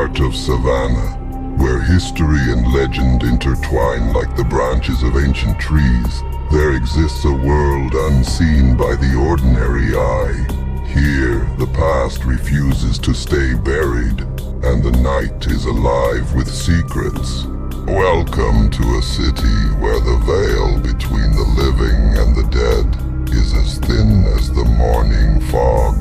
heart of Savannah, where history and legend intertwine like the branches of ancient trees, there exists a world unseen by the ordinary eye. Here, the past refuses to stay buried, and the night is alive with secrets. Welcome to a city where the veil between the living and the dead is as thin as the morning fog,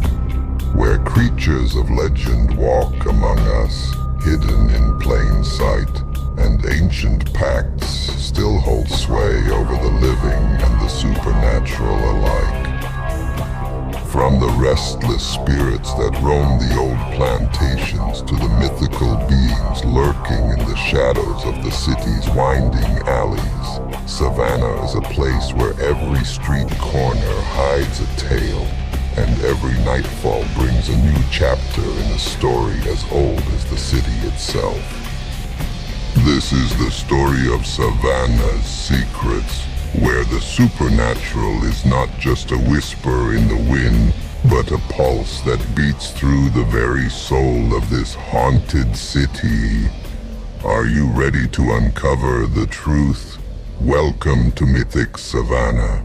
where creatures of legend walk among us, hidden in plain sight, and ancient pacts still hold sway over the living and the supernatural alike. From the restless spirits that roam the old plantations to the mythical beings lurking in the shadows of the city's winding alleys, Savannah is a place where every street corner hides a tale, and every nightfall brings a new chapter in a story as old as the city itself. This is the story of Savannah's secrets, where the supernatural is not just a whisper in the wind, but a pulse that beats through the very soul of this haunted city. Are you ready to uncover the truth? Welcome to Mythic Savannah.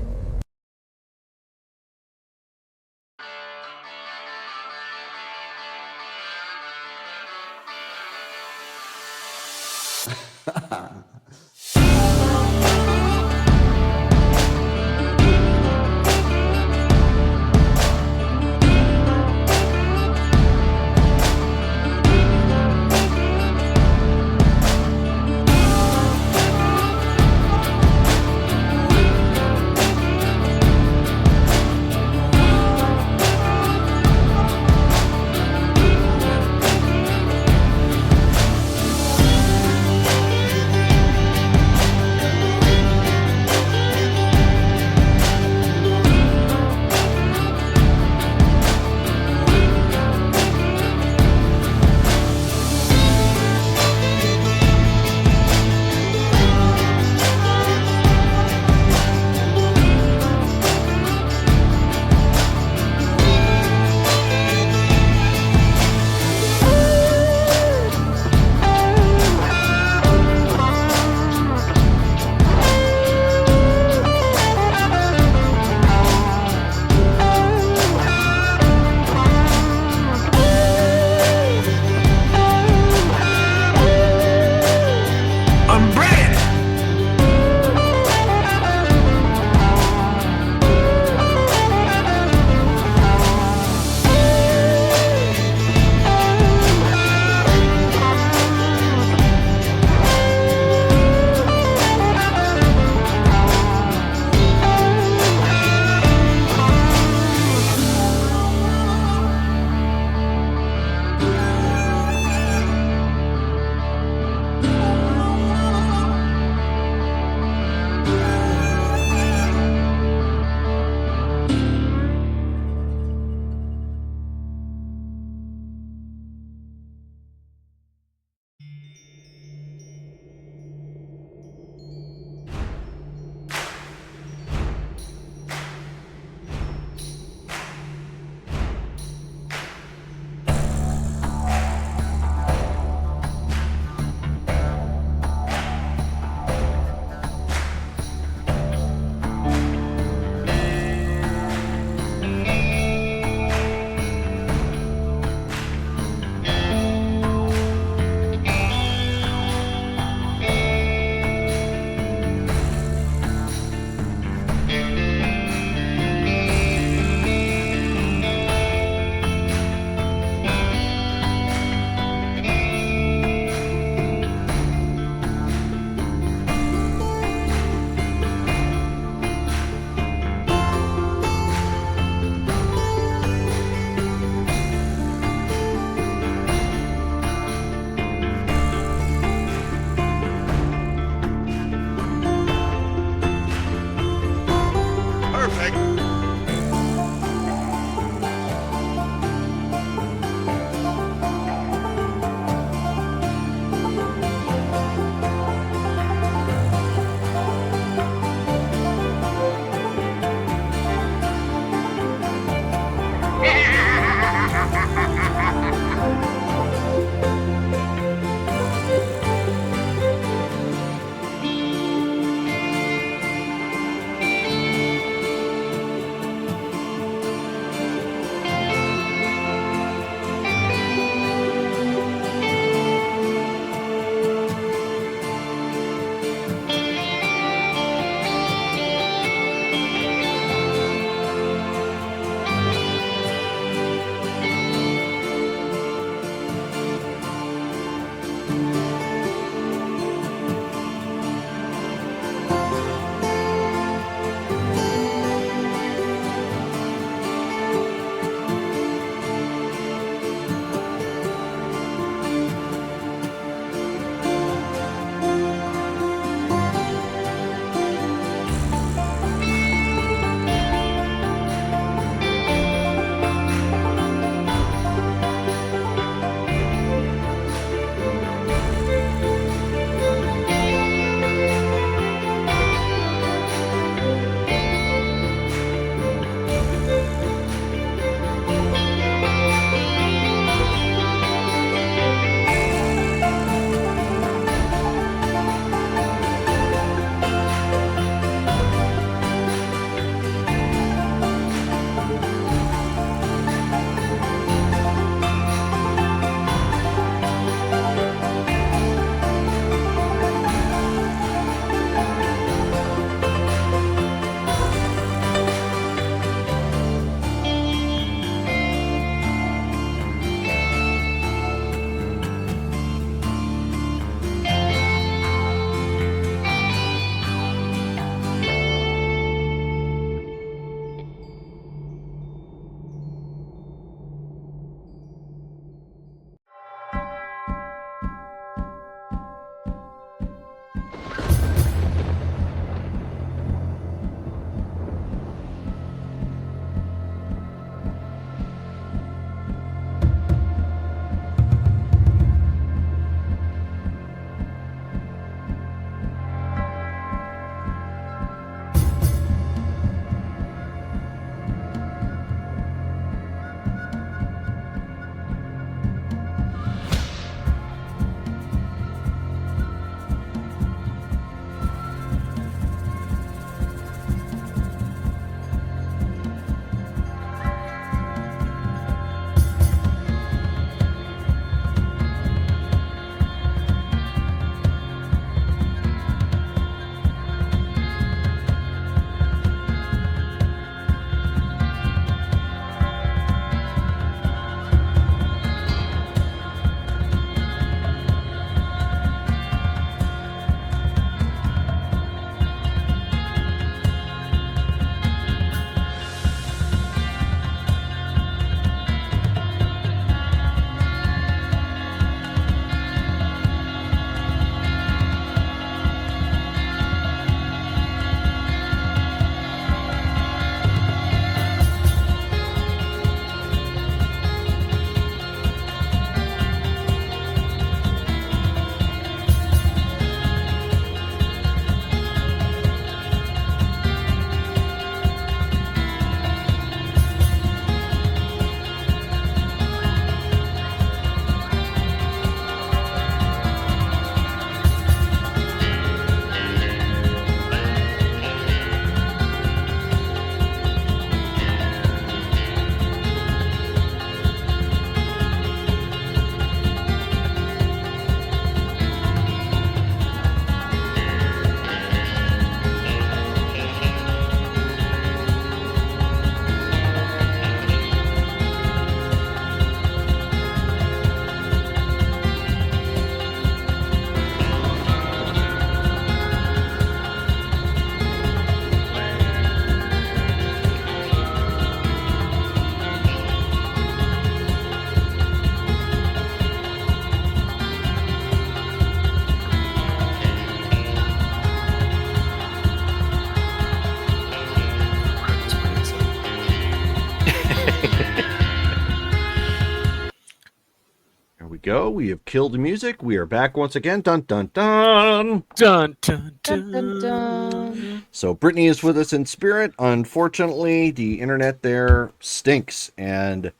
go. We have killed the music. We are back once again. Dun, dun, dun. Dun, dun, Dun, dun, dun. So Brittany is with us in spirit. Unfortunately, the internet there stinks, and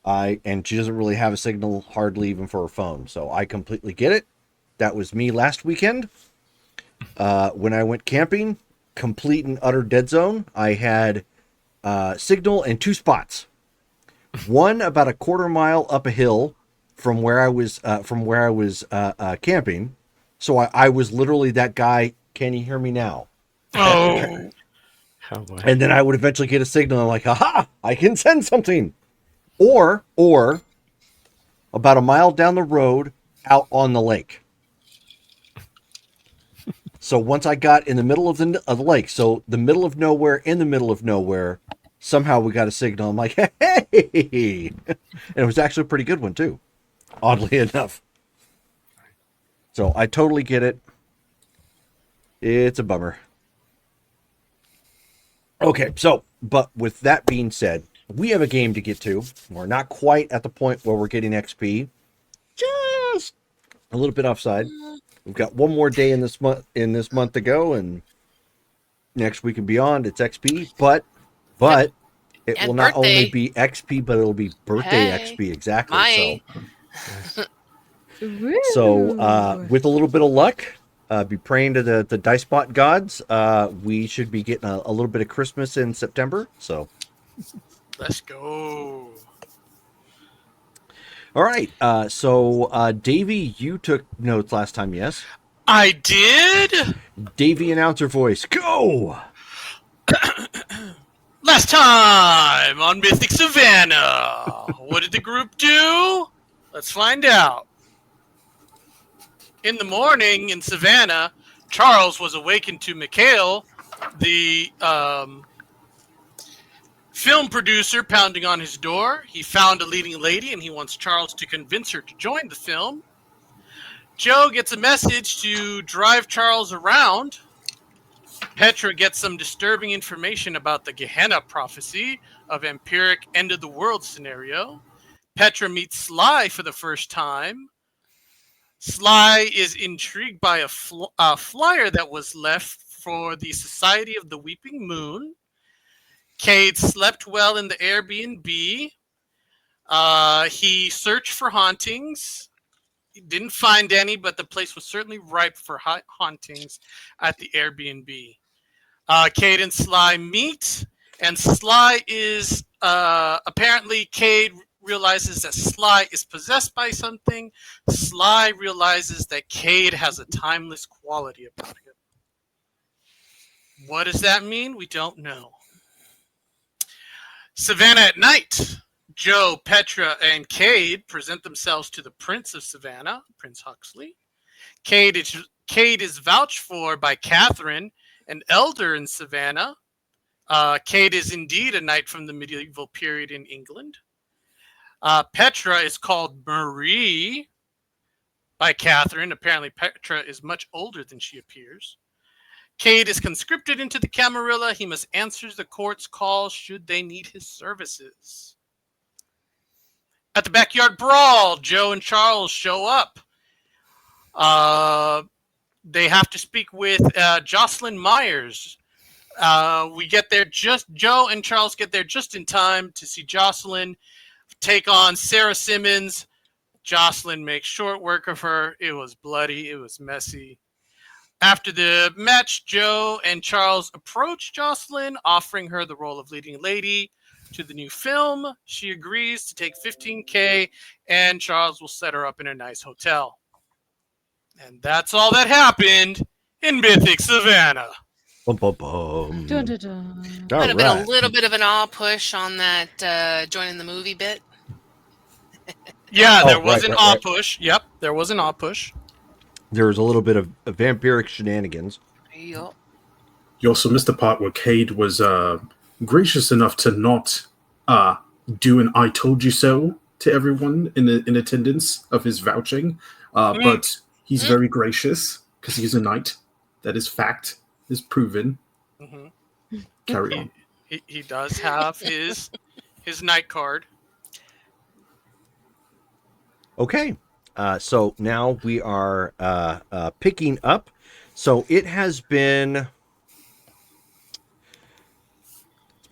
she doesn't really have a signal hardly even for her phone. So I completely get it. That was me last weekend. When I went camping, complete and utter dead zone. I had signal in two spots. One about a quarter mile up a hill from where I was camping. So I was literally that guy. Can you hear me now? Oh. Oh boy. And then I would eventually get a signal. I'm like, aha, I can send something. Or about a mile down the road out on the lake. So once I got in the middle of the lake, so the middle of nowhere, in the middle of nowhere, somehow we got a signal. I'm like, hey! And it was actually a pretty good one, too, oddly enough. So I totally get it. It's a bummer. Okay, so, but with that being said, we have a game to get to. We're not quite at the point where we're getting XP. Just a little bit offside. We've got one more day in this month to go, and next week and beyond, it's XP. But it And will not birthday. only be XP, but it'll be birthday Hey, XP. Exactly. my. So with a little bit of luck, be praying to the dice bot gods. We should be getting a little bit of Christmas in September. So, Let's go. all right. So Davey, you took notes last time, yes? I did. Davey, announcer voice, go. Last time on Mythic Savannah, what did the group do? Let's find out. In the morning in Savannah, Charles was awakened to Mikhail, the film producer, pounding on his door. He found a leading lady and he wants Charles to convince her to join the film. Joe gets a message to drive Charles around. Petra gets some disturbing information about the Gehenna prophecy of empiric end of the world scenario. Petra meets Sly for the first time. Sly is intrigued by a flyer that was left for the Society of the Weeping Moon. Cade slept well in the Airbnb. He searched for hauntings. He didn't find any, but the place was certainly ripe for hauntings at the Airbnb. Cade and Sly meet, and Sly is apparently Cade realizes that Sly is possessed by something. Sly realizes that Cade has a timeless quality about him. What does that mean? We don't know. Savannah at night. Joe, Petra, and Cade present themselves to the Prince of Savannah, Prince Huxley. Cade is vouched for by Catherine, an elder in Savannah. Cade is indeed a knight from the medieval period in England. Petra is called Marie by Catherine. Apparently, Petra is much older than she appears. Cade is conscripted into the Camarilla. He must answer the court's call should they need his services. At the backyard brawl, Joe and Charles show up. They have to speak with Jocelyn Myers. We get there Joe and Charles get there just in time to see Jocelyn take on Sarah Simmons. Jocelyn makes short work of her. It was bloody. It was messy. After the match, Joe and Charles approach Jocelyn, offering her the role of leading lady to the new film. She agrees to take $15,000, and Charles will set her up in a nice hotel. And that's all that happened in Mythic Savannah. Bum, bum, bum. Dun, dun, dun. All Might have been a right. little bit of an all push on that joining the movie bit. Yeah, Oh, there was right, an right, off push. Yep, there was an off push. There was a little bit of vampiric shenanigans. Yup. You also missed the part where Cade was gracious enough to not do an "I told you so" to everyone in attendance of his vouching, but he's very gracious because he's a knight. That is fact. Is proven. Mm-hmm. Carry on. He does have his knight card. Okay. So now we are picking up. So it's been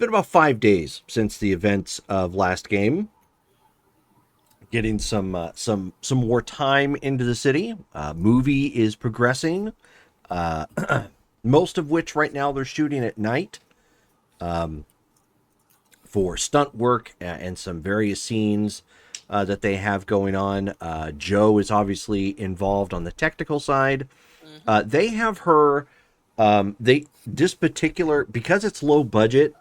about 5 days since the events of last game. Getting some more time into the city. Movie is progressing. Most of which right now they're shooting at night. For stunt work and some various scenes that they have going on. Joe is obviously involved on the technical side. They have her. This particular, because it's low budget,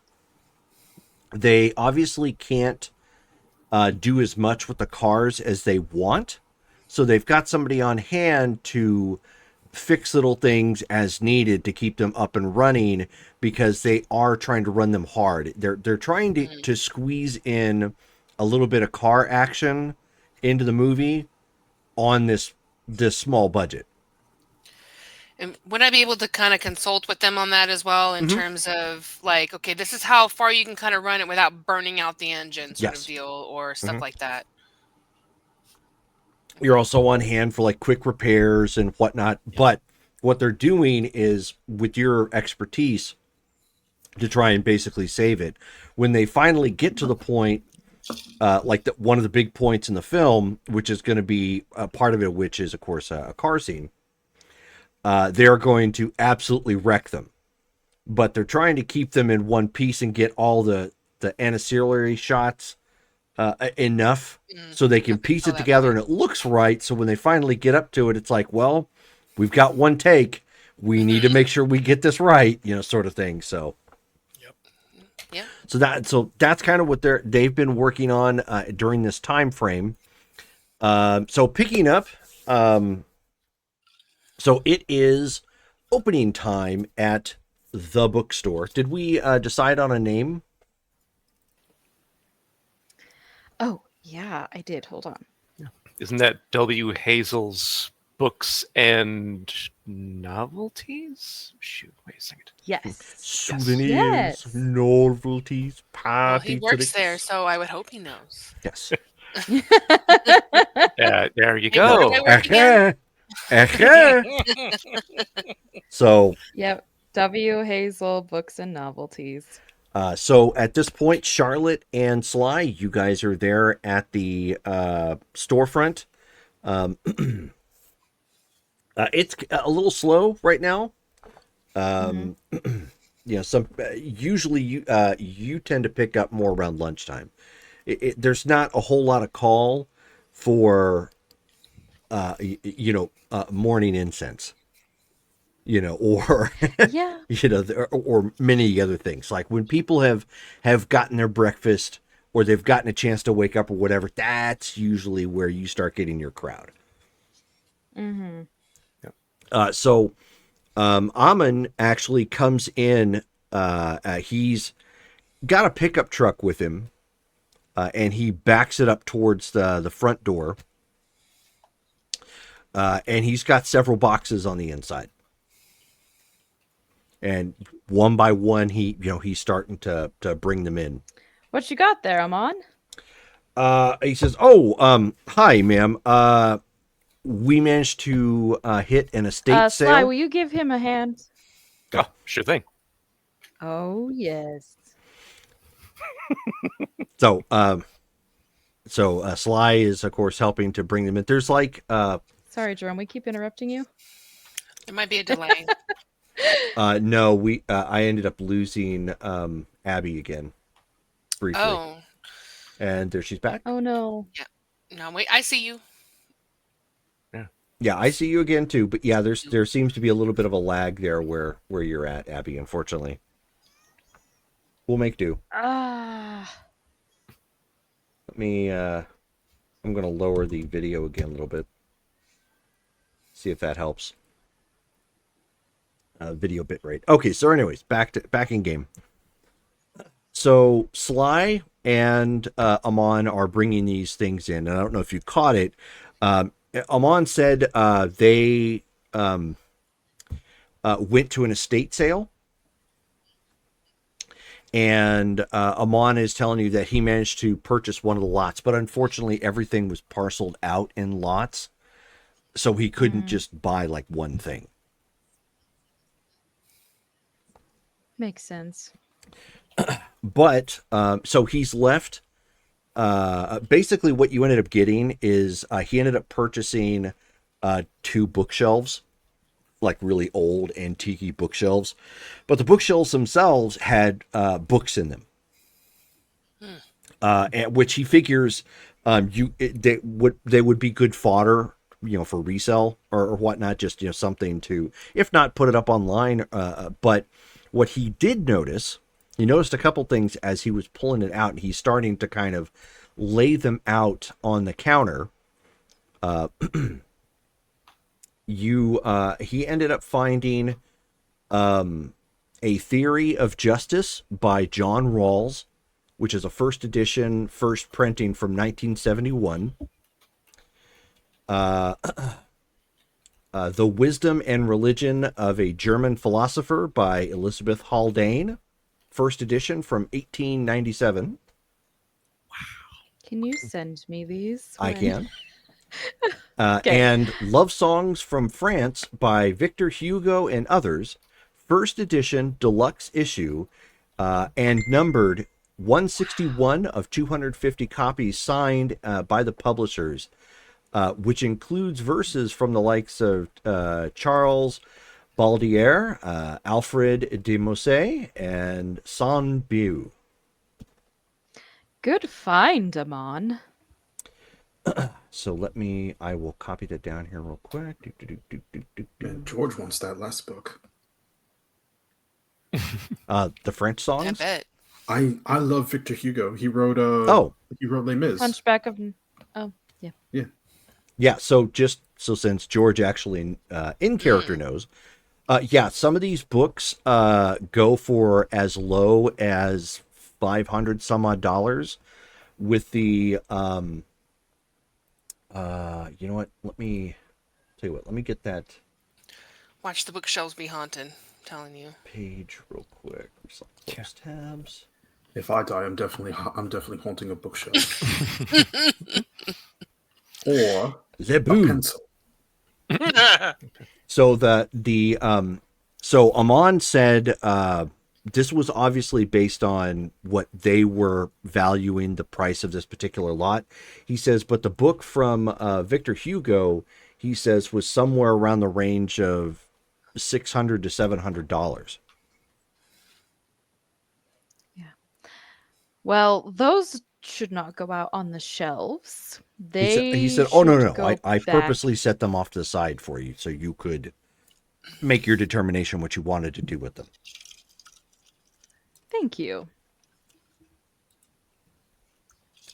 they obviously can't do as much with the cars as they want. So they've got somebody on hand to fix little things as needed to keep them up and running, because they are trying to run them hard. They're trying to squeeze in a little bit of car action into the movie on this small budget. And would I be able to kind of consult with them on that as well in terms of like, okay, this is how far you can kind of run it without burning out the engine sort of deal or stuff like that? You're also on hand for like quick repairs and whatnot. But what they're doing is, with your expertise, to try and basically save it. When they finally get to the point, like one of the big points in the film, which is going to be a part of it, which is, of course, a car scene, they're going to absolutely wreck them. But they're trying to keep them in one piece and get all the ancillary shots enough so they can piece it together and it looks right. So when they finally get up to it, it's like, well, we've got one take. We need to make sure we get this right, sort of thing. So, so that's kind of what they've been working on during this time frame. So picking up, so it is opening time at the bookstore. Did we decide on a name? Oh, yeah, I did. Hold on. Isn't that W. Hazel's Books and Novelties? Shoot, wait a second. Yes. Souvenirs, Yes. novelties, Well, party he works there, so I would hope he knows. Yes. There you Hey, where do go. I work again? So, Yep. W. Hazel Books and Novelties. so at this point, Charlotte and Sly, you guys are there at the storefront. It's a little slow right now. Usually you tend to pick up more around lunchtime. There's not a whole lot of call for morning incense. Or Yeah. or many other things. Like when people have gotten their breakfast or they've gotten a chance to wake up or whatever, that's usually where you start getting your crowd. So Amon actually comes in. He's got a pickup truck with him, and he backs it up towards the front door. And he's got several boxes on the inside. And one by one, he's starting to bring them in. What you got there, Amon? He says, "Oh, hi, ma'am. We managed to hit an estate sale." Sly, will you give him a hand? Oh, sure thing. Oh, yes. So, Sly is, of course, helping to bring them in. There's like, Sorry, Jerome, we keep interrupting you. There might be a delay. no, I ended up losing Abby again briefly, Oh, and there she's back. Oh, no. no, wait, I see you. Yeah, I see you again too. But yeah, there seems to be a little bit of a lag there where you're at, Abby. Unfortunately, we'll make do. Ah. Let me. I'm gonna lower the video again a little bit. See if that helps. Video bitrate. Okay, so anyways, back in game. So Sly and Amon are bringing these things in, and I don't know if you caught it. Amon said they went to an estate sale, and Amon is telling you that he managed to purchase one of the lots, but unfortunately everything was parceled out in lots. So he couldn't just buy like one thing. Makes sense. But so he's left. Basically, what you ended up getting is he ended up purchasing 2 bookshelves, like really old antique bookshelves. But the bookshelves themselves had books in them, which he figures they would be good fodder, for resale or whatnot. Just something to, if not put it up online. But what he did notice. He noticed a couple things as he was pulling it out, and he's starting to kind of lay them out on the counter. He ended up finding A Theory of Justice by John Rawls, which is a first edition, first printing from 1971. The Wisdom and Religion of a German Philosopher by Elizabeth Haldane. First edition from 1897. Can you send me these? I can. Okay. And Love Songs from France by Victor Hugo and Others. First edition, deluxe issue, and numbered 161 of 250 copies signed by the publishers, which includes verses from the likes of Charles Baudelaire, Alfred de Musset, and Sainte-Beuve. Good find, Amon. So I will copy that down here real quick. Man, George wants that last book. The French songs? I bet. I love Victor Hugo. He wrote he wrote Les Mis. Hunchback of... Oh, yeah. Yeah, so since George actually in character knows, some of these books go for as low as $500 some odd dollars. With the you know what? Let me get that Watch the bookshelves be haunted. I'm telling you. page real quick. Close tabs. If I die, I'm definitely haunting a bookshelf. Or Le a Boom. pencil. So so Amon said this was obviously based on what they were valuing the price of this particular lot. He says, but the book from Victor Hugo, he says, was somewhere around the range of $600 to $700. Yeah. Well, those should not go out on the shelves. He said, oh, no. go I back. purposely set them off to the side for you so you could make your determination what you wanted to do with them. Thank you.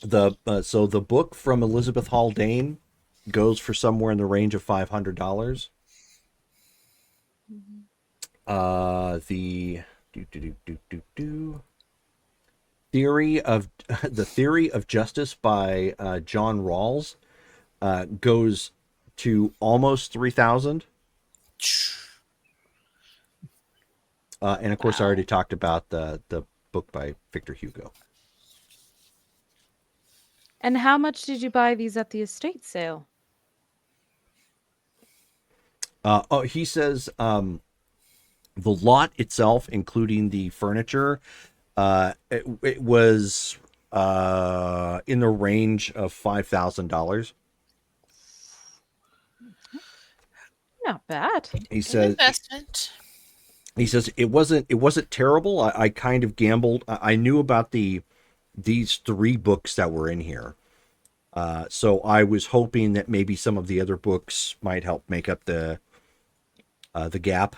So the book from Elizabeth Haldane goes for somewhere in the range of $500. The Theory of Justice by John Rawls goes to almost $3,000. And of course, I already talked about the book by Victor Hugo. And how much did you buy these at the estate sale? He says the lot itself, including the furniture, it was in the range of $5,000. Not bad. He says Investment. He says it wasn't terrible. I kind of gambled. I knew about these 3 books that were in here. So I was hoping that maybe some of the other books might help make up the gap.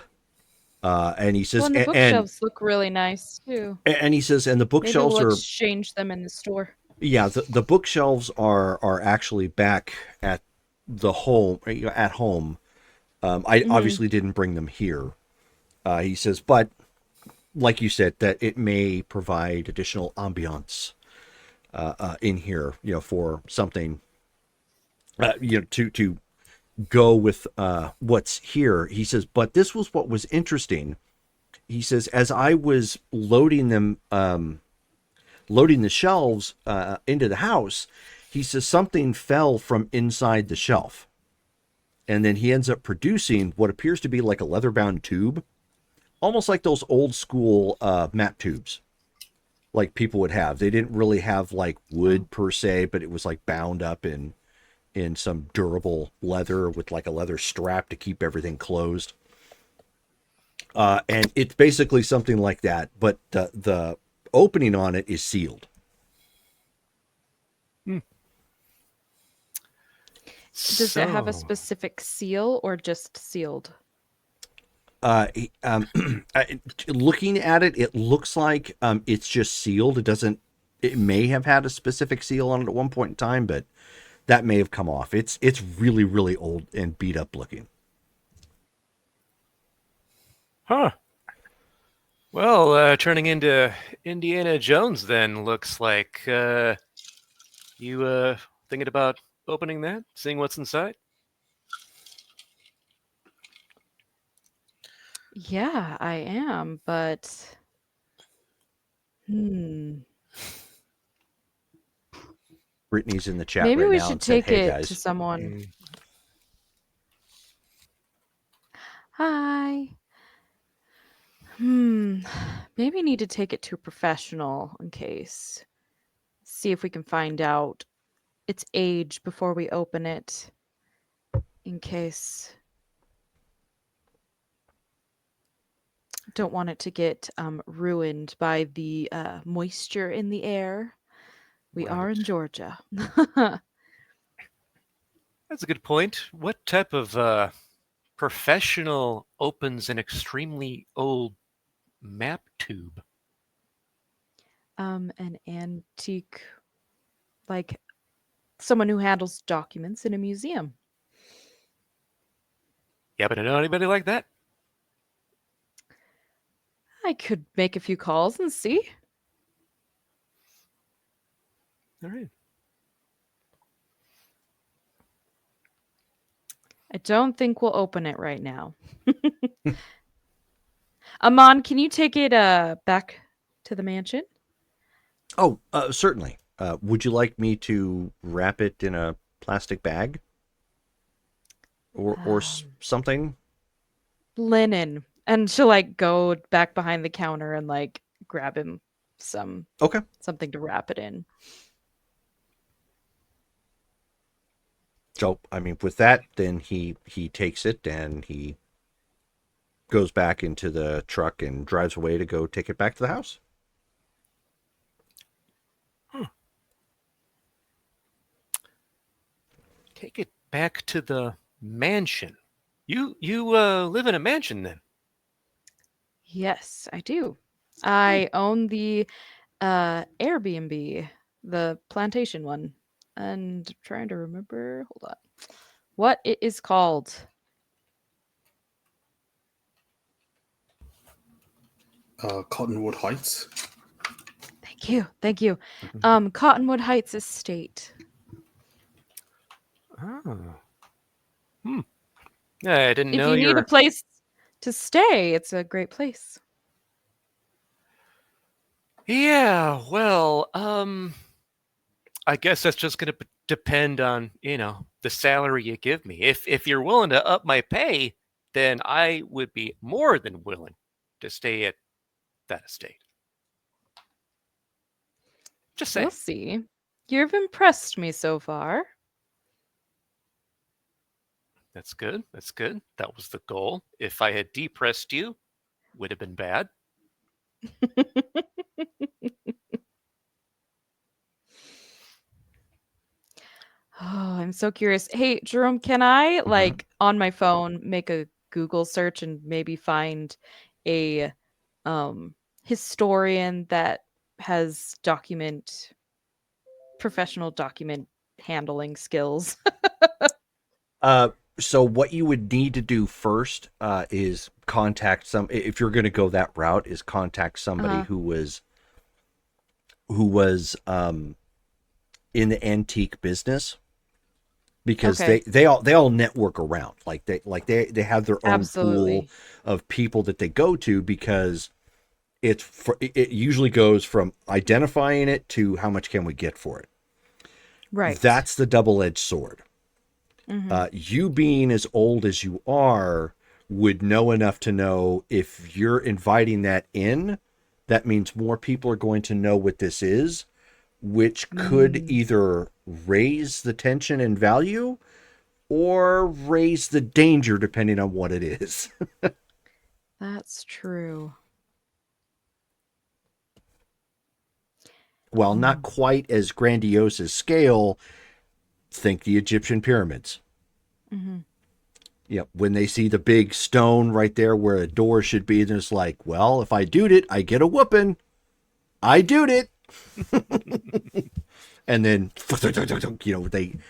And he says, Well, and the bookshelves look really nice too. And he says, and the bookshelves Maybe we'll are exchange them in the store. Yeah, the bookshelves are actually back at the home at home. I obviously didn't bring them here. He says, but like you said, that it may provide additional ambiance in here, for something, to go with what's here. He says, but this was what was interesting. He says, as I was loading the shelves into the house, he says something fell from inside the shelf. And then he ends up producing what appears to be like a leather-bound tube, almost like those old school map tubes like people would have. They didn't really have like wood per se, but it was like bound up in some durable leather with like a leather strap to keep everything closed. And it's basically something like that, but the opening on it is sealed. Does it have a specific seal or just sealed? Looking at it, it looks like it's just sealed. It may have had a specific seal on it at one point in time, but that may have come off. It's really, really old and beat up looking. Huh. Well, turning into Indiana Jones then looks like. You thinking about opening that, seeing what's inside? Yeah, I am, but Brittany's in the chat maybe right we now should and said, take "Hey it guys, to someone." Hi. Maybe need to take it to a professional in case. See if we can find out its age before we open it. In case. Don't want it to get ruined by the moisture in the air. We are in Georgia. That's a good point. What type of professional opens an extremely old map tube? An antique, like someone who handles documents in a museum. You happen to know anybody like that? I could make a few calls and see. All right. I don't think we'll open it right now. Amon, can you take it back to the mansion? Oh, certainly. Would you like me to wrap it in a plastic bag or something? Linen. And she'll like go back behind the counter and like grab him something to wrap it in. So, I mean, with that, then he takes it and he goes back into the truck and drives away to go take it back to the house. Take it back to the mansion. You live in a mansion then? Yes, I do. I own the Airbnb, the plantation one. And I'm trying to remember, hold on, what it is called. Cottonwood Heights. Thank you. Cottonwood Heights Estate. Oh. Yeah, I didn't know If you need a place to stay, it's a great place. Yeah, well, I guess that's just going to depend on, the salary you give me. If you're willing to up my pay, then I would be more than willing to stay at that estate. Just saying. We'll see. You've impressed me so far. That's good. That's good. That was the goal. If I had depressed you, would have been bad. Oh, I'm so curious. Hey, Jerome, can I like on my phone make a Google search and maybe find a historian that has professional document handling skills? So what you would need to do first is contact if you're going to go that route, is contact somebody who was in the antique business, because they all network around, they have their own pool of people that they go to, because it usually goes from identifying it to how much can we get for it. Right. That's the double-edged sword. You being as old as you are would know enough to know if you're inviting that in, that means more people are going to know what this is, which could either raise the tension and value or raise the danger depending on what it is. That's true. While not quite as grandiose as scale, think the Egyptian pyramids. Yep, when they see the big stone right there where a door should be, they're just like, well, if I doed it, I get a whooping. I doed it. And then,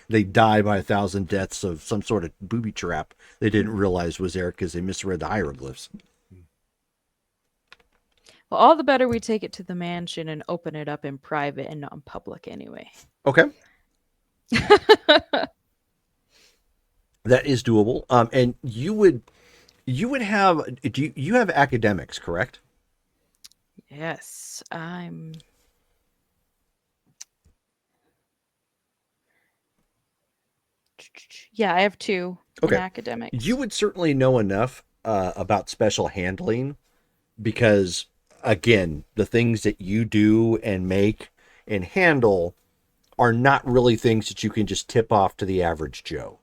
they die by 1,000 deaths of some sort of booby trap they didn't realize was there because they misread the hieroglyphs. Well, all the better we take it to the mansion and open it up in private and not in public anyway. Okay. That is doable. And you would have, you have academics, correct? Yes, Yeah, I have 2 in academics. You would certainly know enough about special handling because, again, the things that you do and make and handle are not really things that you can just tip off to the average Joe.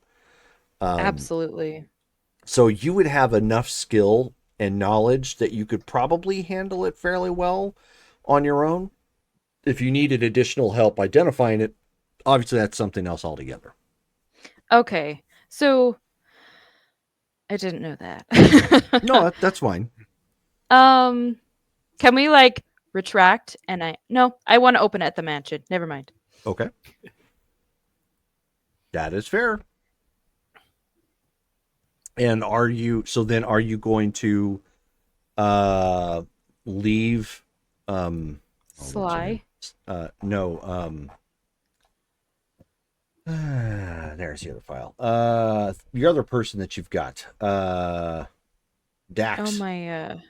Absolutely. So you would have enough skill and knowledge that you could probably handle it fairly well on your own. If you needed additional help identifying it, obviously that's something else altogether. Okay, so I didn't know that. No, that's fine. Can we retract and I want to open it at the mansion. Never mind. Okay. That is fair. And are you going to leave Sly? No, there's the other file. The other person that you've got. Dax. Oh my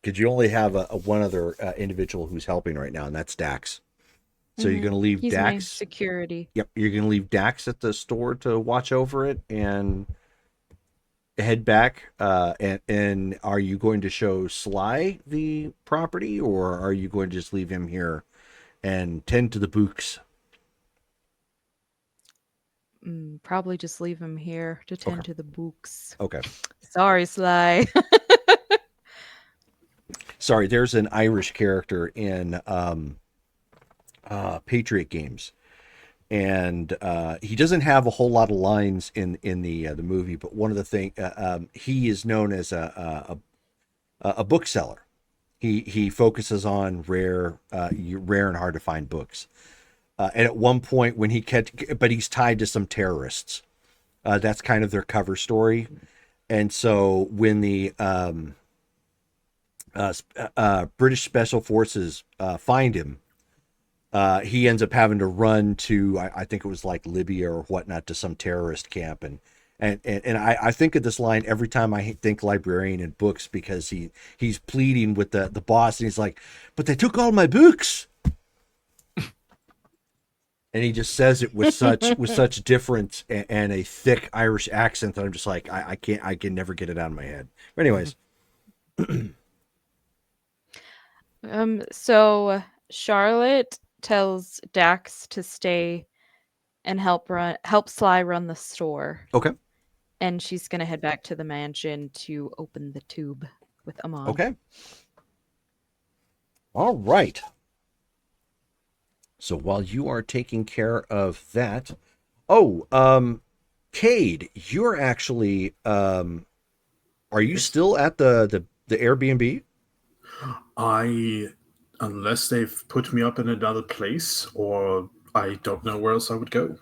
Because you only have one other individual who's helping right now, and that's Dax. So you're going to leave He's Dax. My security. Yep, you're going to leave Dax at the store to watch over it and head back. And are you going to show Sly the property, or are you going to just leave him here and tend to the books? Probably just leave him here to tend to the books. Okay. Sorry, Sly. Sorry, there's an Irish character in Patriot Games, and he doesn't have a whole lot of lines in the movie. But one of the things he is known as a bookseller. He focuses on rare and hard to find books. And at one point, when but he's tied to some terrorists. That's kind of their cover story. And so when the British Special Forces find him, he ends up having to run to, I think it was like Libya or whatnot, to some terrorist camp. And I think of this line every time I think librarian and books, because he's pleading with the boss, and he's like, but they took all my books. And he just says it with such difference and a thick Irish accent that I'm just like, I can never get it out of my head. But anyways. So Charlotte tells Dax to stay and help Sly run the store. Okay. And she's gonna head back to the mansion to open the tube with Amon. Okay. All right. So while you are taking care of that, Cade, you're actually, are you still at the Airbnb? Unless they've put me up in another place, or I don't know where else I would go.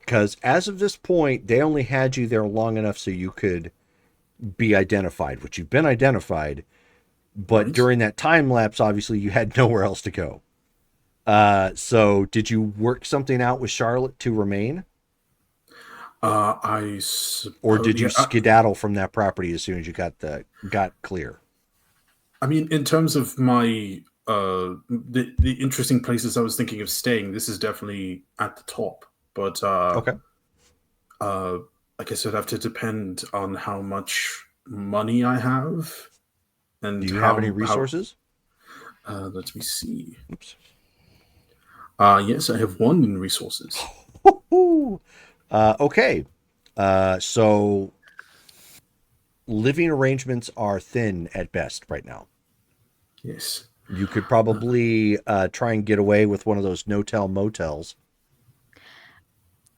Because as of this point, they only had you there long enough so you could be identified, which you've been identified, but Right. During that time lapse, obviously you had nowhere else to go. So did you work something out with Charlotte to remain? Or did you skedaddle from that property as soon as you got clear? I mean, in terms of my the interesting places I was thinking of staying, this is definitely at the top but Okay. I guess it'd have to depend on how much money I have and Do you have any how. resources? Let me see. Oops. Yes, I have one in resources. Okay. So living arrangements are thin at best right now. Yes. You could probably try and get away with one of those no-tell motels.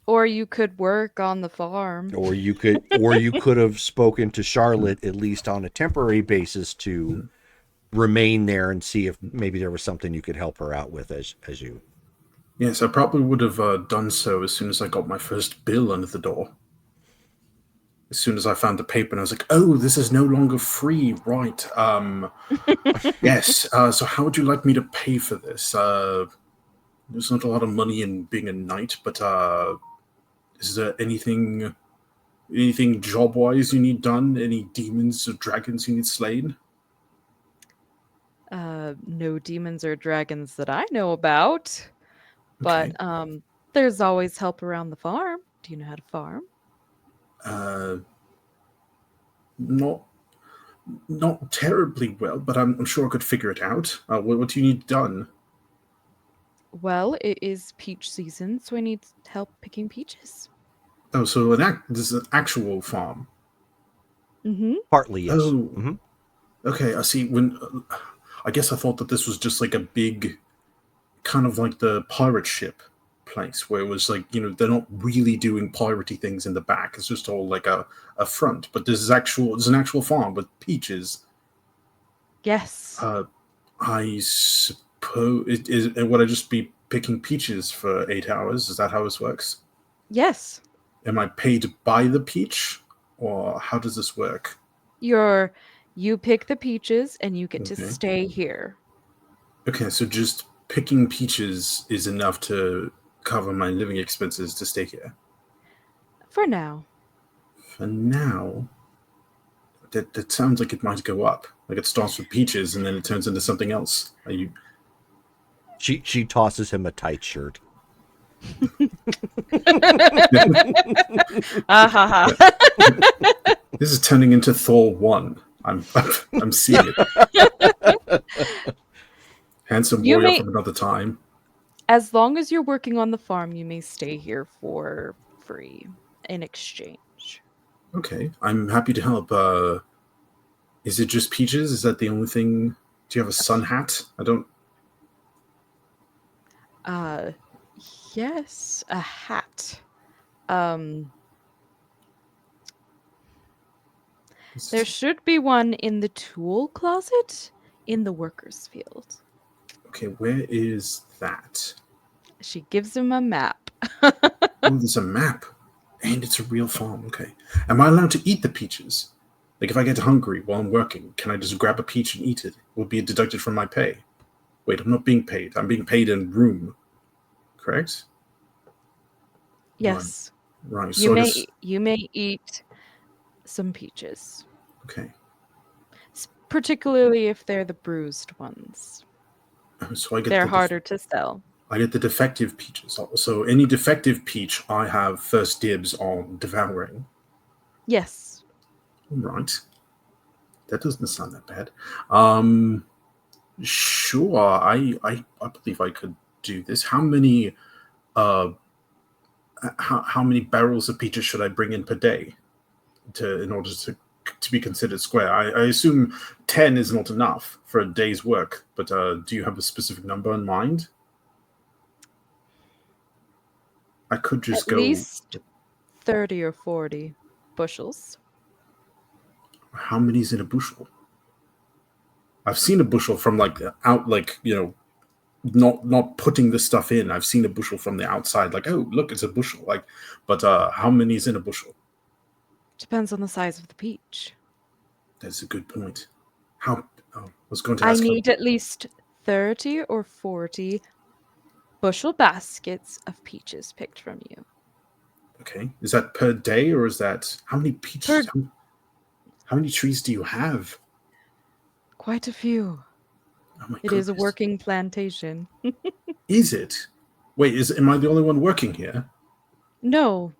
Or you could work on the farm. Or you could have spoken to Charlotte at least on a temporary basis to remain there and see if maybe there was something you could help her out with as you. Yes, I probably would have done so as soon as I got my first bill under the door. As soon as I found the paper, and I was like, "Oh, this is no longer free, right?" Yes. So, how would you like me to pay for this? There's not a lot of money in being a knight, but is there anything job-wise you need done? Any demons or dragons you need slain? No demons or dragons that I know about. Okay. But there's always help around the farm. Do you know how to farm? Uh, not not terribly well, but I'm sure I could figure it out. What do you need done? Well, it is peach season, so I need help picking peaches. Oh, so this is an actual farm. Mm-hmm. Partly, yes. Oh, Mm-hmm. okay. I see. When I guess I thought that this was just like a big, kind of like the pirate ship place, where it was like they're not really doing piratey things in the back. It's just all like a front. But there's an actual farm with peaches. Yes. I suppose would I just be picking peaches for 8 hours? Is that how this works? Yes. Am I paid by the peach, or how does this work? You pick the peaches and you get to Okay. stay here. Okay, so just picking peaches is enough to cover my living expenses to stay here. For now. For now, that sounds like it might go up. Like it starts with peaches and then it turns into something else. Are you? She tosses him a tight shirt. This is turning into Thor 1. I'm seeing it. Handsome warrior from another time. As long as you're working on the farm, you may stay here for free in exchange. Okay, I'm happy to help. Is it just peaches? Is that the only thing? Do you have a sun hat? I don't. Yes, a hat. There should be one in the tool closet in the workers' field. Okay, where is that? She gives him a map. Oh, there's a map. And it's a real farm. Okay. Am I allowed to eat the peaches? Like, if I get hungry while I'm working, can I just grab a peach and eat it? Will it be deducted from my pay? Wait, I'm not being paid. I'm being paid in room. Correct? Yes. Right. You may eat some peaches. Okay. Particularly if they're the bruised ones. So they're harder to sell. I get the defective peaches. So any defective peach, I have first dibs on devouring. Yes. All right. That doesn't sound that bad. Sure. I believe I could do this. How many barrels of peaches should I bring in per day in order to be considered square? I assume 10 is not enough for a day's work, but do you have a specific number in mind? I could just go. At least 30 or 40 bushels. How many's in a bushel? I've seen a bushel from not putting the stuff in. I've seen a bushel from the outside, like, oh, look, it's a bushel. But how many's in a bushel? Depends on the size of the peach. That's a good point. I was going to ask. I need at least 30 or 40 bushel baskets of peaches picked from you. Okay. Is that per day, or is that how many peaches? How many trees do you have? Quite a few. Oh my It goodness. is a working plantation. Is it? Wait, am I the only one working here? No.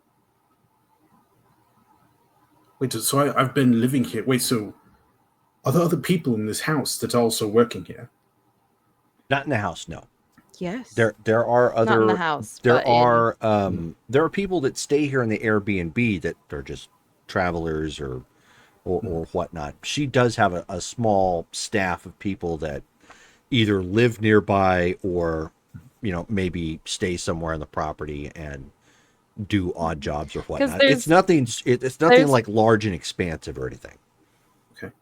Wait, so I've been living here. Wait, so are there other people in this house that are also working here? Not in the house, no. Yes. There are other Not in the house. there but are there are people that stay here in the Airbnb that they're just travelers or whatnot. She does have a small staff of people that either live nearby or, you know, maybe stay somewhere on the property and do odd jobs or whatnot. It's nothing like large and expansive or anything. Okay.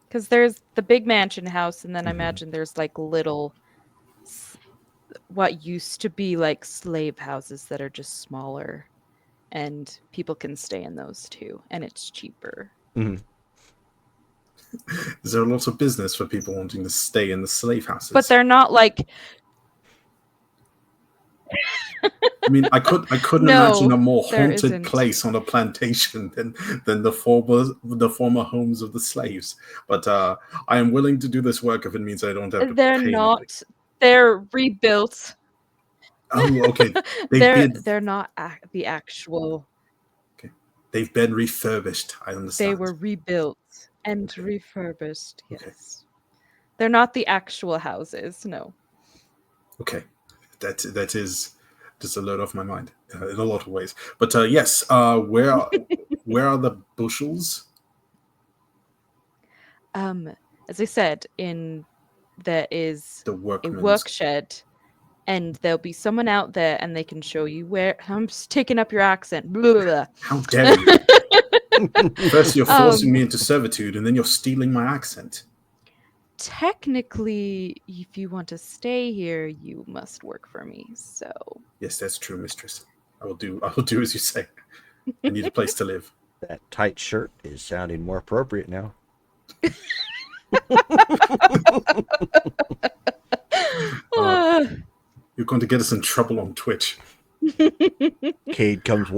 Because there's the big mansion house, and then I imagine there's like little, what used to be like slave houses that are just smaller, and people can stay in those too, and it's cheaper. Mm-hmm. Is there a lot of business for people wanting to stay in the slave houses? But they're not like. I mean, I couldn't imagine a more haunted place on a plantation than the former homes of the slaves. But I am willing to do this work if it means I don't have to They're pay not. anybody. They're rebuilt. Oh, okay. They're not the actual. Okay. They've been refurbished. I understand. They were rebuilt and refurbished. Yes. Okay. They're not the actual houses. No. Okay. That is just a load off my mind in a lot of ways. But yes, where are the bushels? As I said, there is a work shed, and there'll be someone out there, and they can show you where. I'm just taking up your accent. Blah, blah, blah. How dare you! First, you're forcing me into servitude, and then you're stealing my accent. Technically, if you want to stay here, you must work for me. So yes, that's true, mistress. I will do as you say. I need a place to live. That tight shirt is sounding more appropriate now. You're going to get us in trouble on Twitch. Cade comes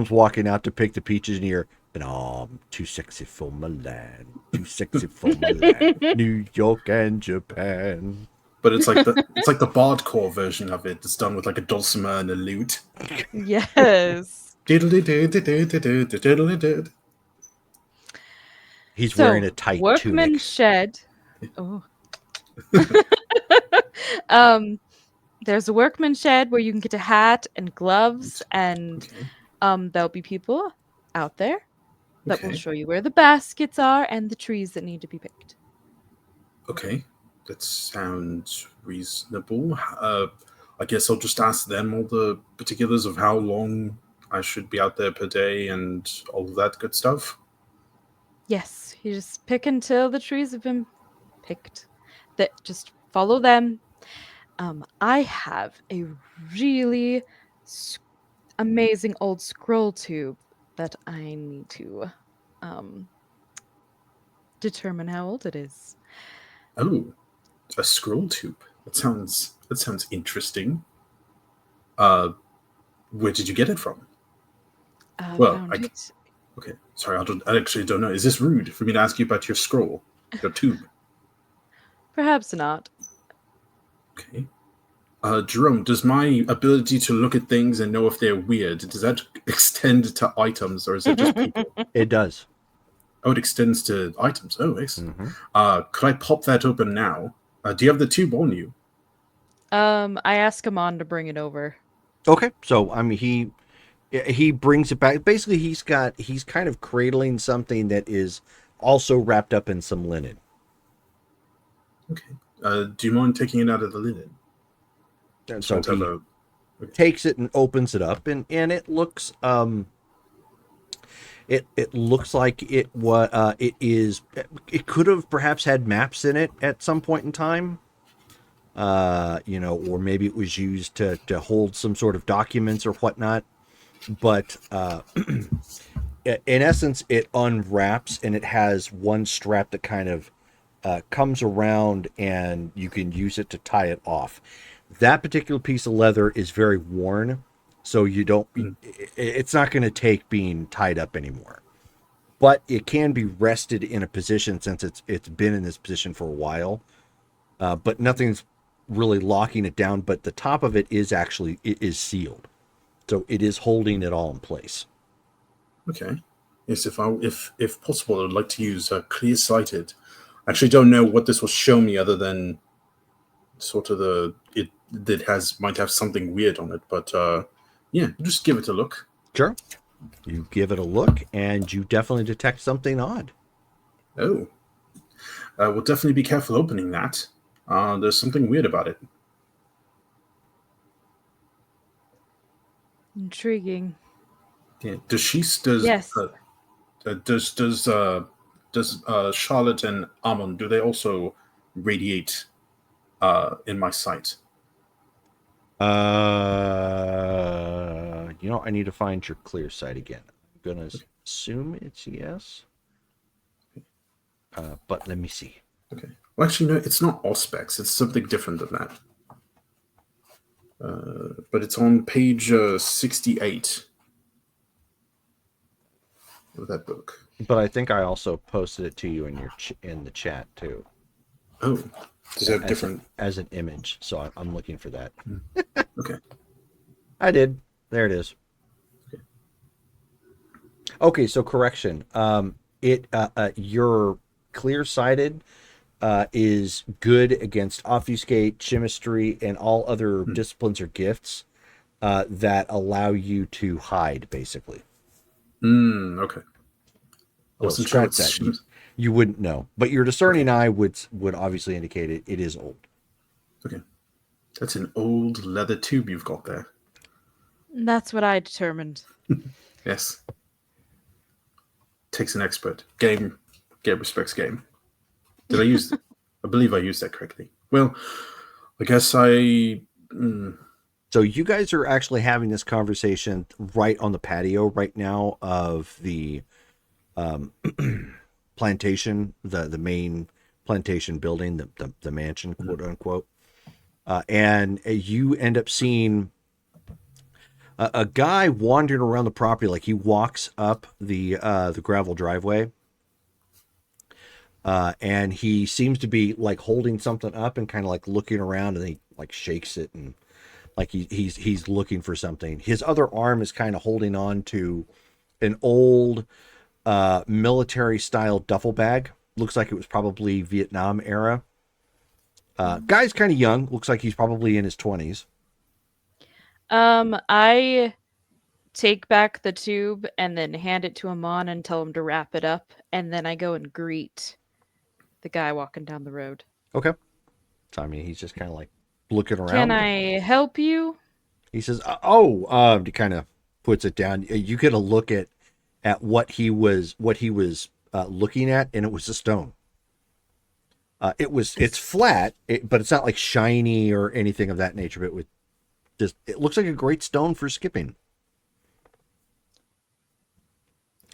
walking out to pick the peaches, and you're, but I'm too sexy for Milan, too sexy for Milan, New York and Japan. But it's like the bardcore version of it. It's done with like a dulcimer and a lute. Yes. He's wearing a tight workman tunic. Shed. Oh. There's a workman shed where you can get a hat and gloves, and there'll be people out there that will show you where the baskets are and the trees that need to be picked. Okay, that sounds reasonable. I guess I'll just ask them all the particulars of how long I should be out there per day and all of that good stuff. Yes, you just pick until the trees have been picked. That just follow them. I have a really amazing old scroll tube that I need to determine how old it is. Oh, a scroll tube. That sounds interesting. Where did you get it from? Okay, sorry, I actually don't know. Is this rude for me to ask you about your scroll, your tube? Perhaps not. Okay. Jerome, does my ability to look at things and know if they're weird, does that extend to items, or is it just people? It does. Oh, it extends to items. Oh, excellent. Could I pop that open now? Do you have the tube on you? I asked Amon to bring it over. Okay, so I mean he brings it back. Basically, he's kind of cradling something that is also wrapped up in some linen. Okay. Do you mind taking it out of the linen? And so he takes it and opens it up, and it looks it looks like it could have perhaps had maps in it at some point in time. Or maybe it was used to hold some sort of documents or whatnot. But in essence, it unwraps, and it has one strap that kind of comes around, and you can use it to tie it off. That particular piece of leather is very worn, so it's not going to take being tied up anymore. But it can be rested in a position, since it's been in this position for a while. But nothing's really locking it down. But the top of it is sealed. So it is holding it all in place. Okay. Yes, if possible, I would like to use clear-sighted. I actually don't know what this will show me other than sort of it might have something weird on it, but yeah, just give it a look. Sure. You give it a look, and you definitely detect something odd. Oh. We'll definitely be careful opening that. There's something weird about it. Intriguing. Yeah. Yes. Does Charlotte and Amon, do they also radiate in my sight? I need to find your clear sight again. I'm gonna assume it's yes. But let me see. Okay. Well, actually, no, it's not Auspex. It's something different than that. But it's on page 68 of that book. But I think I also posted it to you in your in the chat too. Oh, does it have different as an image? So I'm looking for that. Okay. I did. There it is. Okay, so correction. You're clear-sighted is good against obfuscate, chemistry, and all other disciplines or gifts that allow you to hide, basically. Okay. I wasn't sure that. You wouldn't know, but your discerning eye would obviously indicate it is old. Okay, that's an old leather tube you've got there. That's what I determined. Yes. Takes an expert. Game respects game. Did I use? I believe I used that correctly. Well, I guess I. So you guys are actually having this conversation right on the patio right now of the plantation, the main plantation building, the mansion, quote unquote, and you end up seeing a guy wandering around the property. Like he walks up the gravel driveway, and he seems to be like holding something up and kind of like looking around, and he like shakes it and like he's looking for something. His other arm is kind of holding on to an old military style duffel bag. Looks like it was probably Vietnam era. Guy's kind of young. Looks like he's probably in his 20s. I take back the tube and then hand it to Amon and tell him to wrap it up, and then I go and greet the guy walking down the road. Okay. So, I mean, he's just kind of like looking around. Can I help you? He says, he kind of puts it down. You get a look at what he was looking at, and it was a stone. It's flat, but it's not like shiny or anything of that nature. But it looks like a great stone for skipping.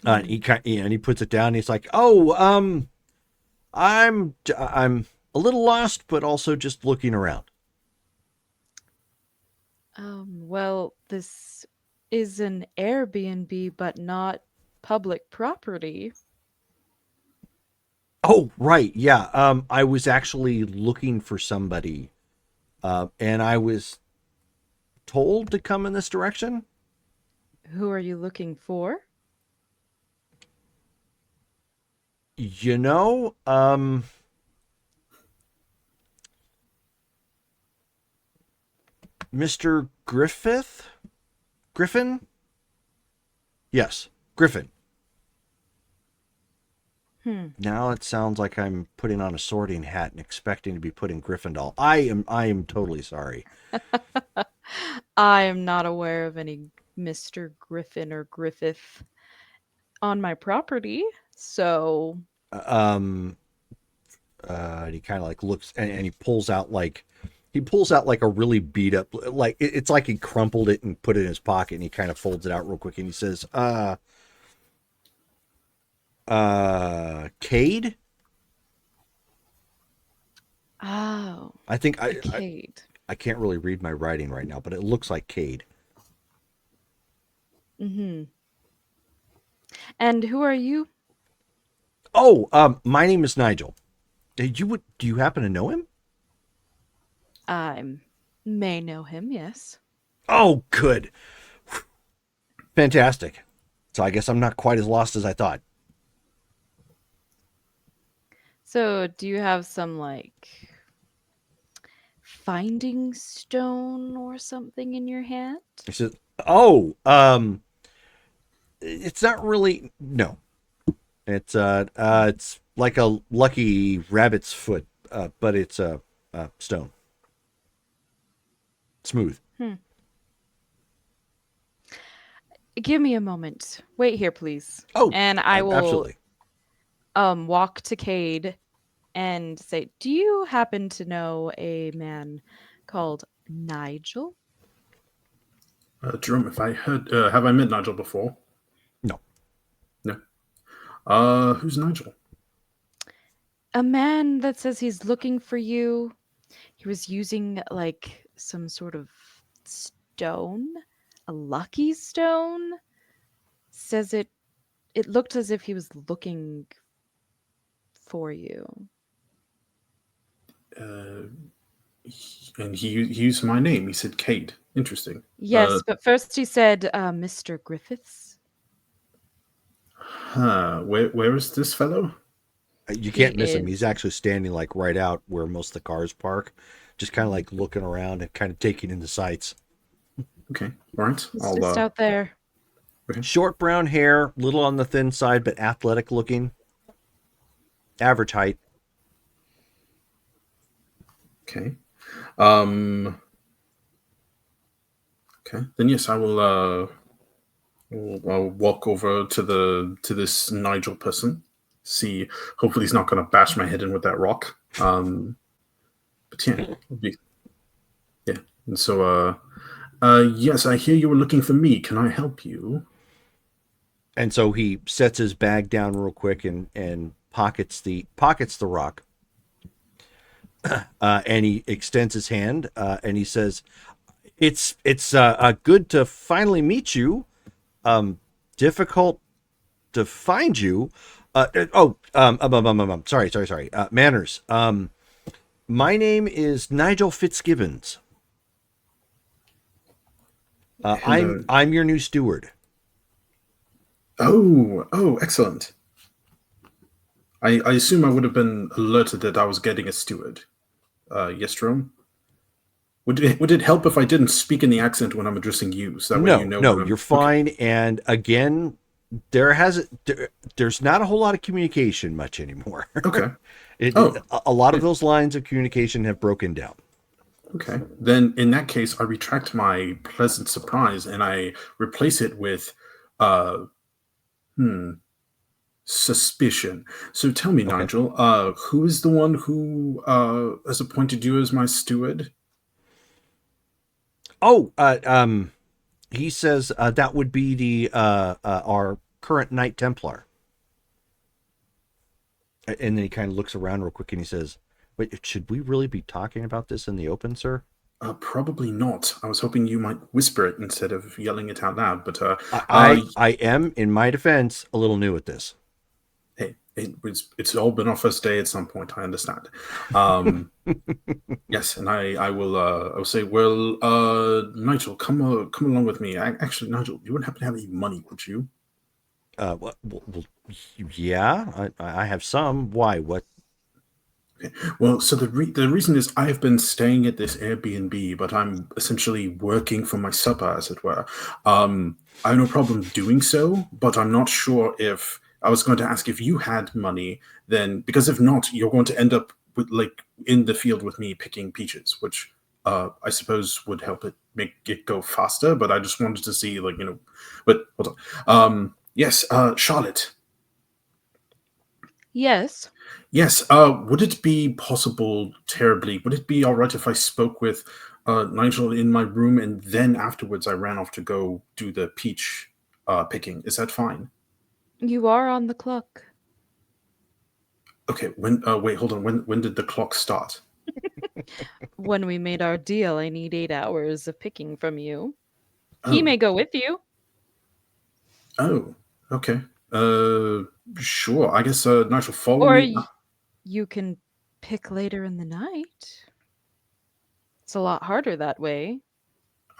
And he puts it down. And he's like, I'm a little lost, but also just looking around. Well, this is an Airbnb, but not public property. Oh, right. Yeah. I was actually looking for somebody, and I was told to come in this direction. Who are you looking for? Mr. Griffin? Yes, Griffin. Now it sounds like I'm putting on a sorting hat and expecting to be putting Gryffindor. I am totally sorry. I am not aware of any Mr. Griffin or Griffith on my property, so he kind of like looks and he pulls out like a really beat up, like it's like he crumpled it and put it in his pocket, and he kind of folds it out real quick and he says, Cade? Oh. I think Cade. I can't really read my writing right now, but it looks like Cade. Mm-hmm. And who are you? Oh, my name is Nigel. Do you happen to know him? I may know him, yes. Oh, good. Fantastic. So I guess I'm not quite as lost as I thought. So, do you have some finding stone or something in your hand? He says, "Oh, it's not really. No, it's like a lucky rabbit's foot, but it's a stone, smooth." Hmm. Give me a moment. Wait here, please. Oh, And I will absolutely. walk to Cade and say, "Do you happen to know a man called Nigel?" Jerome, if I heard, have I met Nigel before? No. No. Who's Nigel? A man that says he's looking for you. He was using some sort of stone, a lucky stone. Says it looked as if he was looking for you. And he used my name. He said Cade. Interesting. Yes, but first he said Mr. Griffiths. Where is this fellow? You He can't miss him. is. He's actually standing like right out where most of the cars park, just kind of like looking around and kind of taking in the sights. Okay, all right. He's just out there. Short brown hair, little on the thin side, but athletic looking. Average height. Okay. Okay. Then yes, I will. I'll walk over to this Nigel person. See, hopefully he's not going to bash my head in with that rock. But yeah, yeah. And so, yes, I hear you were looking for me. Can I help you? And so he sets his bag down real quick and pockets the rock. And he extends his hand and he says, "It's good to finally meet you. Difficult to find you. Sorry. Manners. My name is Nigel Fitzgibbons. I'm your new steward." Oh, excellent. I assume I would have been alerted that I was getting a steward. Yes, Jerome? Would it help if I didn't speak in the accent when I'm addressing you? So that way you know. No, you're fine. Okay. And again, there's not a whole lot of communication much anymore. Okay. A lot of those lines of communication have broken down. Okay. Then in that case, I retract my pleasant surprise and I replace it with suspicion. So tell me, okay, Nigel, who is the one who has appointed you as my steward? He says that would be the our current Knight Templar. And then he kind of looks around real quick and he says, "Wait, should we really be talking about this in the open, sir?" Probably not. I was hoping you might whisper it instead of yelling it out loud. But I am, in my defense, a little new at this. Hey, it's all been our first day at some point. I understand. Yes, and I will say, well, Nigel, come along with me. Actually, Nigel, you wouldn't happen to have any money, would you? Well, yeah, I have some. Why? What? Okay. Well, so the reason is I have been staying at this Airbnb, but I'm essentially working for my supper, as it were. I have no problem doing so, but I'm not sure if I was going to ask if you had money. Then, because if not, you're going to end up with in the field with me picking peaches, which I suppose would help it make it go faster. But I just wanted to see, But hold on. Yes, Charlotte. Yes. Yes. Would it be possible, would it be all right if I spoke with Nigel in my room and then afterwards I ran off to go do the peach picking? Is that fine? You are on the clock. Okay. Wait, hold on. When did the clock start? When we made our deal, I need 8 hours of picking from you. He may go with you. Oh, okay. Sure. I guess Nigel, follow me. You can pick later in the night. It's a lot harder that way.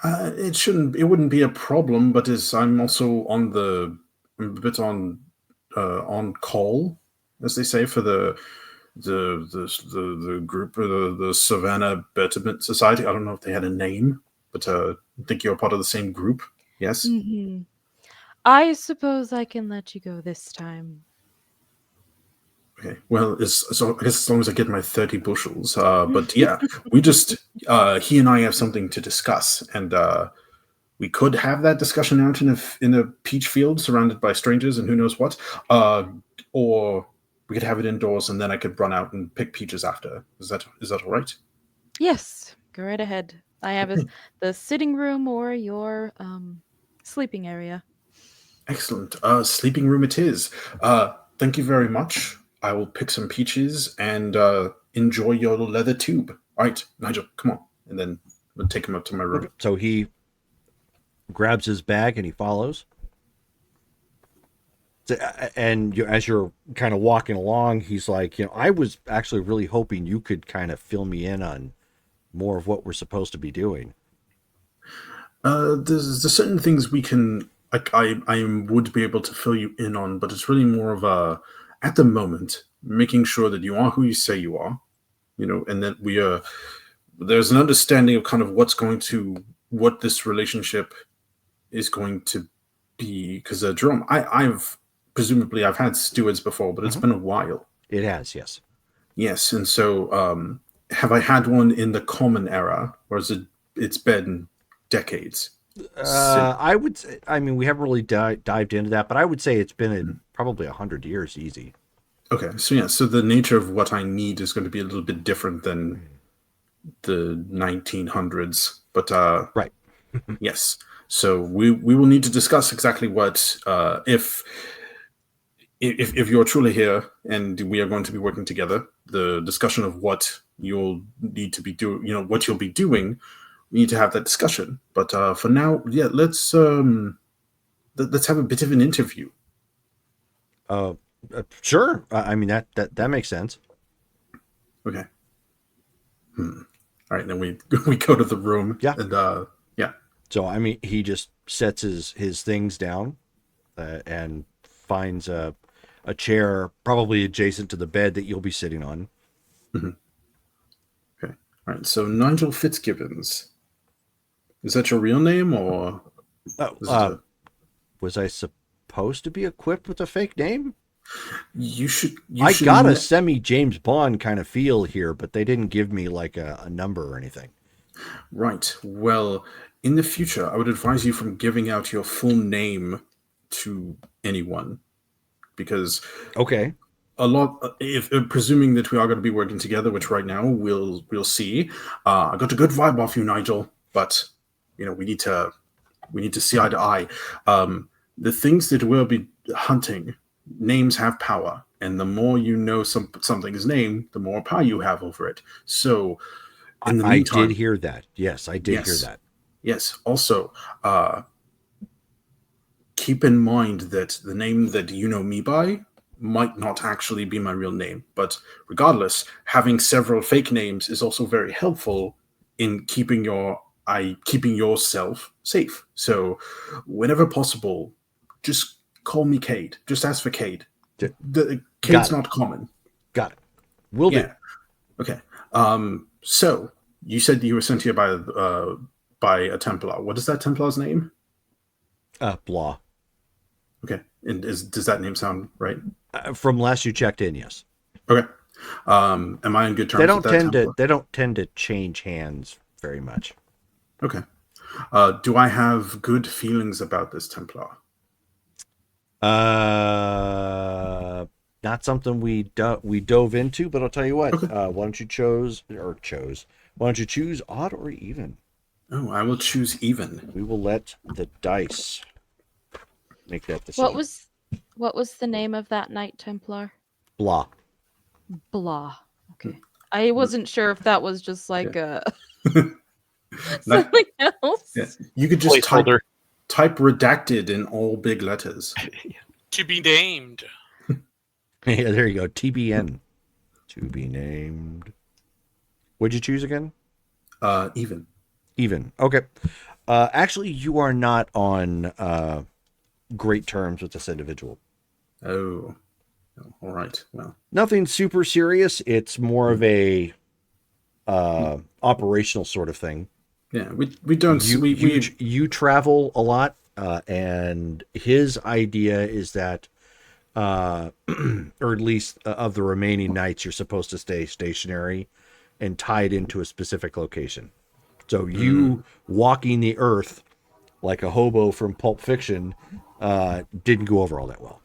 It wouldn't be a problem, but I'm also I'm a bit on call, as they say, for the group, the Savannah Betterment Society. I don't know if they had a name, but I think you're part of the same group. Yes. Mm-hmm. I suppose I can let you go this time. Okay. Well, I guess as long as I get my 30 bushels. But yeah, we just he and I have something to discuss, and we could have that discussion out in a peach field surrounded by strangers and who knows what, or we could have it indoors, and then I could run out and pick peaches after. Is that all right? Yes, go right ahead. I have the sitting room or your sleeping area. Excellent. Sleeping room it is. Thank you very much. I will pick some peaches and enjoy your leather tube. All right, Nigel, come on. And then we'll take him up to my room. Okay. So he grabs his bag and he follows. And as you're kind of walking along, he's like, I was actually really hoping you could kind of fill me in on more of what we're supposed to be doing. There's certain things we can, I would be able to fill you in on, but it's really more of at the moment, making sure that you are who you say you are, and that there's an understanding of kind of what this relationship is going to be. Because Jerome, I've had stewards before, but it's been a while. It has, yes. Yes, and so have I had one in the common era, or it's been decades? I would say, we haven't really dived into that, but I would say it's been probably 100 years easy. Okay, so the nature of what I need is going to be a little bit different than the 1900s, but right. Yes. So we will need to discuss exactly what if you're truly here and we are going to be working together, the discussion of what you'll need to be doing, what you'll be doing, we need to have that discussion. But for now, yeah, let's have a bit of an interview. Sure. That makes sense. Okay. All right, then we go to the room. Yeah. And yeah. So he just sets his things down and finds a chair probably adjacent to the bed that you'll be sitting on. Mm-hmm. Okay. All right. So Nigel Fitzgibbons. Is that your real name, or was I supposed to be equipped with a fake name? You should. I got a semi James Bond kind of feel here, but they didn't give me like a number or anything. Right. Well, in the future, I would advise you from giving out your full name to anyone, because okay, if presuming that we are going to be working together, which right now we'll see. I got a good vibe off you, Nigel, but we need to see eye to eye. The things that we'll be hunting, names have power, and the more you know something's name, the more power you have over it. So, in the meantime, I did hear that. Yes, I did hear that. Yes. Also, keep in mind that the name that you know me by might not actually be my real name. But regardless, having several fake names is also very helpful in keeping yourself safe. So, whenever possible, just call me Cade. Just ask for Cade. Cade's not common. Got it. Will do. Okay. So you said you were sent here by a Templar. What is that Templar's name? Blah. Okay. And does that name sound right? From last you checked in, yes. Okay. Am I in good terms with that Templar? They don't tend to change hands very much. Okay. Do I have good feelings about this Templar? Not something we dove into, but I'll tell you what. Okay. Why don't you choose odd or even? Oh, I will choose even. We will let the dice make that decision. What was the name of that Knight Templar? Blah. Blah. Okay. I wasn't sure if that was just like something else. Yeah. You could just type redacted in all big letters. To be named. Yeah, there you go. TBN. To be named. What'd you choose again? Even. Even. Okay. Actually, you are not on great terms with this individual. Oh, all right. Well, nothing super serious. It's more of a operational sort of thing. Yeah, we don't you travel a lot, and his idea is that, or at least of the remaining nights, you're supposed to stay stationary and tied into a specific location. So you walking the earth like a hobo from Pulp Fiction didn't go over all that well.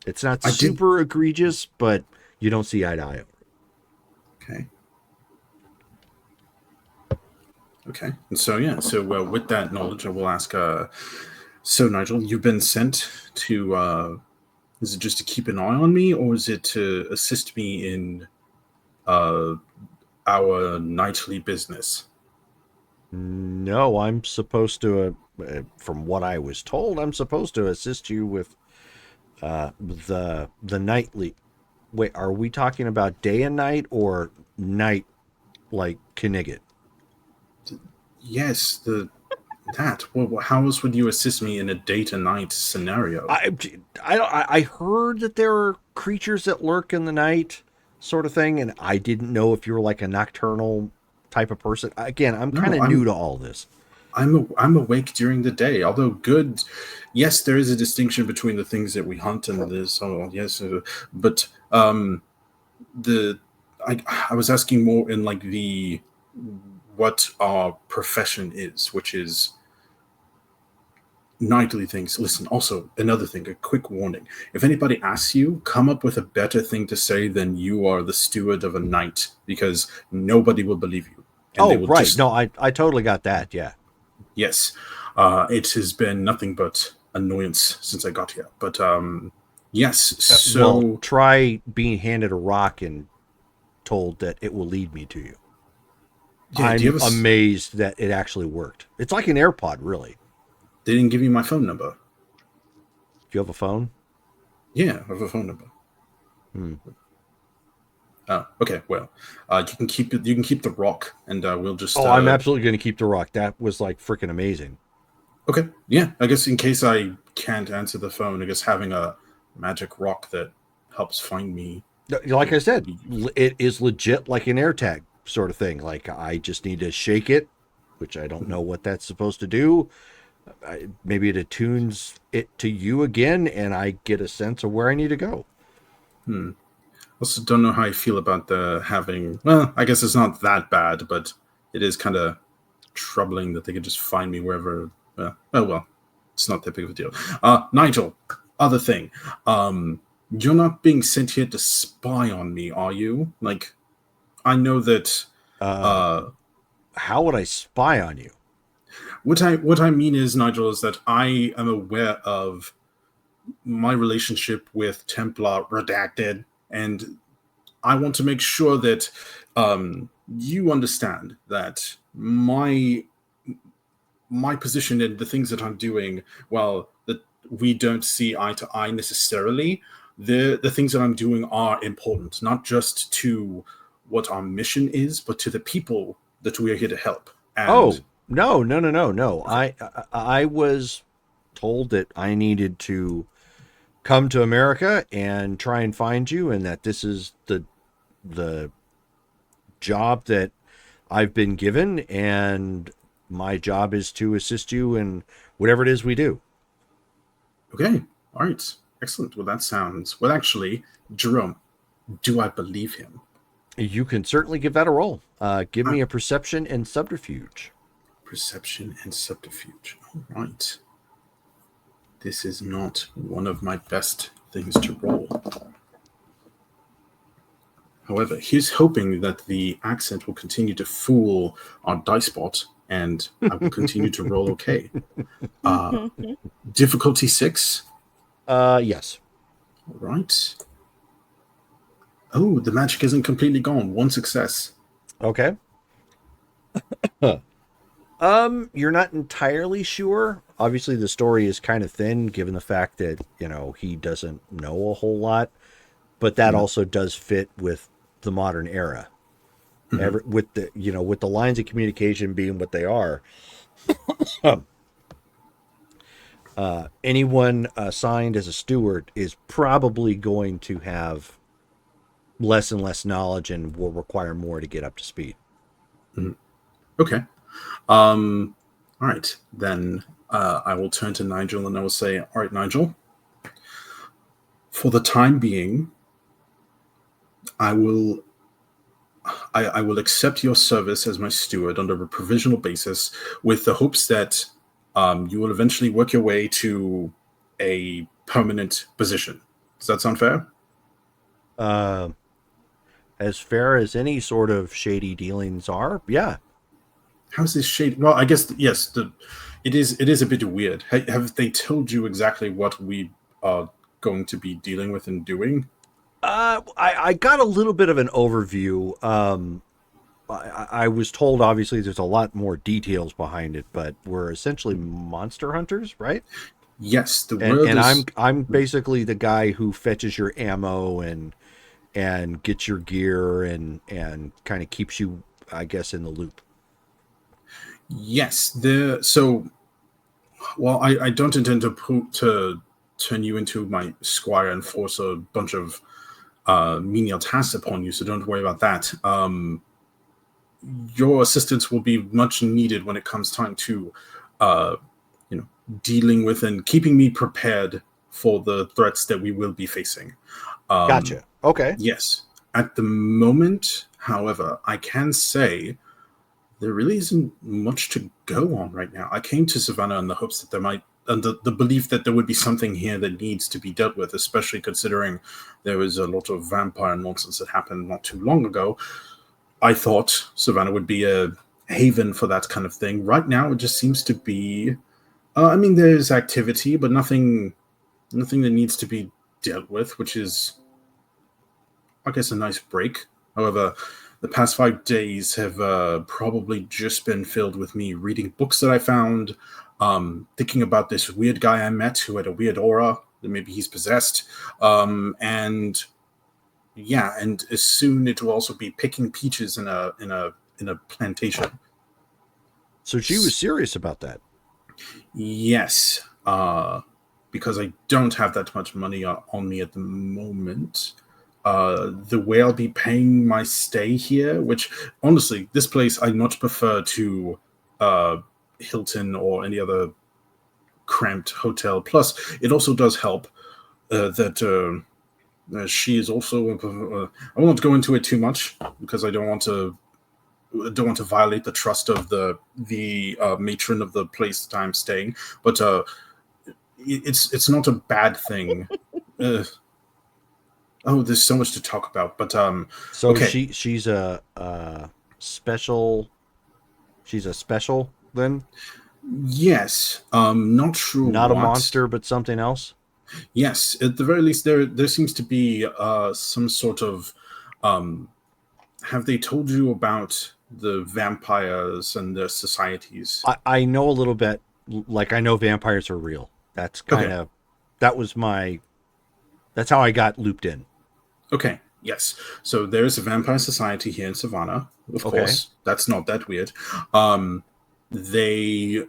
It's not super egregious, but you don't see eye to eye. Okay. Okay. And so, yeah. So, with that knowledge, I will ask, so Nigel, you've been sent to, is it just to keep an eye on me, or is it to assist me in our nightly business? No, I'm supposed to, from what I was told, I'm supposed to assist you with the nightly. Wait, are we talking about day and night or night like Knigget? Yes, that. Well, how else would you assist me in a day to night scenario? I heard that there are creatures that lurk in the night, sort of thing, and I didn't know if you were like a nocturnal type of person. Again, I'm kind of new to all this. I'm awake during the day. Although good, yes, there is a distinction between the things that we hunt and this. Oh, yes, but I was asking more in like the what our profession is, which is nightly things. Listen, also another thing, a quick warning: if anybody asks you, come up with a better thing to say than "you are the steward of a night," because nobody will believe you. And right. No, I totally got that. Yeah. Yes, it has been nothing but annoyance since I got here. But yes, so well, try being handed a rock and told that it will lead me to you. Yeah, I'm amazed that it actually worked. It's like an AirPod, really. They didn't give you my phone number. Do you have a phone? Yeah, I have a phone number. Oh, okay. Well, you can keep it. You can keep the rock, and we'll just. Oh, I'm absolutely going to keep the rock. That was like freaking amazing. Okay. Yeah. I guess in case I can't answer the phone, I guess having a magic rock that helps find me. Like I said, it is legit like an AirTag sort of thing. Like I just need to shake it, which I don't know what that's supposed to do. Maybe it attunes it to you again, and I get a sense of where I need to go. Also, don't know how I feel about the having. Well, I guess it's not that bad, but it is kind of troubling that they could just find me wherever. Oh well, it's not that big of a deal. Nigel, other thing. You're not being sent here to spy on me, are you? Like, I know that. How would I spy on you? What I mean is, Nigel, is that I am aware of my relationship with Templar Redacted, and I want to make sure that you understand that my position and the things that I'm doing, well, that we don't see eye to eye necessarily. The things that I'm doing are important, not just to what our mission is, but to the people that we are here to help. And No. I was told that I needed to come to America and try and find you, and that this is the job that I've been given, and my job is to assist you in whatever it is we do. Okay. All right. Excellent. Well, that sounds... Well, actually, Jerome, do I believe him? You can certainly give that a roll. Give me a perception and subterfuge. Perception and subterfuge. All right. This is not one of my best things to roll. However, he's hoping that the accent will continue to fool our dice bot, and I will continue to roll okay. Difficulty 6? Yes. All right. Oh, the magic isn't completely gone. 1 success. Okay. You're not entirely sure. Obviously, the story is kind of thin, given the fact that, he doesn't know a whole lot. But that also does fit with the modern era. With the lines of communication being what they are, Anyone assigned as a steward is probably going to have less and less knowledge and will require more to get up to speed. Mm-hmm. Okay. All right. Then I will turn to Nigel and I will say, all right, Nigel, for the time being, I will accept your service as my steward under a provisional basis with the hopes that you will eventually work your way to a permanent position. Does that sound fair? As fair as any sort of shady dealings are, yeah. How's this shady? Well, I guess, yes, it is a bit weird. Have they told you exactly what we are going to be dealing with and doing? I got a little bit of an overview. I was told, obviously, there's a lot more details behind it, but we're essentially monster hunters, right? Yes, the And, world and is. I'm basically the guy who fetches your ammo and gets your gear and kind of keeps you, I guess, in the loop. Yes, so. Well, I don't intend to turn you into my squire and force a bunch of menial tasks upon you, so don't worry about that. Your assistance will be much needed when it comes time to, dealing with and keeping me prepared for the threats that we will be facing. Gotcha. Okay. Yes. At the moment, however, I can say there really isn't much to go on right now. I came to Savannah in the hopes that there might, and the belief that there would be something here that needs to be dealt with, especially considering there was a lot of vampire nonsense that happened not too long ago. I thought Savannah would be a haven for that kind of thing. Right now, it just seems to be. There's activity, but nothing that needs to be dealt with, which is, I guess, a nice break. However, the past 5 days have probably just been filled with me reading books that I found, thinking about this weird guy I met who had a weird aura, that maybe he's possessed, and soon it will also be picking peaches in a plantation. So she was serious about that. Yes, because I don't have that much money on me at the moment. The way I'll be paying my stay here, which honestly, this place I much prefer to Hilton or any other cramped hotel. Plus, it also does help that she is also. I won't go into it too much because I don't want to violate the trust of the matron of the place that I'm staying. But it's not a bad thing. Oh, there's so much to talk about, but so okay. She's a special. She's a special then. Yes, not sure. Not what. A monster, but something else. Yes, at the very least, there seems to be some sort of. Have they told you about the vampires and their societies? I know a little bit. Like, I know vampires are real. That's kind of. That was my. That's how I got looped in. Okay. Yes. So there is a vampire society here in Savannah. Of course, that's not that weird. They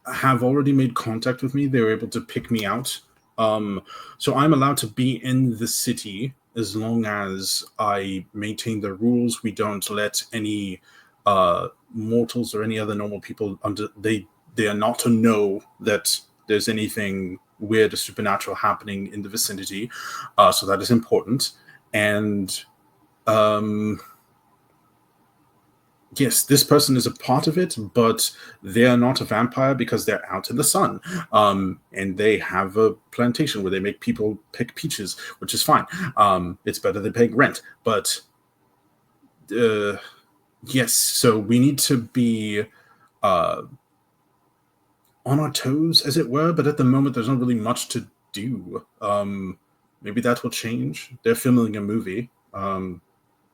have already made contact with me. They were able to pick me out. So I'm allowed to be in the city as long as I maintain the rules. We don't let any mortals or any other normal people under. They are not to know that there's anything weird or supernatural happening in the vicinity. So that is important. And yes, this person is a part of it, but they are not a vampire because they're out in the sun. And they have a plantation where they make people pick peaches, which is fine. It's better than paying rent. But yes, so we need to be on our toes, as it were. But at the moment, there's not really much to do. Maybe that will change. They're filming a movie. Oh.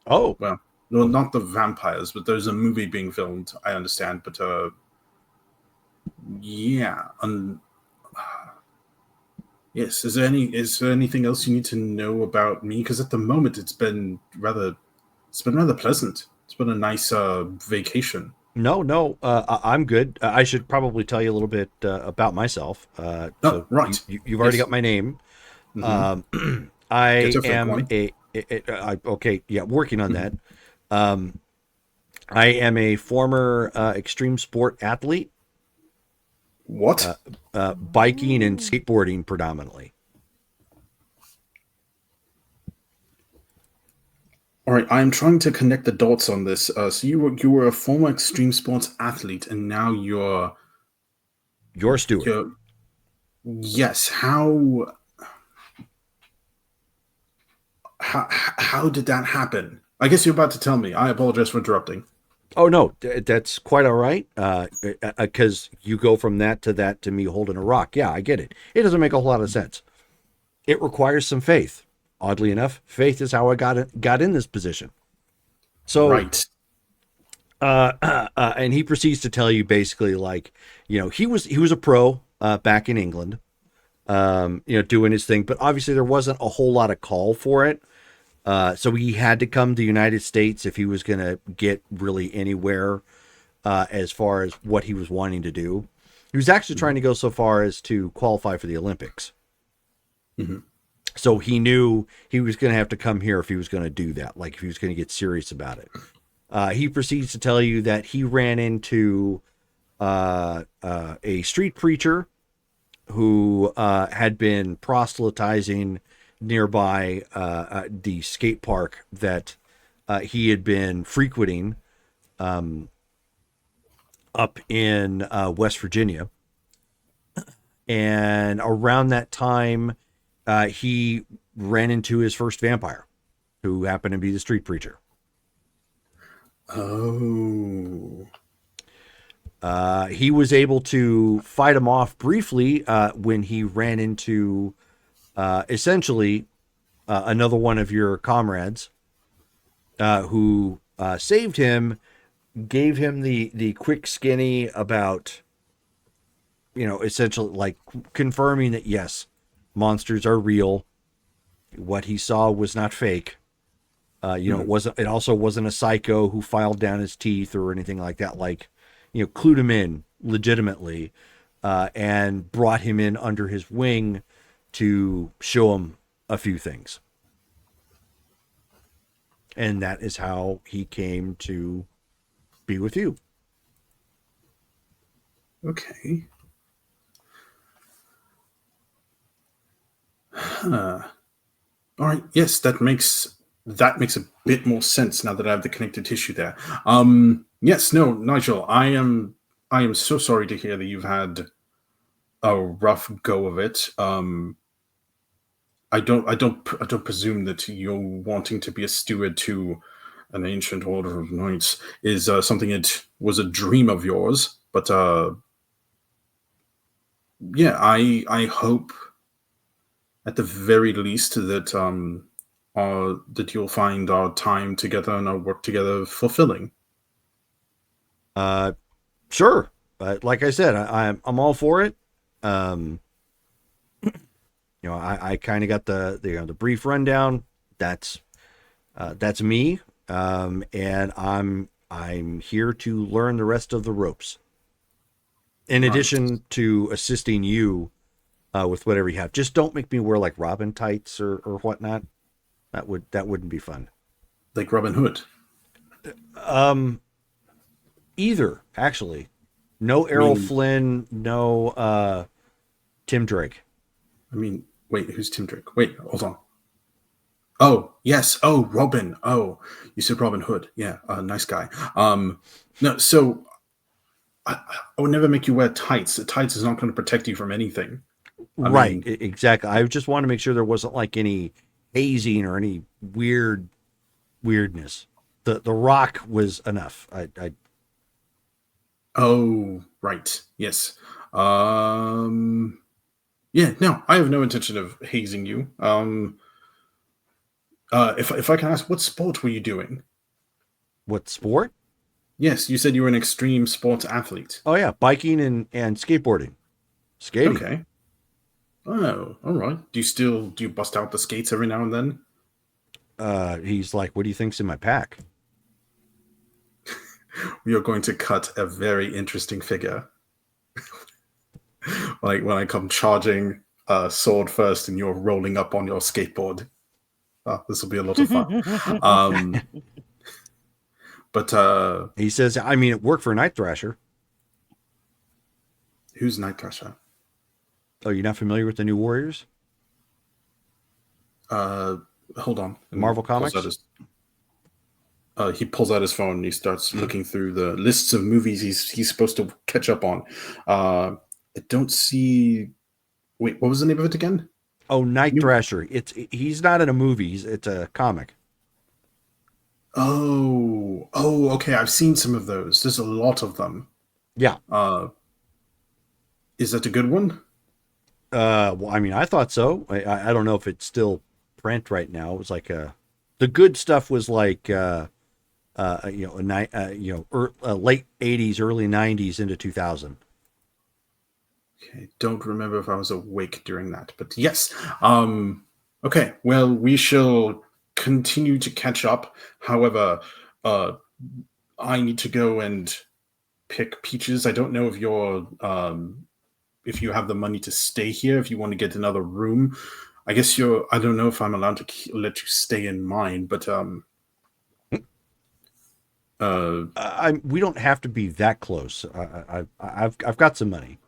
Well. No, not the vampires, but there's a movie being filmed, I understand. But yeah. Yes, is there anything else you need to know about me? Because at the moment it's been rather pleasant. It's been a nice vacation. No, I'm good. I should probably tell you a little bit about myself. Oh, right. You've already Yes. got my name. Mm-hmm. Get I a fake am one. okay, yeah, working on that. Um, I am a former extreme sport athlete, What? biking and skateboarding predominantly. All right, I'm trying to connect the dots on this. So you were a former extreme sports athlete, and now Your steward. you're yes. How did that happen? I guess you're about to tell me. I apologize for interrupting. Oh no, that's quite all right. Because you go from that to me holding a rock. Yeah, I get it. It doesn't make a whole lot of sense. It requires some faith. Oddly enough, faith is how I got in this position. So, Right. and he proceeds to tell you basically like, he was a pro back in England, doing his thing, but obviously there wasn't a whole lot of call for it. So he had to come to the United States if he was going to get really anywhere as far as what he was wanting to do. He was actually trying to go so far as to qualify for the Olympics. Mm-hmm. So he knew he was going to have to come here if he was going to do that, like if he was going to get serious about it. He proceeds to tell you that he ran into a street preacher who had been proselytizing nearby the skate park that he had been frequenting up in West Virginia. And around that time, he ran into his first vampire, who happened to be the street preacher. Oh. He was able to fight him off briefly when he ran into essentially another one of your comrades who saved him, gave him the quick skinny about, essentially like confirming that, yes, monsters are real. What he saw was not fake. It also wasn't a psycho who filed down his teeth or anything like that. Like, clued him in legitimately and brought him in under his wing to show him a few things. And that is how he came to be with you. Okay. Huh. All right. Yes, that makes a bit more sense now that I have the connective tissue there. Yes. No, Nigel. I am so sorry to hear that you've had a rough go of it. I don't presume that you're wanting to be a steward to an ancient order of knights is something that was a dream of yours. But yeah, I hope at the very least that you'll find our time together and our work together fulfilling. Sure. But like I said, I'm all for it. I kind of got the brief rundown. That's me. And I'm here to learn the rest of the ropes. In addition to assisting you with whatever you have. Just don't make me wear like Robin tights or whatnot. That wouldn't be fun. Like Robin Hood. Either, actually. No Errol Flynn, no Tim Drake. I mean, wait, who's Tim Drake? Wait, hold on. Oh, yes. Oh, Robin. Oh, you said Robin Hood. Yeah, nice guy. No, so I would never make you wear tights. The tights is not going to protect you from anything. Right, exactly. I just want to make sure there wasn't like any hazing or any weirdness. The rock was enough. I Oh, right. Yes. Yeah, no, I have no intention of hazing you. If I can ask, what sport were you doing? What sport? Yes, you said you were an extreme sports athlete. Oh yeah, biking and skateboarding. Skating. Okay. Oh, all right. Do you bust out the skates every now and then? He's like, what do you think's in my pack? we are going to cut a very interesting figure. Like when I come charging sword first and you're rolling up on your skateboard. This will be a lot of fun. But He says, I mean, it worked for Night Thrasher. Who's Night Thrasher? Oh, you're not familiar with the New Warriors? Hold on. Marvel Comics? He pulls out his phone and he starts looking through the lists of movies he's supposed to catch up on. I don't see... Wait, what was the name of it again? Oh, Night Thrasher. He's not in a movie. It's a comic. Oh, okay. I've seen some of those. There's a lot of them. Yeah. Is that a good one? Well, I mean, I thought so. I don't know if it's still print right now. It was like the good stuff was like late 80s, early 90s into 2000. Okay, don't remember if I was awake during that, but yes. Okay, well, we shall continue to catch up. However, I need to go and pick peaches. I don't know if you're if you have the money to stay here, if you want to get another room. I guess I don't know if I'm allowed to let you stay in mine, but we don't have to be that close. I've got some money.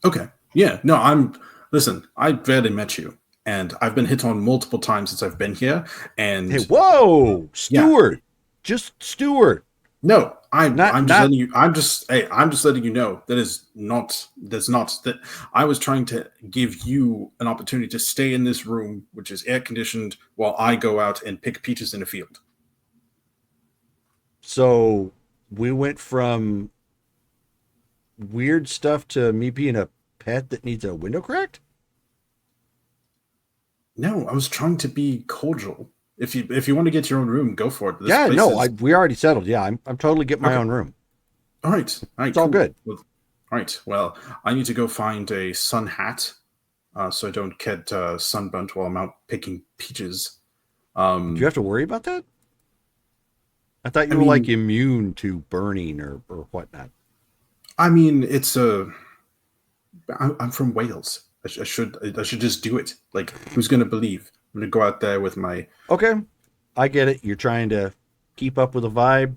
Okay. Yeah. No, listen, I barely met you, and I've been hit on multiple times since I've been here. And hey, whoa, Stuart. Yeah. Just Stuart. No, I'm just letting you know that's not that I was trying to give you an opportunity to stay in this room, which is air conditioned, while I go out and pick peaches in a field. So we went from weird stuff to me being a pet that needs a window cracked? No, I was trying to be cordial. If you want to get your own room, go for it. We already settled. Yeah, I'm totally getting my own room. All right, it's cool. All good. Well, all right. Well, I need to go find a sun hat, so I don't get sunburnt while I'm out picking peaches. Do you have to worry about that? I thought you were like immune to burning or whatnot. I mean, I'm from Wales. I should just do it. Like, who's going to believe? I'm going to go out there with my... Okay. I get it. You're trying to keep up with the vibe.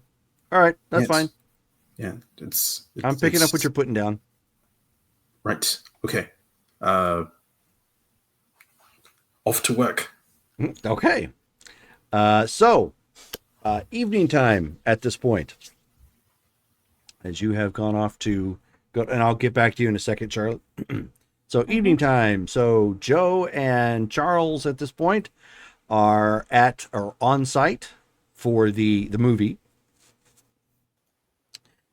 All right. That's fine. Yeah. I'm picking up what you're putting down. Right. Okay. Off to work. Okay. Evening time at this point. As you have gone off to go, and I'll get back to you in a second, Charlotte. So evening time. So Joe and Charles at this point are on site for the movie.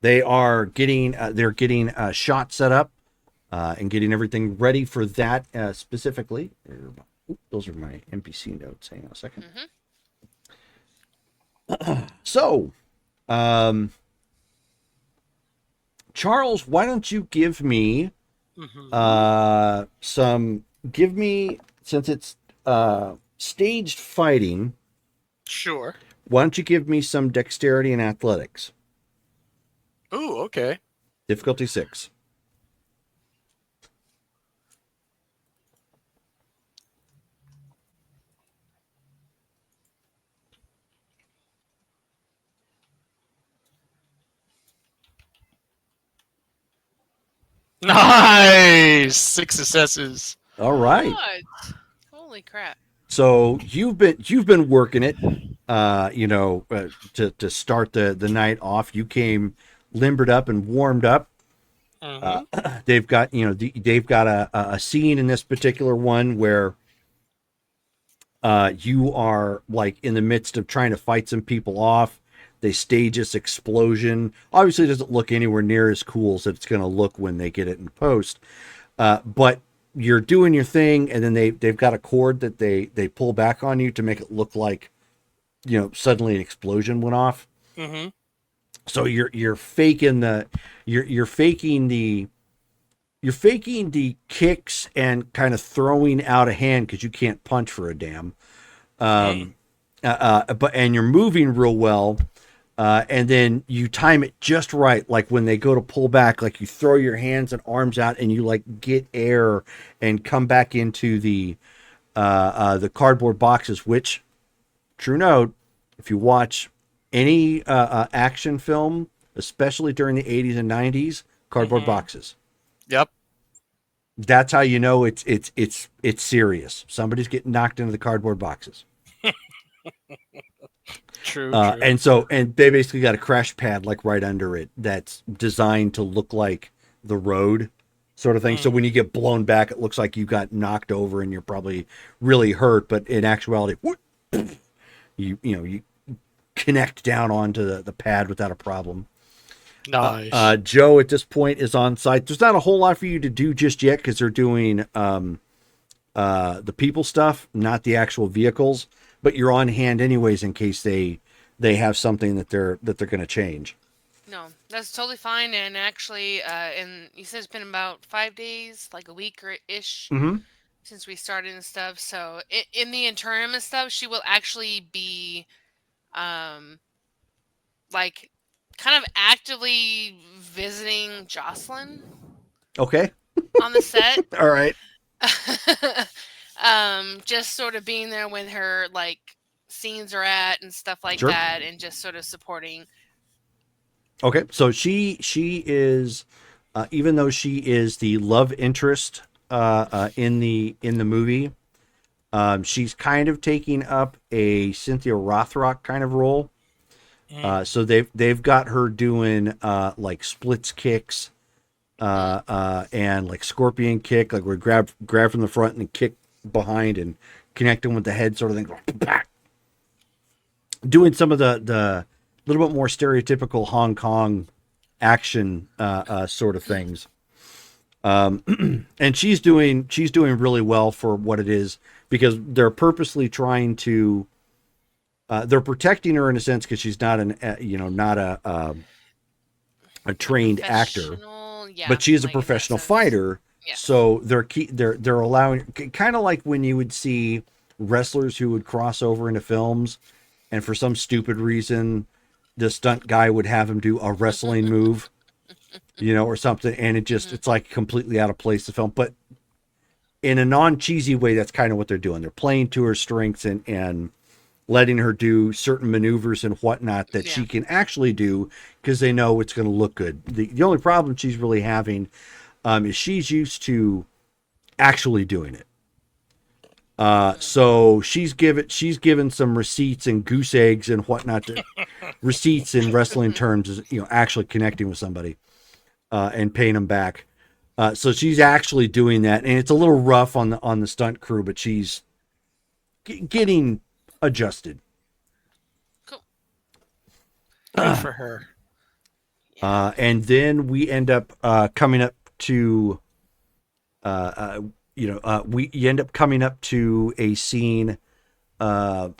They are getting a shot set up and getting everything ready for that specifically. Those are my NPC notes. Hang on a second. So, Charles, why don't you give me since it's staged fighting. Sure. Why don't you give me some dexterity and athletics? Ooh, okay. Difficulty 6. Nice! 6 successes. All right. God. Holy crap. So you've been working it, to start the night off. You came limbered up and warmed up. They've got a scene in this particular one where you are like in the midst of trying to fight some people off. They stage this explosion. Obviously, it doesn't look anywhere near as cool as it's going to look when they get it in post. But you're doing your thing, and then they've got a cord that they pull back on you to make it look like, suddenly an explosion went off. Mm-hmm. So you're faking the kicks and kind of throwing out a hand because you can't punch for a damn. But you're moving real well. And then you time it just right, like when they go to pull back, like you throw your hands and arms out and you like get air and come back into the cardboard boxes, which, true note, if you watch any action film, especially during the 80s and 90s, cardboard boxes. Yep. That's how you know it's serious. Somebody's getting knocked into the cardboard boxes. True. And they basically got a crash pad like right under it that's designed to look like the road sort of thing. So when you get blown back, it looks like you got knocked over and you're probably really hurt. But in actuality, you connect down onto the pad without a problem. Nice. Joe at this point is on site. There's not a whole lot for you to do just yet because they're doing the people stuff, not the actual vehicles. But you're on hand anyways in case they have something that they're going to change. No, that's totally fine. And actually, and you said it's been about 5 days, like a week or ish, since we started and stuff. So in the interim and stuff, she will actually be, like, kind of actively visiting Jocelyn. Okay. On the set. All right. Just sort of being there when her like scenes are at and stuff like Sure. that, and just sort of supporting. Okay, so she is, even though she is the love interest in the movie, she's kind of taking up a Cynthia Rothrock kind of role. So they've got her doing like splits kicks, and like scorpion kick, like we grab from the front and kick behind and connect them with the head sort of thing. Doing some of the little bit more stereotypical Hong Kong action sort of things. And she's doing really well for what it is, because they're purposely trying to they're protecting her in a sense because she's not a trained actor, but she is a professional fighter. Yes. So they're allowing, kind of like when you would see wrestlers who would cross over into films, and for some stupid reason, the stunt guy would have him do a wrestling move, or something, and it's like completely out of place to film. But in a non-cheesy way, that's kind of what they're doing. They're playing to her strengths and letting her do certain maneuvers and whatnot that she can actually do because they know it's going to look good. The only problem she's really having is she's used to actually doing it. So she's given some receipts and goose eggs and whatnot. Receipts in wrestling terms is, actually connecting with somebody and paying them back. So she's actually doing that, and it's a little rough on the stunt crew, but she's getting adjusted. Cool. Good for her. And then we end up coming up to we end up coming up to a scene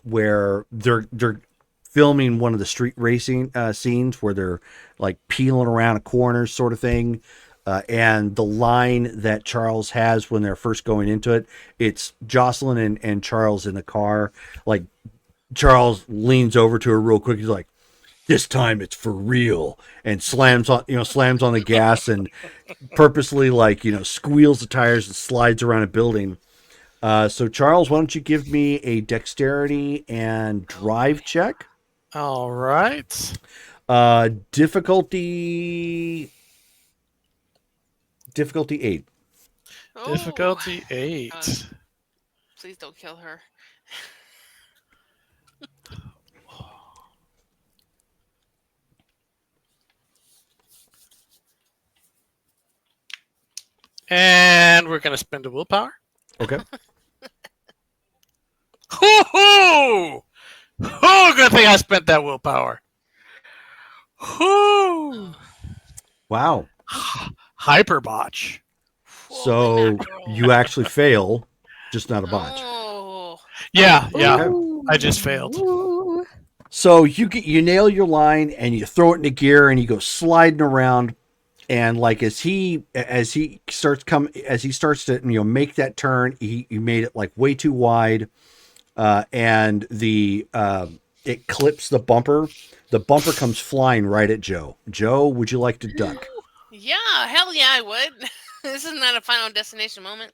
where they're filming one of the street racing scenes where they're like peeling around a corner sort of thing. And the line that Charles has when they're first going into it, it's Jocelyn and Charles in the car. Like Charles leans over to her real quick. He's like, "This time it's for real," and slams on the gas and purposely squeals the tires and slides around a building. So Charles, why don't you give me a dexterity and drive check? All right. Difficulty 8. Oh, Difficulty 8. please don't kill her. And we're going to spend a willpower. Okay. Hoo-hoo! Oh, good thing I spent that willpower. Whoo! Wow. Hyperbotch. So you actually fail, just not a botch. Oh. Yeah. Ooh. I just failed. Ooh. So you nail your line and you throw it into gear and you go sliding around, and like as he starts to make that turn, he made it like way too wide, and the it clips the bumper. The bumper comes flying right at Joe. Joe, would you like to duck? Yeah, hell yeah, I would. This is not a Final Destination moment.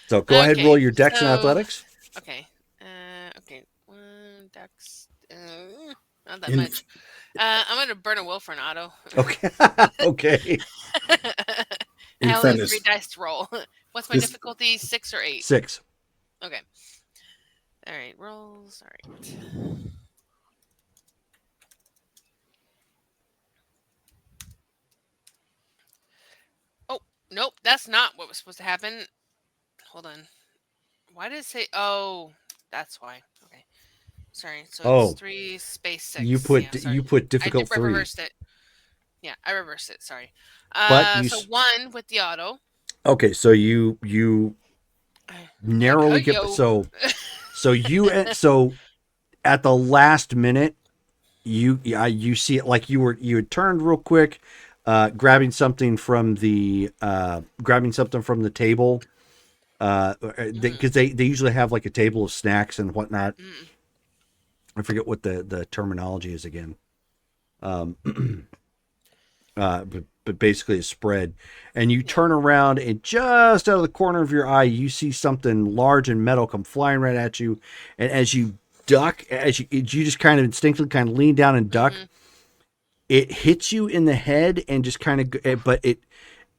So go ahead, roll your dex and so- athletics. Okay. Okay. One dex. Not that In- much. I'm gonna burn a will for an auto. Okay. Okay. In I only have fairness, 3 dice to roll. What's my This- difficulty? 6 or 8? 6. Okay. All right. Rolls. All right. Oh nope, that's not what was supposed to happen. Hold on. Why did it say? Oh, that's why. Okay. Sorry. So Oh. it's 3 space 6. You put Yeah, sorry. you put I difficult 3. reversed it. Yeah, I reversed it. Sorry. But you So 1 with the auto. Okay, so you narrowly get Yo. so at the last minute you see it like you had turned real quick, grabbing something from the table, because they usually have like a table of snacks and whatnot. I forget what the terminology is again. But basically a spread, and you turn around, and just out of the corner of your eye you see something large and metal come flying right at you, and as you duck, as you just kind of instinctively kind of lean down and duck, it hits you in the head and just kind of, but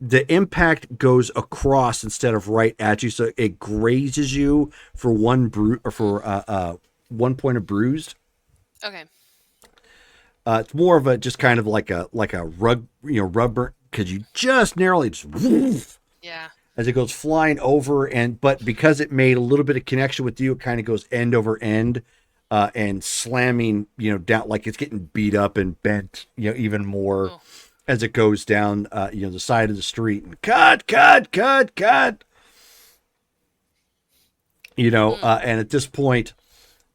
the impact goes across instead of right at you, so it grazes you for one point of bruised. Okay. It's more of a just kind of like a rug, rubber, because you just narrowly just as it goes flying over, but because it made a little bit of connection with you, it kind of goes end over end, and slamming down, like it's getting beat up and bent even more as it goes down the side of the street, and cut, and at this point,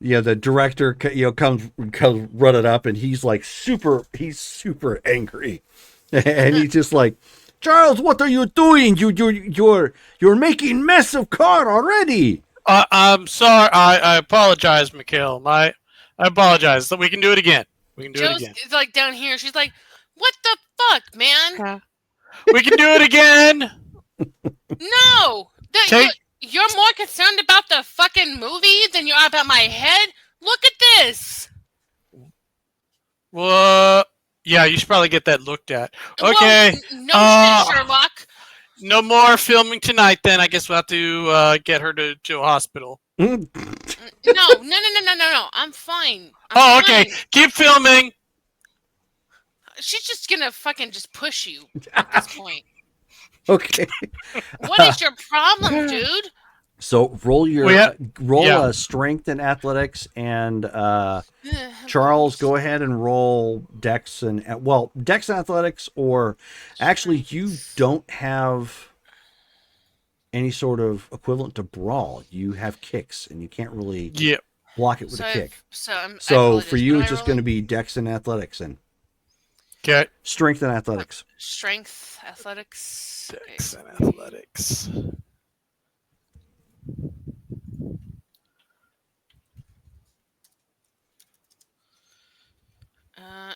the director, comes running up, and he's super angry, and he's just like, Charles, what are you doing? You're making mess of car already. I'm sorry. I apologize, Mikhail. I apologize. So we can do it again. We can do Joe's it again. is like down here. She's like, "What the fuck, man? We can do it again. No, you're more concerned about the fucking movie than you are about my head. Look at this." Well, yeah, you should probably get that looked at. Okay. Well, no shit, Sherlock. No more filming tonight. Then I guess we'll have to get her to a hospital. No. I'm fine. Okay. Keep filming. She's just gonna fucking just push you at this point. Okay. What is your problem, dude? So roll strength and athletics, and Charles, go ahead and roll dex and athletics, or actually you don't have any sort of equivalent to brawl. You have kicks, and you can't really block it with a kick. So for you, it's just going to be dex and athletics, and strength and athletics. Strength, athletics. Dex and athletics.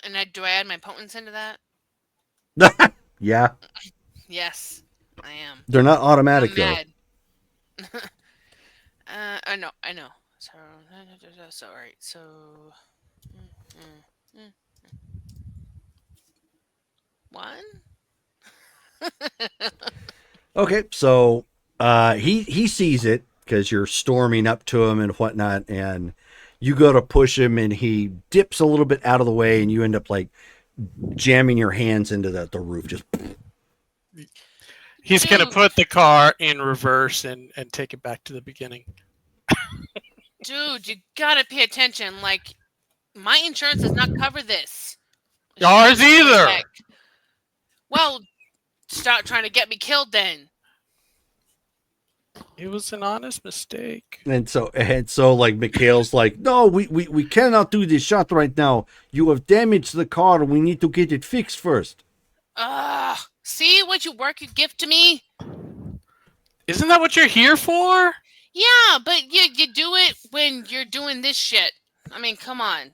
And do I add my potence into that? Yeah. Yes, I am. They're not automatic, though. I know. So, all right. So, one. Okay, so he sees it because you're storming up to him and whatnot, and you go to push him, and he dips a little bit out of the way, and you end up like jamming your hands into the roof. Just he's gonna put the car in reverse and take it back to the beginning. Dude, you gotta pay attention. Like, my insurance does not cover this. Ours either. Well, stop trying to get me killed then. It was an honest mistake. And so like Mikhail's like, no, we cannot do this shot right now. You have damaged the car. We need to get it fixed first. See what you gift to me? Isn't that what you're here for? Yeah, but you do it when you're doing this shit. I mean, come on.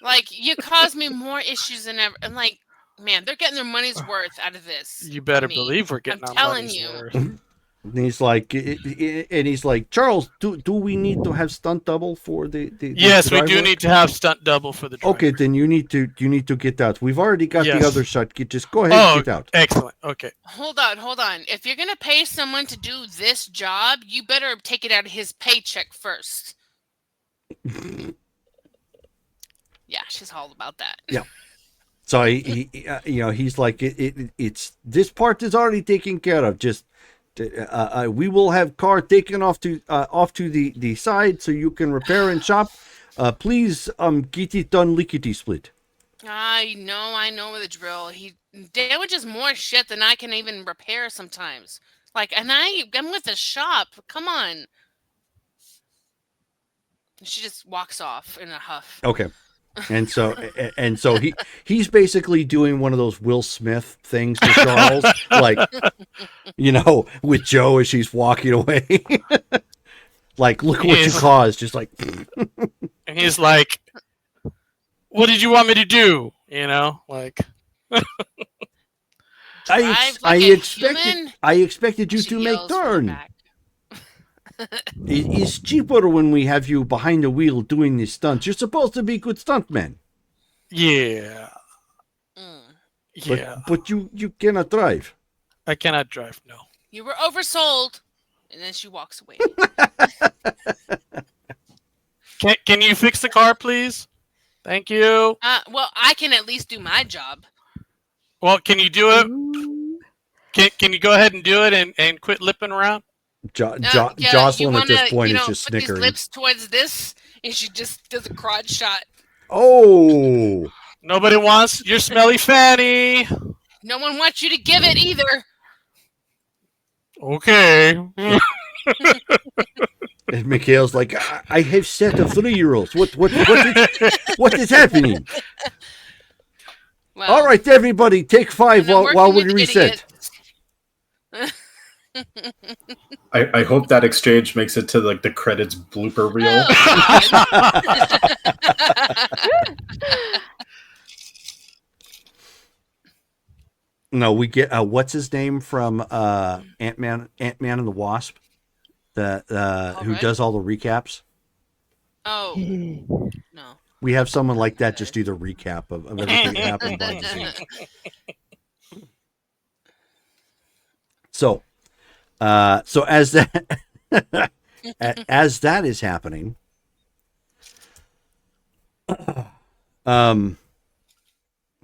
Like, you cause me more issues than ever. And like, man, they're getting their money's worth out of this. You from better me. believe we're I'm getting our telling money's you. worth. And he's like, Charles, do we need to have stunt double for the Yes, we drive do work? need to have stunt double for the driver. Okay, then you need to get out. We've already got the Yes. other shot. Just go ahead and get out. Excellent. Okay. Hold on. If you're gonna pay someone to do this job, you better take it out of his paycheck first. Yeah, she's all about that. Yeah. So he's like, it's this part is already taken care of. Just we will have car taken off to the side so you can repair and shop. Please get it done lickety split. I know the drill. He damages more shit than I can even repair sometimes. Like, and I'm with the shop. Come on. She just walks off in a huff. Okay. And so he's basically doing one of those Will Smith things to Charles, like, with Joe as she's walking away. Like, look what you caused. Just like, And he's like, "What did you want me to do?" Like. I expected you to make turn. It's cheaper when we have you behind the wheel doing these stunts. You're supposed to be good stuntman. Yeah. But you cannot drive. I cannot drive, no. You were oversold. And then she walks away. Can you fix the car, please? Thank you. Well, I can at least do my job. Well, can you do it? Can you go ahead and do it and quit lipping around? Jocelyn at this point is just snickering. Put these lips towards this, and she just does a crotch shot. Oh! Nobody wants your smelly fanny. No one wants you to give it either. Okay. And Mikhail's like, I have set of 3-year-olds. What is happening? Well, all right, everybody, take 5 while we reset. I hope that exchange makes it to like the credits blooper reel. No, we get what's his name from Ant-Man and the Wasp, who does all the recaps. Oh no, we have someone like that just do the recap of everything that happened behind the scenes. So as that as that is happening,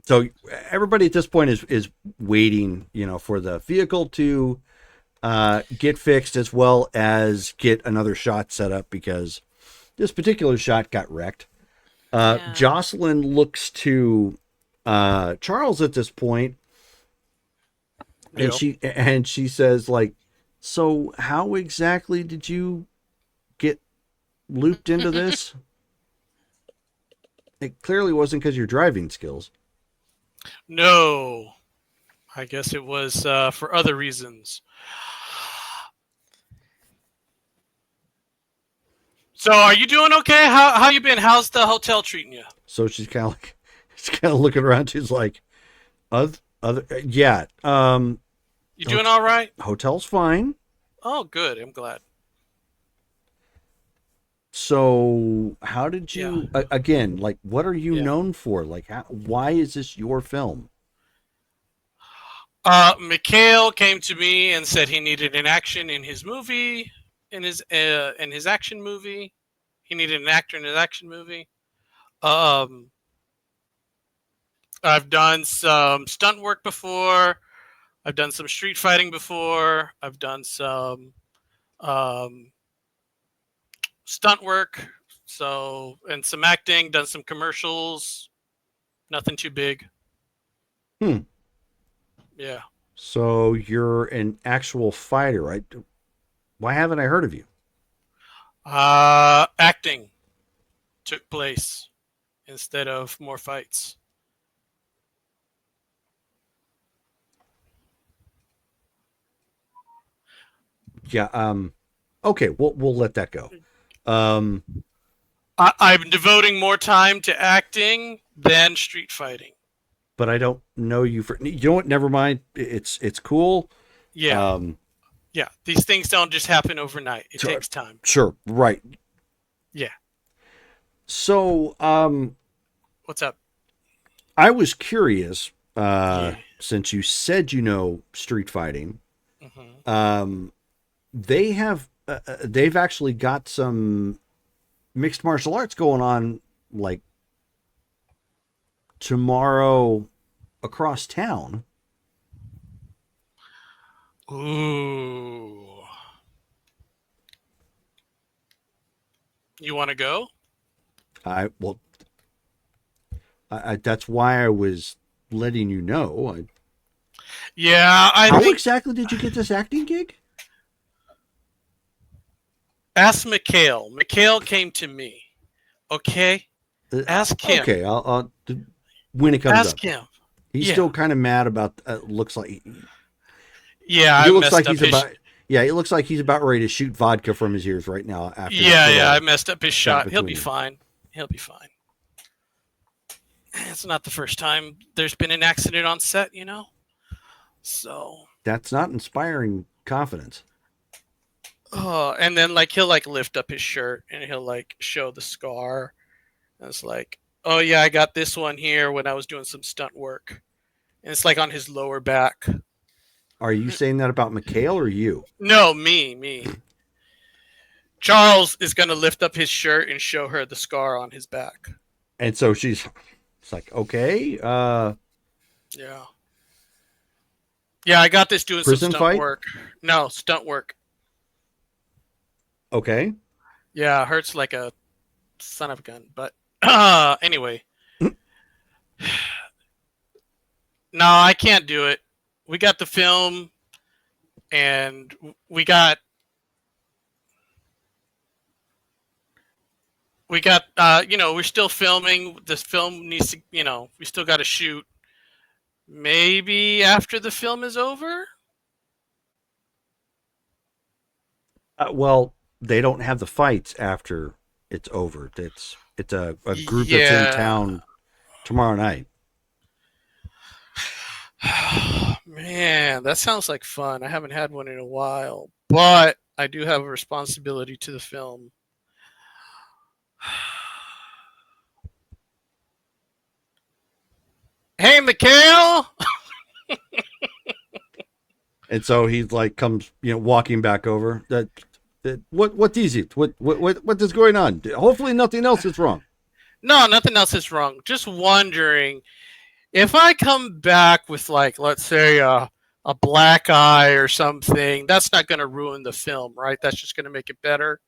so everybody at this point is waiting, for the vehicle to get fixed as well as get another shot set up because this particular shot got wrecked. Jocelyn looks to Charles at this point, and she says, like, so how exactly did you get looped into this? It clearly wasn't because of your driving skills. No, I guess it was for other reasons. So, are you doing okay? How you been? How's the hotel treating you? So she's kind of looking around. She's like, yeah. You doing all right? Hotel's fine. Oh, good. I'm glad. So, how did you again? Like, what are you known for? Like, why is this your film? Mikhail came to me and said he needed an action in his movie, in his action movie. He needed an actor in his action movie. I've done some stunt work before. I've done some street fighting before. I've done some stunt work, and some acting. Done some commercials. Nothing too big. Yeah. So you're an actual fighter, right? Why haven't I heard of you? Acting took place instead of more fights. Yeah. Okay, we'll let that go. I'm devoting more time to acting than street fighting. But I don't know you for. You know what? Never mind. It's cool. Yeah. Yeah. These things don't just happen overnight. It Sure. takes time. Sure. Right. Yeah. So, What's up? I was curious. Yeah. Since you said you know street fighting, Mhm. they've actually got some mixed martial arts going on, like tomorrow across town. Ooh. You want to go? Well, that's why I was letting you know. Yeah, I How think exactly did you get this acting gig? ask Mikhail. Mikhail came to me. Okay? Ask him. Okay, I'll when it comes up. Ask him. He's Yeah. still kind of mad about. Looks like Yeah, he I looks messed like up he's his. about. Yeah, he looks like he's about ready to shoot vodka from his ears right now. After this Yeah, little I messed up his chat shot. He'll be between you. fine. He'll be fine. It's not the first time there's been an accident on set, you know? So, That's not inspiring confidence. and then like he'll like lift up his shirt and he'll like show the scar. And it's like, oh yeah, I got this one here when I was doing some stunt work. And it's like on his lower back. Are you saying that about Mikhail or you? No, me. Charles is gonna lift up his shirt and show her the scar on his back. And so it's like, okay, Yeah. Yeah, I got this doing some prison stunt fight. work. No, stunt work. Okay. Yeah, hurts like a son of a gun. But anyway. No, I can't do it. We got the film and we got we're still filming. This film needs to, we still got to shoot. Maybe after the film is over? Well, they don't have the fights after it's over. It's a group that's Yeah. in town tomorrow night. Man, that sounds like fun. I haven't had one in a while, but I do have a responsibility to the film. Hey, Mikhail! And so he like comes, walking back over. What is it? What is going on? Hopefully nothing else is wrong. No, nothing else is wrong. Just wondering if I come back with like, let's say, a black eye or something. That's not going to ruin the film, right? That's just going to make it better.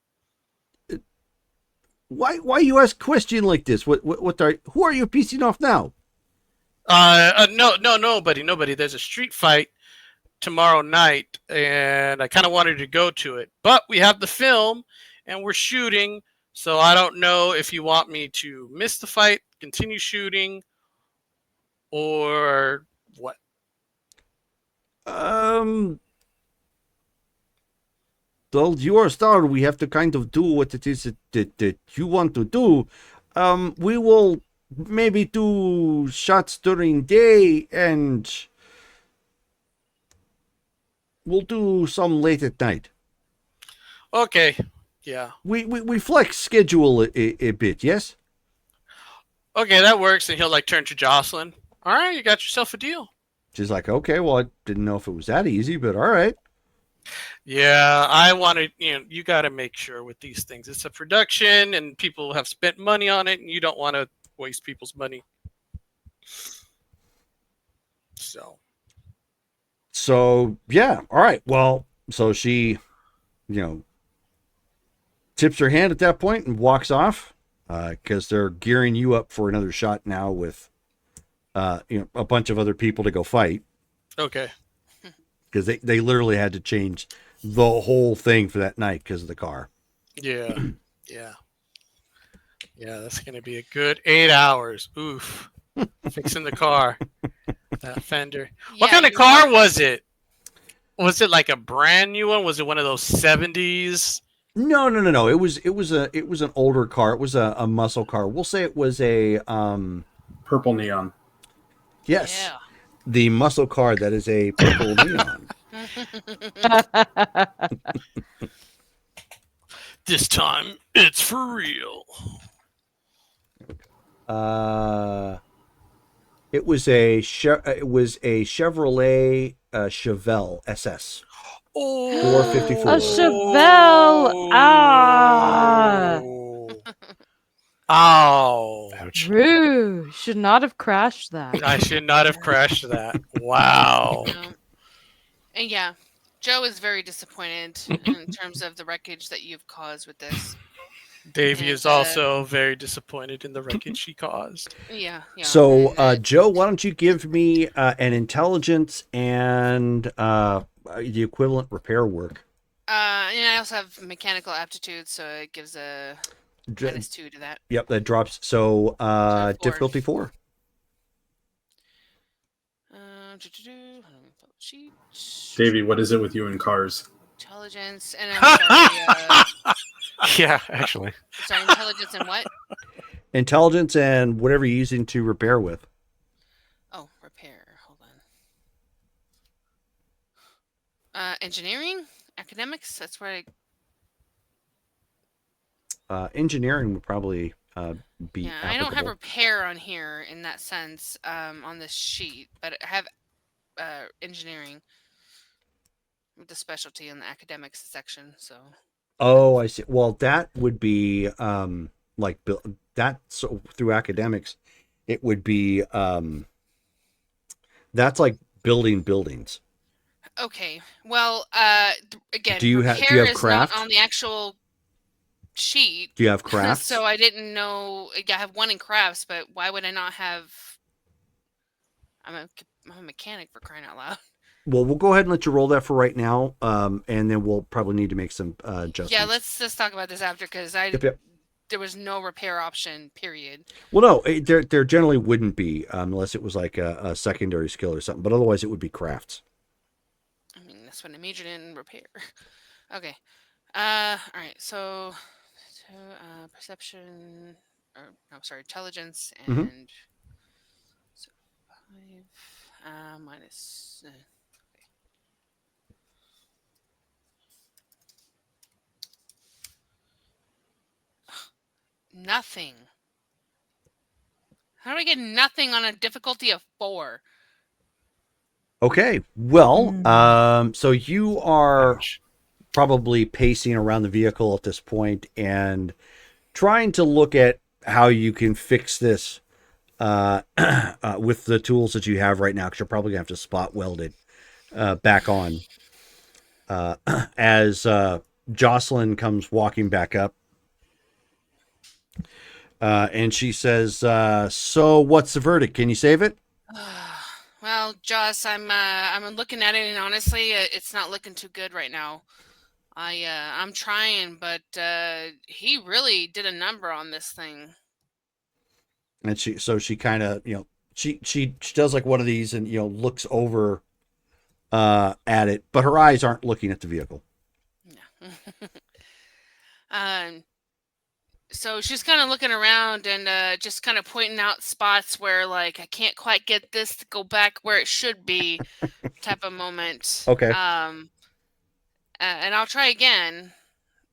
Why you ask a question like this? Who are you piecing off now? No, nobody. There's a street fight tomorrow night, and I kind of wanted to go to it, but we have the film and we're shooting, so I don't know if you want me to miss the fight, continue shooting, or what. Well, you're a star. We have to kind of do what it is that you want to do. We will maybe do shots during day, and we'll do some late at night. Okay, yeah. We flex schedule a bit, yes? Okay, that works. And he'll like turn to Jocelyn. All right, you got yourself a deal. She's like, okay, well, I didn't know if it was that easy, but all right. Yeah, I wanted, you got to make sure with these things. It's a production and people have spent money on it and you don't want to waste people's money. So, yeah, all right. Well, so she, tips her hand at that point and walks off because they're gearing you up for another shot now with, a bunch of other people to go fight. Okay. Because they literally had to change the whole thing for that night because of the car. Yeah. Yeah, that's going to be a good 8 hours. Oof. Fixing the car. That fender. What kind of car was it? Was it like a brand new one? Was it one of those 70s? No. It was an older car. It was a muscle car. We'll say it was a Purple neon. yes, the muscle car that is a purple neon. This time, it's for real. It was a Chevrolet Chevelle SS. Oh, 454. A Chevelle! Ah! Oh. Ouch. Rue! Should not have crashed that. I should not have crashed that. Wow. And yeah, Joe is very disappointed in terms of the wreckage that you've caused with this. Davey And, is also very disappointed in the wreckage she caused. Yeah. So, and, Joe, why don't you give me an intelligence and the equivalent repair work? and I also have mechanical aptitude, so it gives a -2 to that. Yep, that drops. So, So 4. difficulty 4. Sheet. Davey, what is it with you in cars? Intelligence, and I'm sorry. Yeah, actually. Sorry, intelligence and what? Intelligence and whatever you're using to repair with. Oh, repair. Hold on. Engineering, academics. That's where Engineering would probably be. Yeah, I don't have repair on here in that sense on this sheet, but I have engineering with the specialty in the academics section. So. Oh, I see. Well, that would be like that. So through academics, it would be that's like building buildings. Okay. Well, again, do you have craft on the actual sheet? Do you have crafts? So I didn't know. I have one in crafts, but why would I not have? I'm a mechanic, for crying out loud. Well, we'll go ahead and let you roll that for right now, and then we'll probably need to make some adjustments. Yeah, let's talk about this after, because there was no repair option, period. Well, no, there generally wouldn't be unless it was like a secondary skill or something, but otherwise it would be crafts. I mean, that's what I majored in, repair. Okay. All right, so perception, or no, sorry, intelligence, and so 5 minus. Nothing. How do I get nothing on a difficulty of 4? Okay, well, so you are probably pacing around the vehicle at this point and trying to look at how you can fix this with the tools that you have right now, because you're probably gonna have to spot weld it back on. As Jocelyn comes walking back up, and she says, "So, what's the verdict? Can you save it?" Well, Joss, I'm looking at it, and honestly, it's not looking too good right now. I'm trying, but he really did a number on this thing. And she kind of, she does like one of these and looks over at it, but her eyes aren't looking at the vehicle. Yeah. So she's kind of looking around and just kind of pointing out spots where, like, I can't quite get this to go back where it should be, type of moment. Okay. And I'll try again.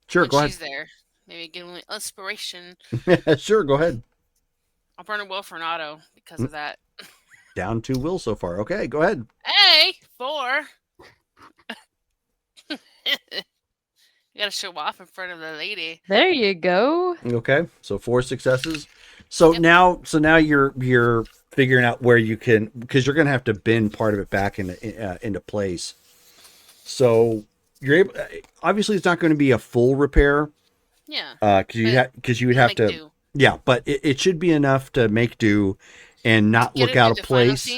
Sure, when go ahead. she's there. Maybe give me inspiration. Sure, go ahead. I'll burn a will for an auto because of that. Down 2 will so far. Okay, go ahead. Hey, 4. You gotta show off in front of the lady. There you go. Okay, so 4 successes. So now you're figuring out where you can, because you're gonna have to bend part of it back into place. So you're able. Obviously, it's not going to be a full repair. Yeah. Because you would have to. Do. Yeah, but it should be enough to make do, and not look out of place.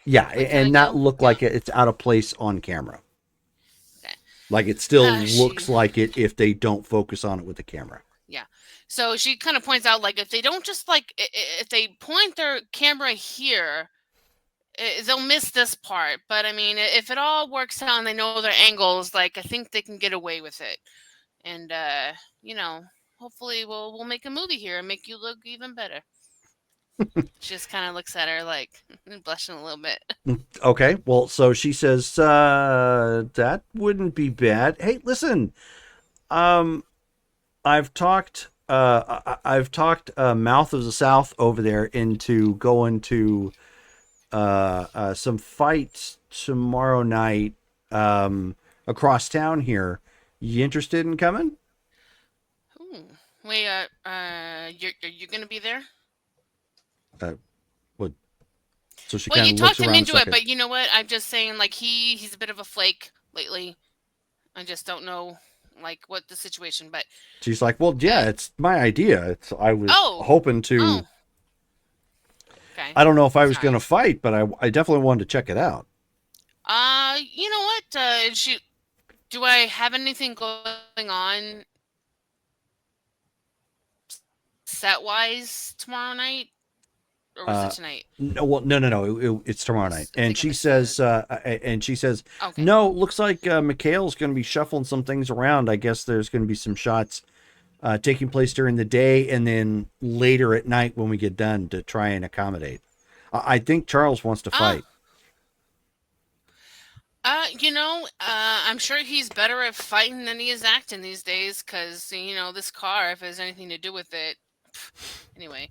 Yeah, and not look like it's out of place on camera. Like it still looks like it if they don't focus on it with the camera. Yeah. So she kind of points out, like, if they don't just, like, if they point their camera here they'll miss this part, but I mean, if it all works out and they know their angles, like I think they can get away with it. And you know, hopefully we'll make a movie here and make you look even better. She just kind of looks at her like blushing a little bit. Okay, well, so she says that wouldn't be bad. Hey, listen, um, I've talked Mouth of the South over there into going to some fights tomorrow night across town here. You interested in coming? Ooh. Wait, you're gonna be there? Uh, what? So she Well, kind you of looks talked him around a into it, second. but you know what? I'm just saying, like he's a bit of a flake lately. I just don't know, like what the situation. But She's like, well, yeah, uh, it's my idea. I was oh, hoping to. oh, okay, I don't know if I was going sorry. to fight, but I definitely wanted to check it out. You know what? Do I have anything going on set wise tomorrow night, or was it tonight? No, well, no. It's tomorrow night, I and think I she missed the. says, Okay. no. Looks like Mikhail's going to be shuffling some things around. I guess there's going to be some shots taking place during the day, and then later at night when we get done to try and accommodate. I think Charles wants to Ah, fight. I'm sure he's better at fighting than he is acting these days. Cause this car, if it has anything to do with it. Anyway,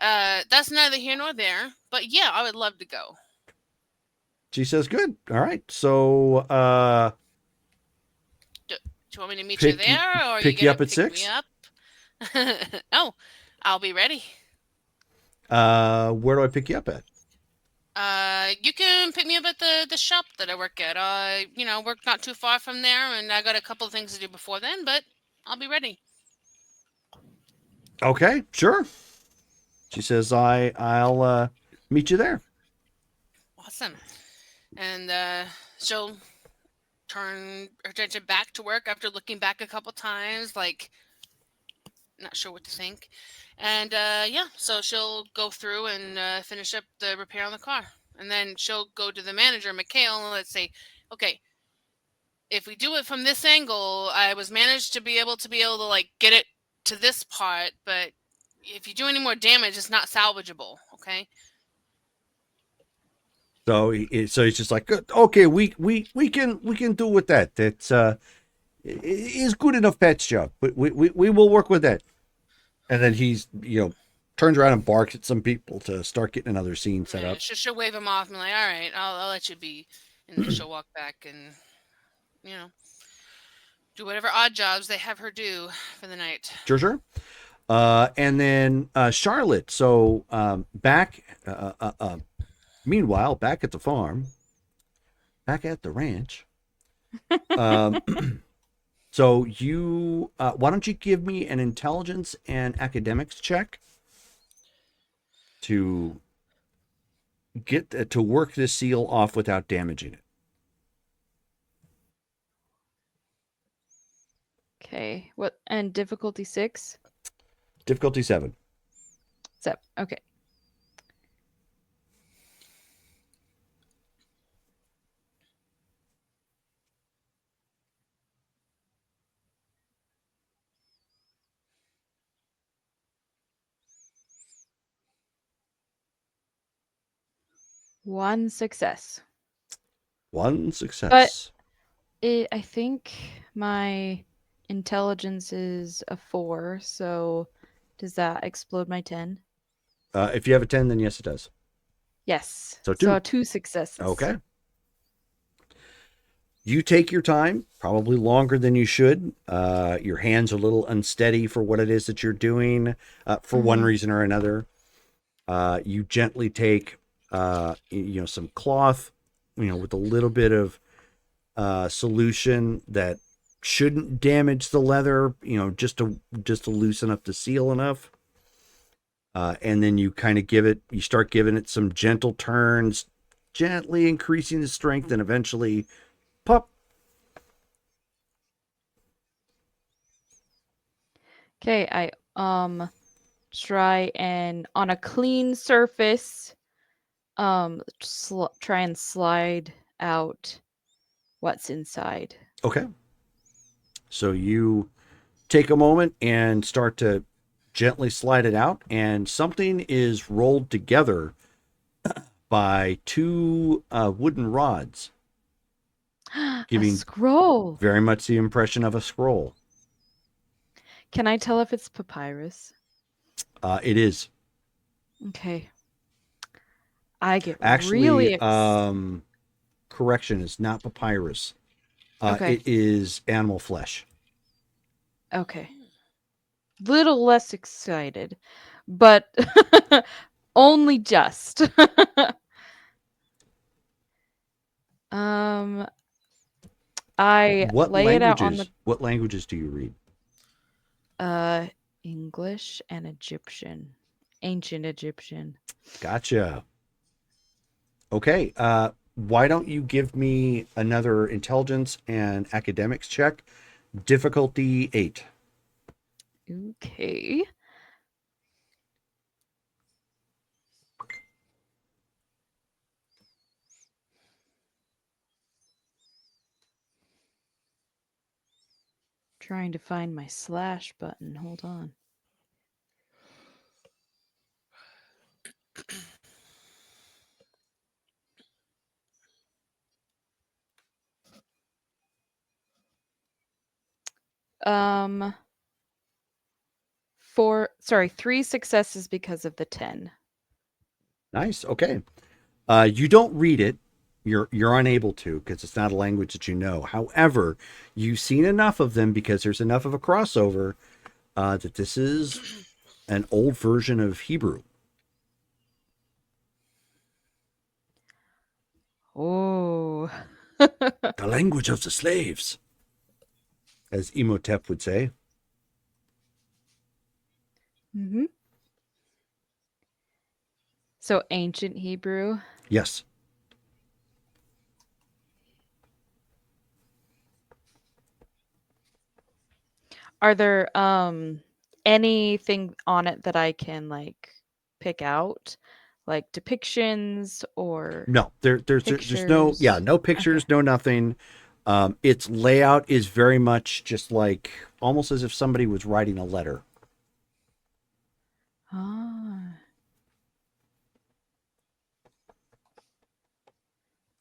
that's neither here nor there. But yeah, I would love to go. She says, good. All right. So Do you want me to meet you pick there, or are you pick you gonna up at pick me 6. up? Oh, I'll be ready. Where do I pick you up at? You can pick me up at the shop that I work at. Work not too far from there, and I got a couple of things to do before then, but I'll be ready. Okay, sure. She says, I'll meet you there. Awesome. And she'll turn her attention back to work after looking back a couple times, like not sure what to think. And yeah, so she'll go through and finish up the repair on the car, and then she'll go to the manager, Mikhail, and let's say, okay, if we do it from this angle, I was managed to be able to like get it to this part, but if you do any more damage, it's not salvageable. Okay. So he's just like, okay, we can do with that. That's is good enough patch job. But we will work with that. And then he's turns around and barks at some people to start getting another scene set Yeah, up. she'll wave him off and be like, all right, I'll let you be, and then she'll walk back and you know do whatever odd jobs they have her do for the night. Sure. And then Charlotte. So back. Meanwhile, back at the farm, back at the ranch. Um, so you, why don't you give me an intelligence and academics check to get to work this seal off without damaging it. Okay. What and difficulty 6? Difficulty 7. 7. Okay. One success. One success. I think my intelligence is a 4, so does that explode my 10? If you have a 10, then yes, it does. Yes. So 2. 2 successes. Okay. You take your time, probably longer than you should. Your hands are a little unsteady for what it is that you're doing, for one reason or another. You gently take, some cloth, with a little bit of solution that shouldn't damage the leather, just to loosen up the seal enough. And then you kind of you start giving it some gentle turns, gently increasing the strength, and eventually pop. Okay, I try and on a clean surface try and slide out what's inside. Okay. So you take a moment and start to gently slide it out, and something is rolled together by two wooden rods, A giving scroll. very much the impression of a scroll. Can I tell if it's papyrus? It is. Okay. I get Actually, really correction, it's not papyrus. Okay. It is animal flesh. Okay. Little less excited, but only just. I lay it out on the What languages do you read? English and Egyptian. Ancient Egyptian. Gotcha. Okay. Why don't you give me another intelligence and academics check? Difficulty 8. Okay. Trying to find my slash button. Hold on. Three successes because of the 10. Nice. Okay. You don't read it. You're unable to because it's not a language that you know. However, you've seen enough of them because there's enough of a crossover that this is an old version of Hebrew. Oh. The language of the slaves, as Imhotep would say. Mm-hmm. So ancient Hebrew. Yes. Are there anything on it that I can like pick out? Like depictions or No, there's no pictures? no pictures, Okay. no nothing. Its layout is very much just like almost as if somebody was writing a letter. Ah.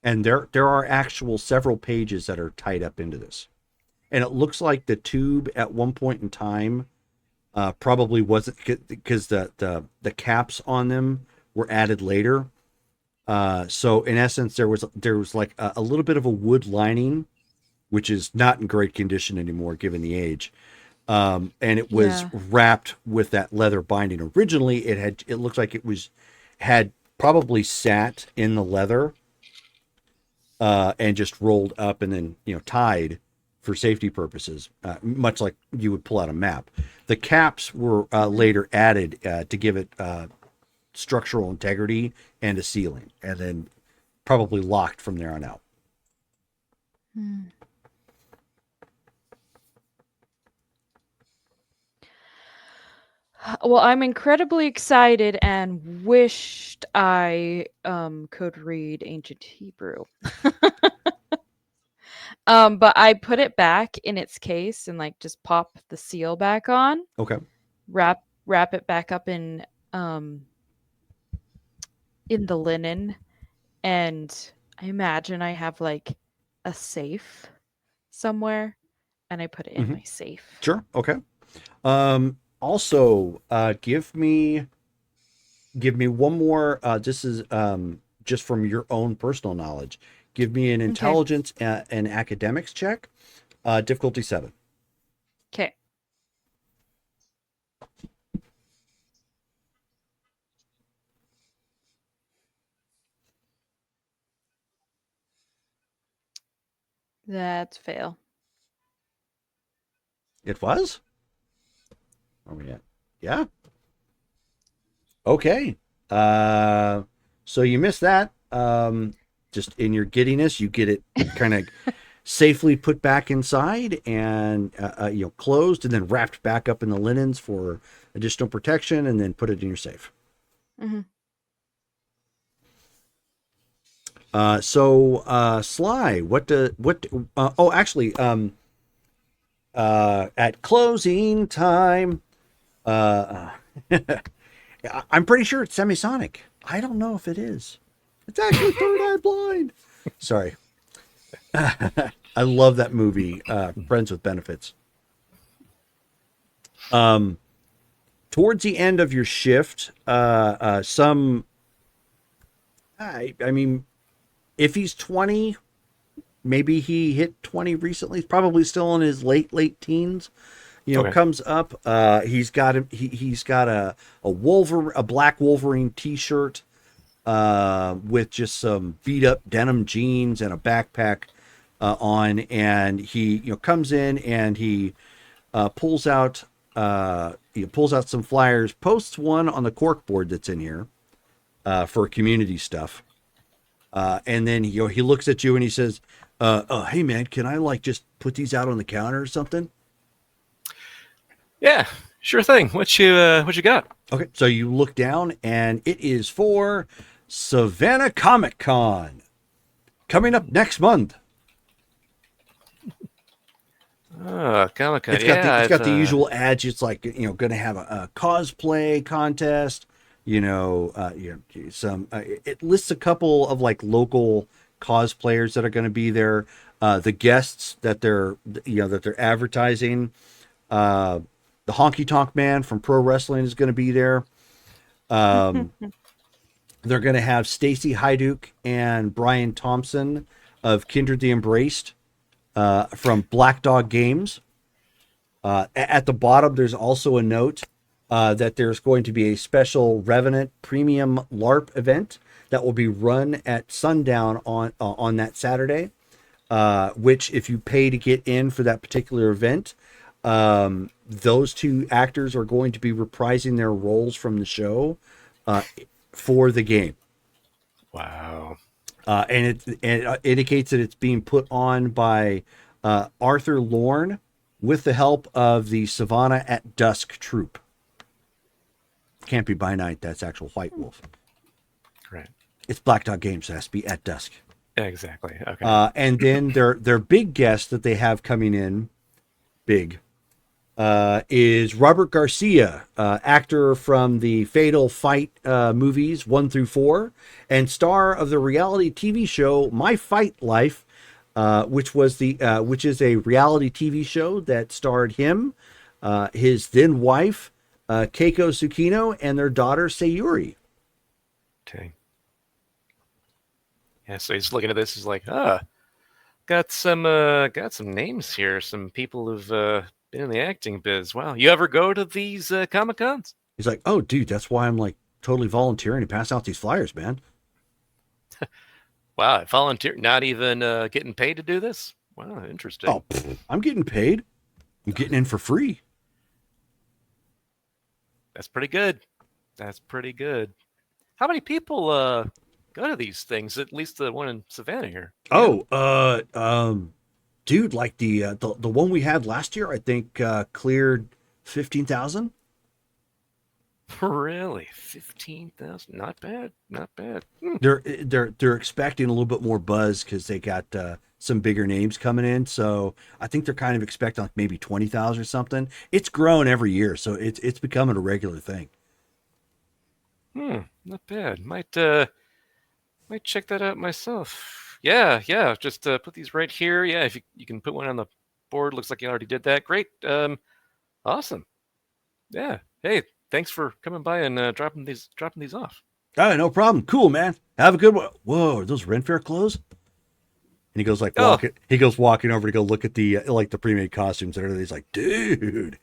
And there are actual several pages that are tied up into this. And it looks like the tube at one point in time probably wasn't because the caps on them were added later. So in essence, there was like a little bit of a wood lining, which is not in great condition anymore given the age. And it was Yeah. wrapped with that leather binding. Originally, it looked like had probably sat in the leather and just rolled up and then tied for safety purposes, much like you would pull out a map. The caps were later added to give it structural integrity and a sealing, and then probably locked from there on out. Hmm. Well, I'm incredibly excited and wished I could read ancient Hebrew. But I put it back in its case and like just pop the seal back on, Okay. wrap it back up in the linen, and I imagine I have like a safe somewhere, and I put it in Mhm. my safe. Sure. Okay. Also, give me one more. This is just from your own personal knowledge. Give me an Okay. intelligence and academics check. Difficulty 7. Okay. That's fail. It was? Where are we at? Yeah. Okay. So you missed that. Just in your giddiness, you get it kind of safely put back inside and closed and then wrapped back up in the linens for additional protection and then put it in your safe. Mm-hmm. Sly, at closing time, uh, I'm pretty sure it's Semisonic. I don't know if it is. It's actually Third Eye Blind. Sorry. I love that movie, Friends with Benefits. Towards the end of your shift, I mean, if he's 20, maybe he hit 20 recently. He's probably still in his late teens. Okay. Comes up. He's got a black Wolverine T-shirt with just some beat up denim jeans and a backpack on, and he comes in and he pulls out some flyers, posts one on the cork board that's in here for community stuff, and then he looks at you and he says, "Hey man, can I just put these out on the counter or something?" Yeah, sure thing. What you got? Okay, so you look down and it is for Savannah Comic Con coming up next month. Comic-Con. It's got the usual ads. It's like going to have a cosplay contest. Some. It lists a couple of local cosplayers that are going to be there. The guests that they're advertising. The Honky Tonk Man from Pro Wrestling is going to be there. They're going to have Stacy Hyduke and Brian Thompson of Kindred the Embraced from Black Dog Games. At the bottom, there's also a note that there's going to be a special Revenant Premium LARP event that will be run at sundown on that Saturday, which if you pay to get in for that particular event, those two actors are going to be reprising their roles from the show for the game. Wow. And it indicates that it's being put on by Arthur Lorne with the help of the Savannah at Dusk troupe. Can't be by night. That's actual White Wolf. Right. It's Black Dog Games. So it has to be at dusk. Exactly. Okay. And then their big guest that they have coming in, is Robert Garcia, actor from the Fatal Fight movies 1 through 4, and star of the reality TV show My Fight Life, which is a reality TV show that starred him, his then wife, Keiko Tsukino, and their daughter Sayuri. Okay. Yeah, so he's looking at this. He's like, got some names here. Some people who've been in the acting biz. Wow, you ever go to these Comic Cons? He's like, "Oh, dude, that's why I'm totally volunteering to pass out these flyers, man." Wow, I volunteer, not even getting paid to do this. Wow, interesting. Oh, I'm getting paid. I'm getting in for free. That's pretty good. That's pretty good. How many people go to these things? At least the one in Savannah here. Oh, dude, the one we had last year, I think cleared 15,000. Really, 15,000? Not bad. Not bad. They're expecting a little bit more buzz because they got some bigger names coming in. So I think they're kind of expecting maybe 20,000 or something. It's grown every year, so it's becoming a regular thing. Not bad. Might check that out myself. Yeah. Just put these right here. Yeah, if you can put one on the board. Looks like you already did that. Great. Awesome. Yeah. Hey, thanks for coming by and dropping these off. Oh, no problem. Cool, man. Have a good one. Whoa, are those Ren Fair clothes? And he goes walking over to go look at the the pre-made costumes and everything. He's like, dude.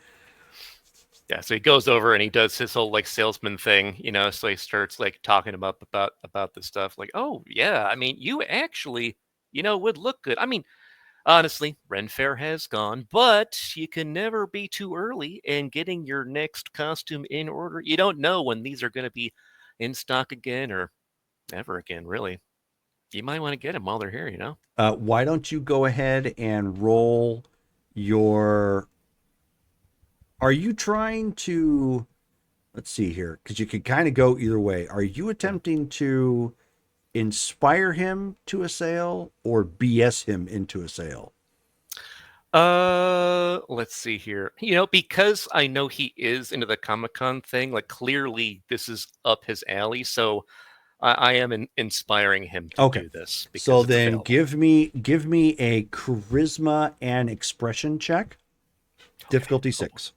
Yeah, so he goes over and he does his whole salesman thing, so he starts talking about this stuff. Oh yeah, I mean, you actually, would look good. I mean, honestly, Ren Fair has gone, but you can never be too early in getting your next costume in order. You don't know when these are going to be in stock again or ever again, really. You might want to get them while they're here, Why don't you go ahead and roll your... Are you trying to... Let's see here, because you could kind of go either way. Are you attempting to inspire him to a sale or BS him into a sale? Let's see here. You know, because I know he is into the Comic-Con thing, like clearly this is up his alley, so I am inspiring him to Okay. do this because So it's then available. give me a charisma and expression check. Difficulty 6.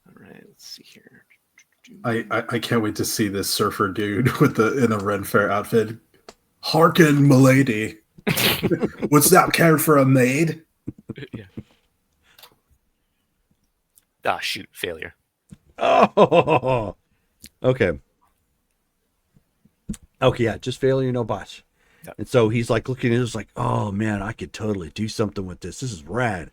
All right, let's see here. I can't wait to see this surfer dude in a Ren Fair outfit. Hearken, milady. What's that care for a maid? Yeah. Ah, shoot, failure. Oh, okay. Okay, yeah, just failure, no botch. Yep. And so he's like looking at it, like, oh man, I could totally do something with this. This is rad.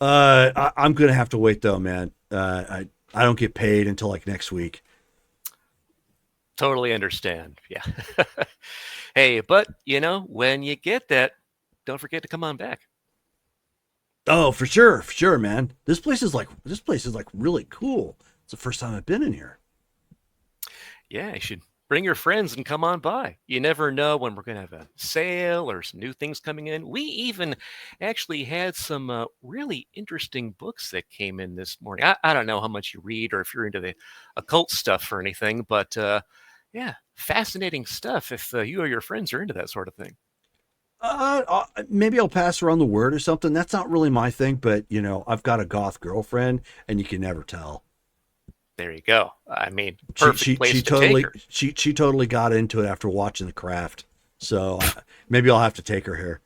I'm gonna have to wait though, man. I don't get paid until like next week. Totally understand. Yeah. Hey, but you know, when you get that, don't forget to come on back. Oh, for sure, man. This place is like really cool. It's the first time I've been in here. Yeah, you should bring your friends and come on by. You never know when we're going to have a sale or some new things coming in. We even actually had some really interesting books that came in this morning. I don't know how much you read or if you're into the occult stuff or anything, but yeah, fascinating stuff if you or your friends are into that sort of thing. Maybe I'll pass around the word or something. That's not really my thing, but you know, I've got a goth girlfriend, and you can never tell. There you go. I mean, perfect place to take her. She totally got into it after watching The Craft. So maybe I'll have to take her here.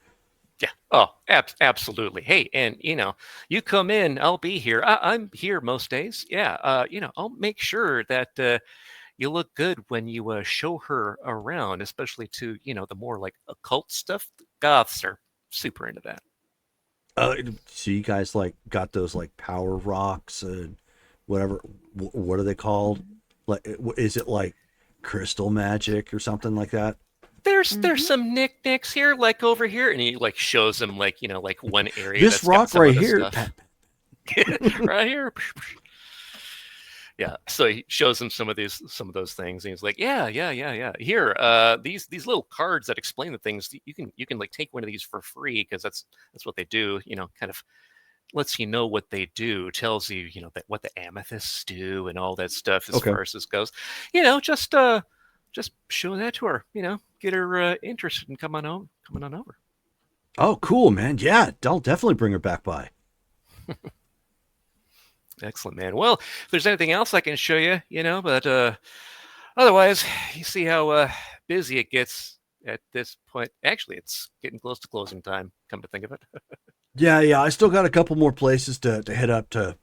Yeah. Oh, absolutely. Hey, and you know, you come in, I'll be here. I'm here most days. Yeah. You know, I'll make sure that you look good when you show her around, especially to, you know, the more like occult stuff. Goths are super into that. So you guys like got those like power rocks and whatever. What are they called? Like, is it like crystal magic or something like that? There's some knickknacks here, like over here, and he like shows them like, you know, like one area. This that's rock got some right of the here. stuff. Right here. Yeah, so he shows him some of those things, and he's like, yeah. Here, these little cards that explain the things. You can like take one of these for free because that's what they do. You know, kind of lets you know what they do, tells you, you know, that what the amethysts do and all that stuff as Okay. far as this goes. You know, just show that to her. You know, get her interested in coming on over. Oh, cool, man. Yeah, I'll definitely bring her back by. Excellent, man. Well, if there's anything else I can show you, you know, but otherwise, you see how busy it gets at this point. Actually, it's getting close to closing time, come to think of it. Yeah. I still got a couple more places to head up to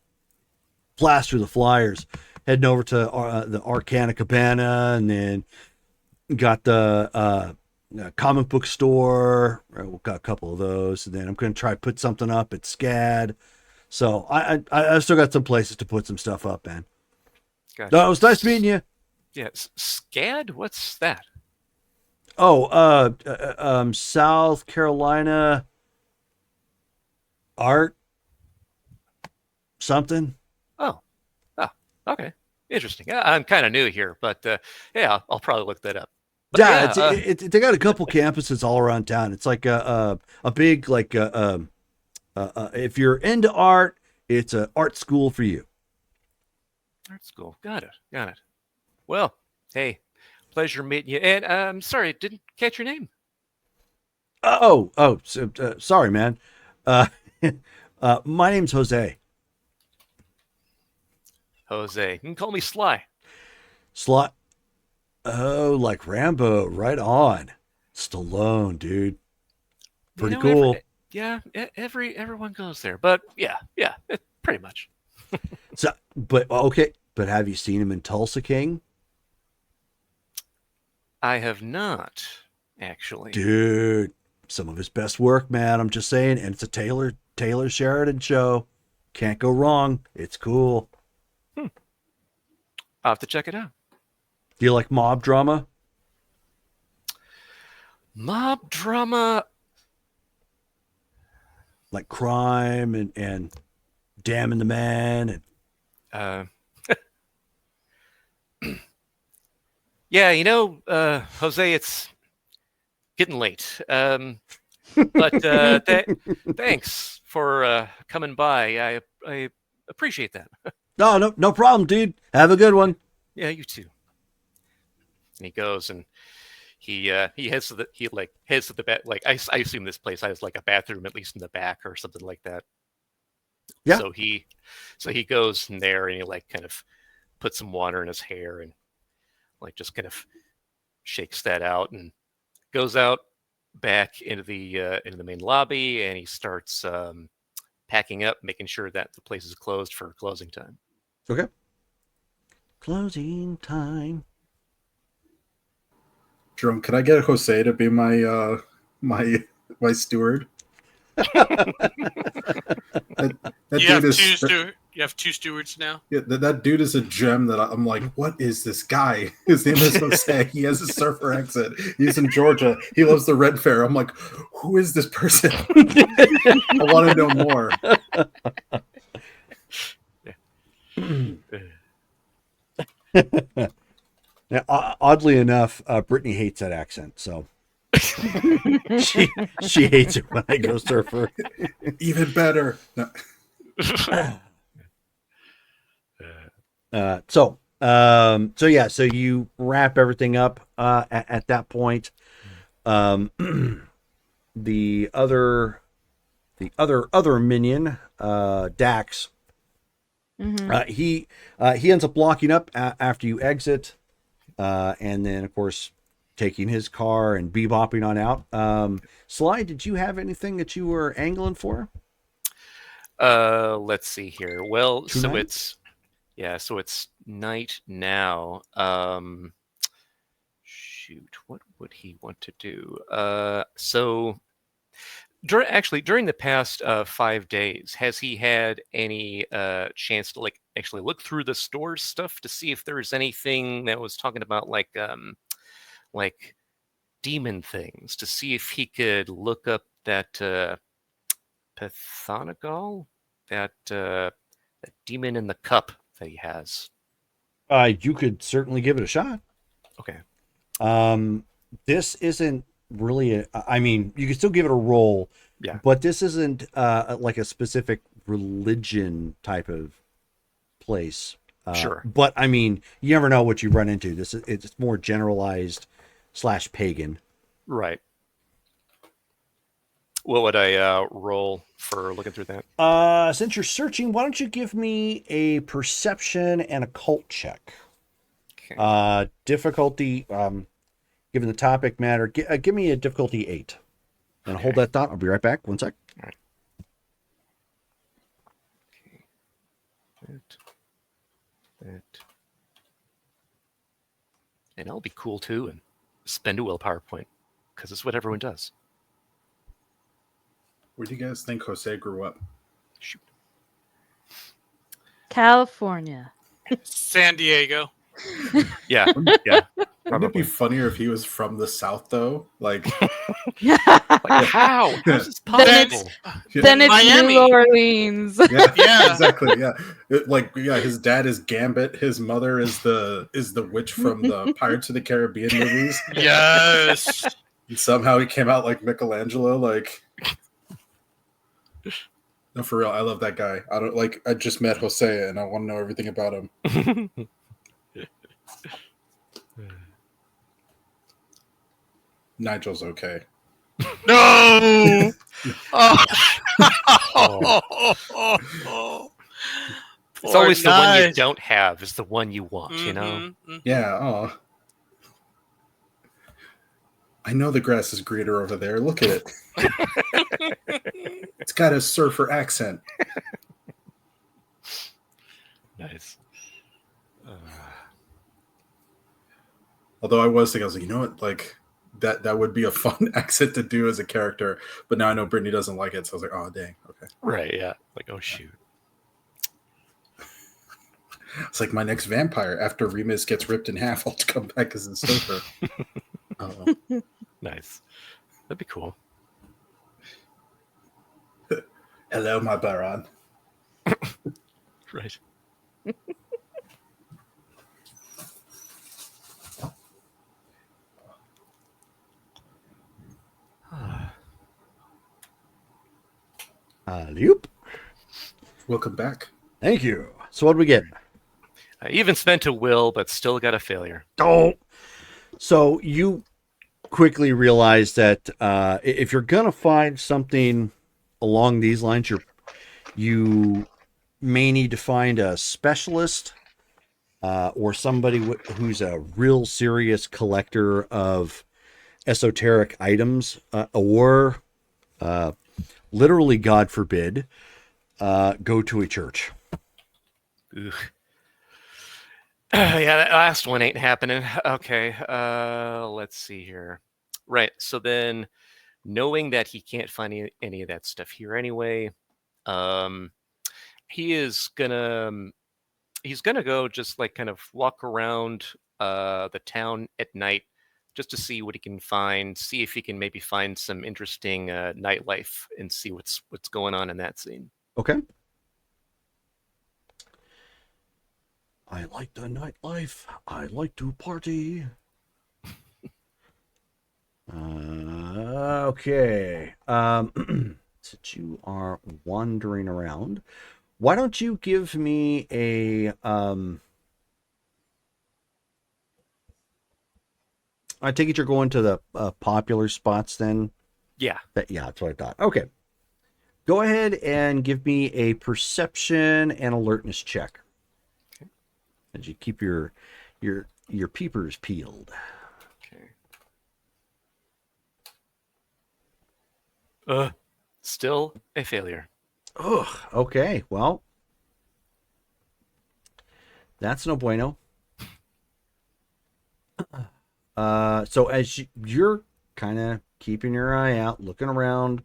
blast through the flyers. Heading over to the Arcana Cabana, and then got the comic book store. We've got a couple of those, and then I'm going to try to put something up at SCAD. So I still got some places to put some stuff up, man. Gotcha. No, it was nice meeting you. Yeah, SCAD? What's that? Oh, South Carolina art something. Oh, okay. Interesting. I'm kind of new here, but yeah, I'll probably look that up. But Yeah, they got a couple campuses all around town. It's like a big like if you're into art, it's an art school for you. Art school. Got it. Well, hey, pleasure meeting you. And I'm sorry, didn't catch your name. Sorry, man. My name's Jose. Jose. You can call me Sly. Slot. Oh, like Rambo. Right on. Stallone, dude. Pretty cool. Everyone goes there, but yeah, pretty much. So, but okay. But have you seen him in Tulsa King? I have not, actually. Dude, some of his best work, man. I'm just saying, and it's a Taylor Sheridan show. Can't go wrong. It's cool. I'll have to check it out. Do you like mob drama? Mob drama. Like crime and damning the man and Yeah, you know, Jose, it's getting late. But thanks for coming by. I appreciate that. No problem, dude. Have a good one. Yeah, you too. And he goes and he heads to the back. Like I assume this place has like a bathroom at least in the back or something like that. Yeah. So he goes in there and he like kind of puts some water in his hair and like just kind of shakes that out and goes out back into the main lobby and he starts packing up, making sure that the place is closed for closing time. Okay. Closing time. Jerome, can I get Jose to be my my steward? That You have dude two is you have two stewards now. yeah, that dude is a gem that I'm like, what is this guy? His name is Jose. He has a surfer accent. He's in Georgia. He loves the Red Fair. I'm like, who is this person? I want to know more. Now, oddly enough, Brittany hates that accent, so she hates it when I go surfer. Even better. No. So you wrap everything up at that point. The other minion, Dax, he ends up locking up after you exit, and then of course taking his car and bebopping on out. Sly, did you have anything that you were angling for? Let's see here. Well, Tonight? so it's night now. Shoot, what would he want to do? So during the past 5 days, has he had any chance to like actually look through the store's stuff to see if there's anything that was talking about like demon things, to see if he could look up that Pathanagal, that demon in the cup that he has? You could certainly give it a shot. Okay. This isn't really I mean, you can still give it a roll, Yeah. but this isn't like a specific religion type of place. Sure. But I mean, you never know what you run into. It's more generalized / pagan. Right. What would I roll for looking through that? Since you're searching, why don't you give me a perception and occult check? Okay. Difficulty, given the topic matter, give me a difficulty 8. And hold that thought. I'll be right back. 1 sec. All right. Okay. That. And I'll be cool too and spend a willpower point because it's what everyone does. Where do you guys think Jose grew up? Shoot. California. San Diego. Yeah. Yeah. Wouldn't it be funnier if he was from the South, though? Like, Like, how? How's this Then possible? Then it's Miami. New Orleans. yeah, Yeah. exactly. Yeah, his dad is Gambit. His mother is the witch from the Pirates of the Caribbean movies. Yes. And somehow he came out like Michelangelo. Like, no, for real, I love that guy. I just met Jose, and I want to know everything about him. Nigel's okay. No. It's always the one you don't have is the one you want, you know? Yeah. Oh, I know the grass is greener over there. Look at it. It's got a surfer accent. Nice. Although I was like, you know what, like that would be a fun accent to do as a character. But now I know Brittany doesn't like it, so I was like, oh dang, okay. Right, yeah. Like, oh shoot. It's like my next vampire. After Remus gets ripped in half, I'll come back as a surfer. Oh. Nice. That'd be cool. Hello, my Baron. Right. Loop. Welcome back. Thank you. So what do we get? I even spent a will, but still got a failure. Oh. So you quickly realize that if you're gonna find something along these lines, you may need to find a specialist or somebody who's a real serious collector of esoteric items, or literally, God forbid, go to a church. Ugh. Yeah, that last one ain't happening. Okay, let's see here. Right, so then, knowing that he can't find any of that stuff here anyway, he is gonna he's gonna go just like kind of walk around the town at night just to see what he can find, see if he can maybe find some interesting nightlife and see what's going on in that scene. Okay. I like the nightlife. I like to party. Okay. Since you are wandering around, why don't you give me a I take it you're going to the popular spots then? Yeah. Yeah, that's what I thought. Okay. Go ahead and give me a perception and alertness check. Okay. As you keep your peepers peeled. Okay. Still a failure. Ugh. Okay. Well, that's no bueno. So as you're kind of keeping your eye out, looking around,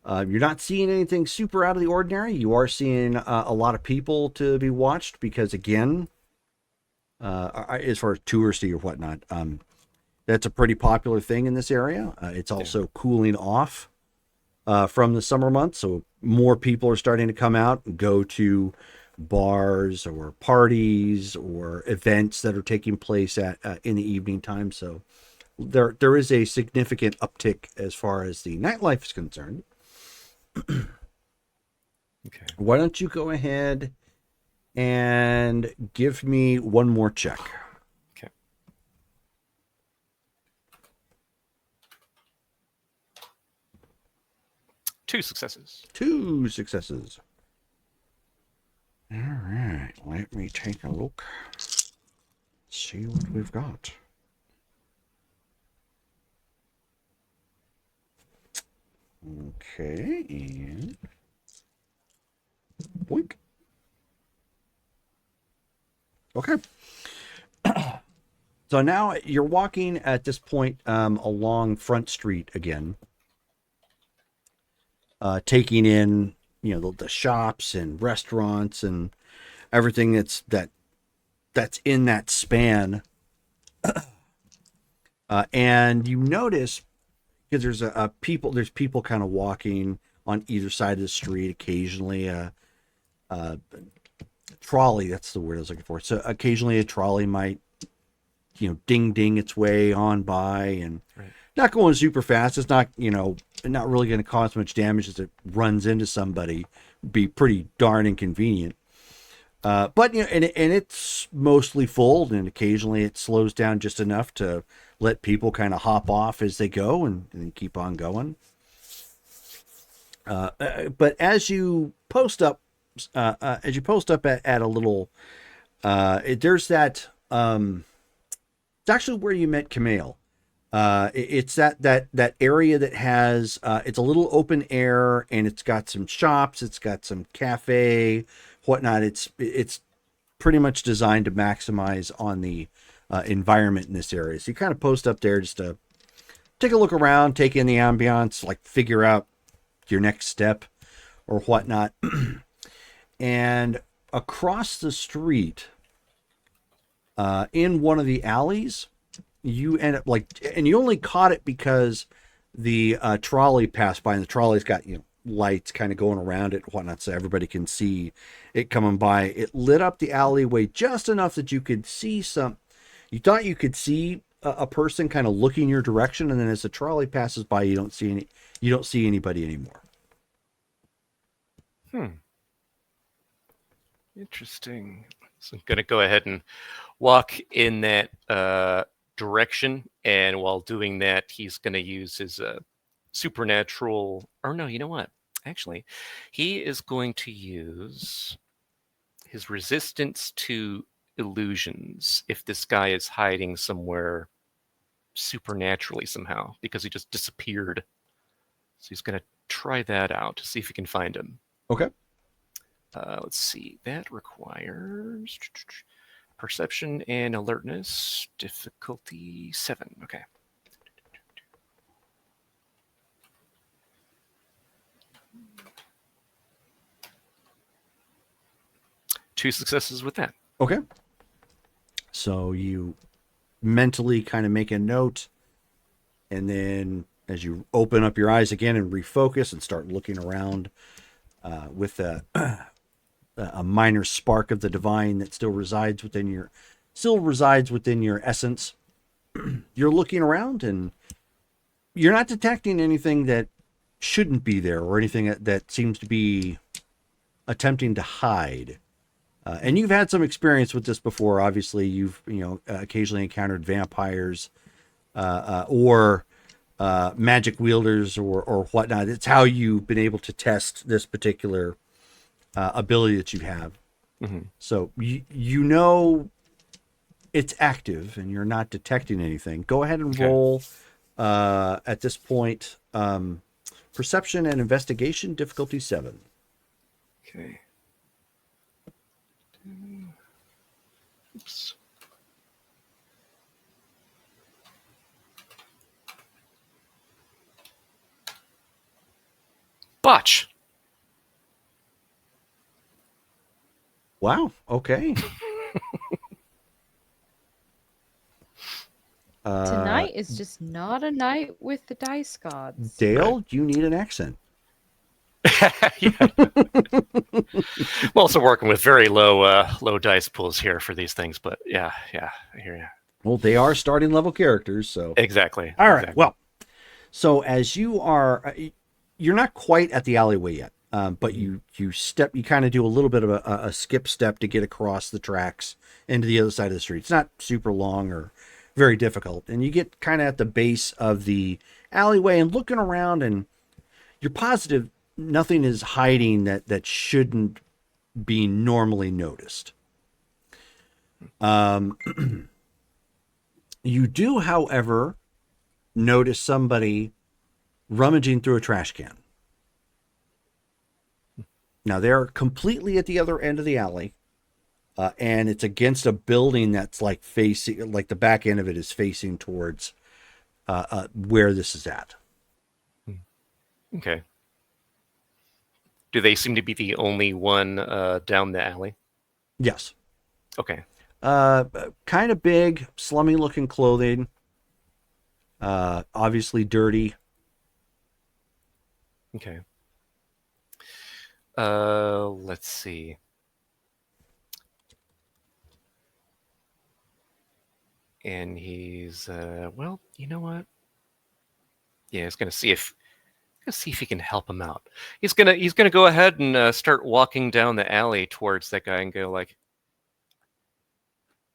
you're not seeing anything super out of the ordinary. You are seeing a lot of people to be watched because, again, as far as touristy or whatnot, that's a pretty popular thing in this area. It's also cooling off from the summer months, so more people are starting to come out and go to bars or parties or events that are taking place at in the evening time. So there is a significant uptick as far as the nightlife is concerned. Okay. Why don't you go ahead and give me one more check? Okay. Two successes. All right, let me take a look. See what we've got. Okay, and boink. Okay. So now you're walking at this point along Front Street again, taking in the shops and restaurants and everything that's in that span. And you notice because there's people kind of walking on either side of the street. Occasionally a trolley, that's the word I was looking for. So occasionally a trolley might ding its way on by, and not going super fast. It's not not really going to cause much damage as it runs into somebody. Be pretty darn inconvenient. But and it's mostly full, and occasionally it slows down just enough to let people kind of hop off as they go and keep on going. But as you post up at a little, there's that. It's actually where you met Kamel. It's that area that has it's a little open air, and it's got some shops, it's got some cafe, whatnot. It's pretty much designed to maximize on the environment in this area. So you kind of post up there just to take a look around, take in the ambiance, like figure out your next step or whatnot. And across the street, in one of the alleys, you end up and you only caught it because the trolley passed by, and the trolley's got lights kind of going around it and whatnot, so everybody can see it coming by. It lit up the alleyway just enough that you could see you thought you could see a person kind of looking your direction, and then as the trolley passes by, you don't see anybody anymore. Interesting. So I'm going to go ahead and walk in that direction, and while doing that, he's going to use his supernatural. Or no, you know what? Actually, he is going to use his resistance to illusions if this guy is hiding somewhere supernaturally somehow, because he just disappeared. So he's going to try that out to see if he can find him. Okay. Let's see. That requires perception and alertness. Difficulty 7. Okay. Two successes with that. Okay. So you mentally kind of make a note, and then as you open up your eyes again and refocus and start looking around with a minor spark of the divine that still resides within your essence, you're looking around and you're not detecting anything that shouldn't be there or anything that seems to be attempting to hide. And you've had some experience with this before. Obviously, you've occasionally encountered vampires or magic wielders or whatnot. It's how you've been able to test this particular ability that you have. Mm-hmm. So you know it's active and you're not detecting anything. Go ahead and roll at this point perception and investigation, difficulty 7. Okay. Oops. Botch. Wow. Okay. Tonight is just not a night with the dice gods. Dale, you need an accent. Yeah. I'm also working with very low dice pools here for these things, but yeah, I hear you. Well, they are starting level characters, so Exactly. all right. Exactly. Well, so as you're not quite at the alleyway yet, but you kind of do a little bit of a skip step to get across the tracks into the other side of the street. It's not super long or very difficult, and you get kind of at the base of the alleyway and looking around, and you're positive nothing is hiding that shouldn't be normally noticed. You do, however, notice somebody rummaging through a trash can. Now they're completely at the other end of the alley, and it's against a building that's facing, the back end of it is facing towards where this is at. Okay. Do they seem to be the only one down the alley? Yes. Okay. Kind of big, slummy looking clothing. Obviously dirty. Okay. Let's see. And he's well, you know what? Yeah, he's gonna see if he can help him out. He's gonna go ahead and start walking down the alley towards that guy and go like,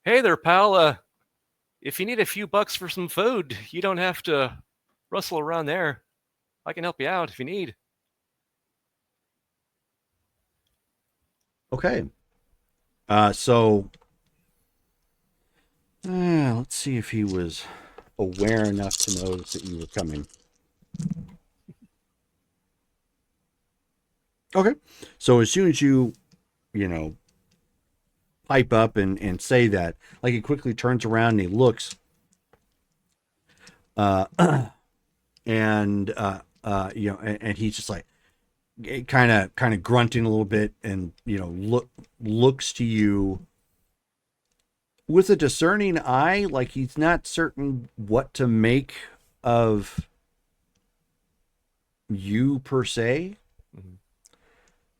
"Hey there, pal. If you need a few bucks for some food, you don't have to rustle around there. I can help you out if you need." Okay. So let's see if he was aware enough to notice that you were coming. Okay. So as soon as you pipe up and say that, he quickly turns around and he looks, and he's just kind of grunting a little bit, and looks to you with a discerning eye, like he's not certain what to make of you per se. Mm-hmm.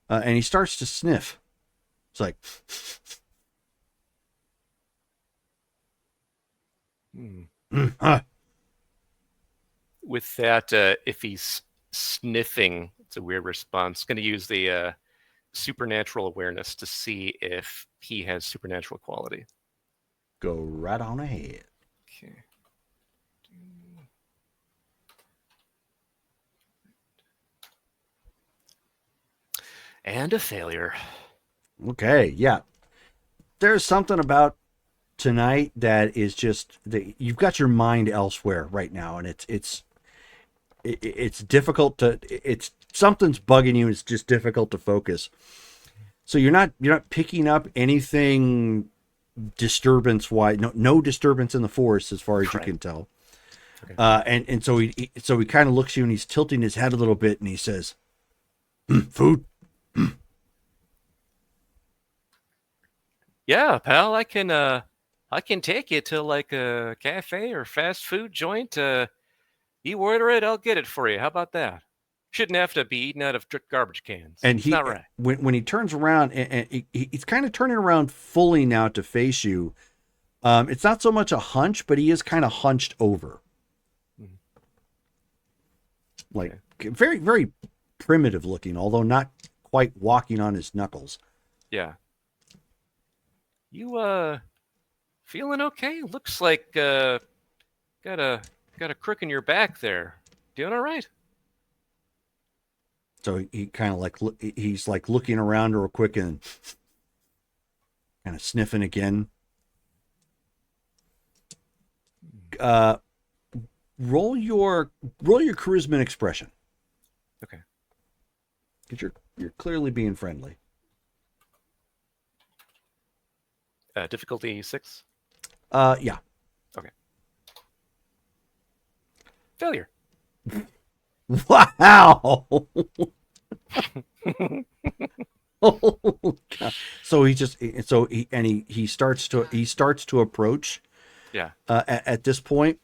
And he starts to sniff. It's like, With that, if he's sniffing, it's a weird response. Going to use the supernatural awareness to see if he has supernatural quality. Go right on ahead. Okay. And a failure. Okay, yeah. There's something about tonight that is just you've got your mind elsewhere right now, and it's difficult to it's something's bugging you. It's just difficult to focus. So you're not picking up anything disturbance wise. No disturbance in the force as far as you can tell. Okay. And so he kind of looks at you and he's tilting his head a little bit and he says, "Food." Yeah, pal, I can take you to like a cafe or fast food joint. You order it, I'll get it for you. How about that? Shouldn't have to be eaten out of garbage cans. And It's not right. when he turns around and he's kind of turning around fully now to face you. It's not so much a hunch, but he is kind of hunched over. Mhm. Like very, very primitive looking, although not quite walking on his knuckles. Yeah. You feeling okay? Looks like got a crook in your back there. Doing all right? So he kind of like he's like looking around real quick and kind of sniffing again. Roll your charisma and expression. Okay. Because you're clearly being friendly. Difficulty 6. Yeah. Okay. Failure. Wow. Oh, God. So he starts to approach. Yeah. At this point,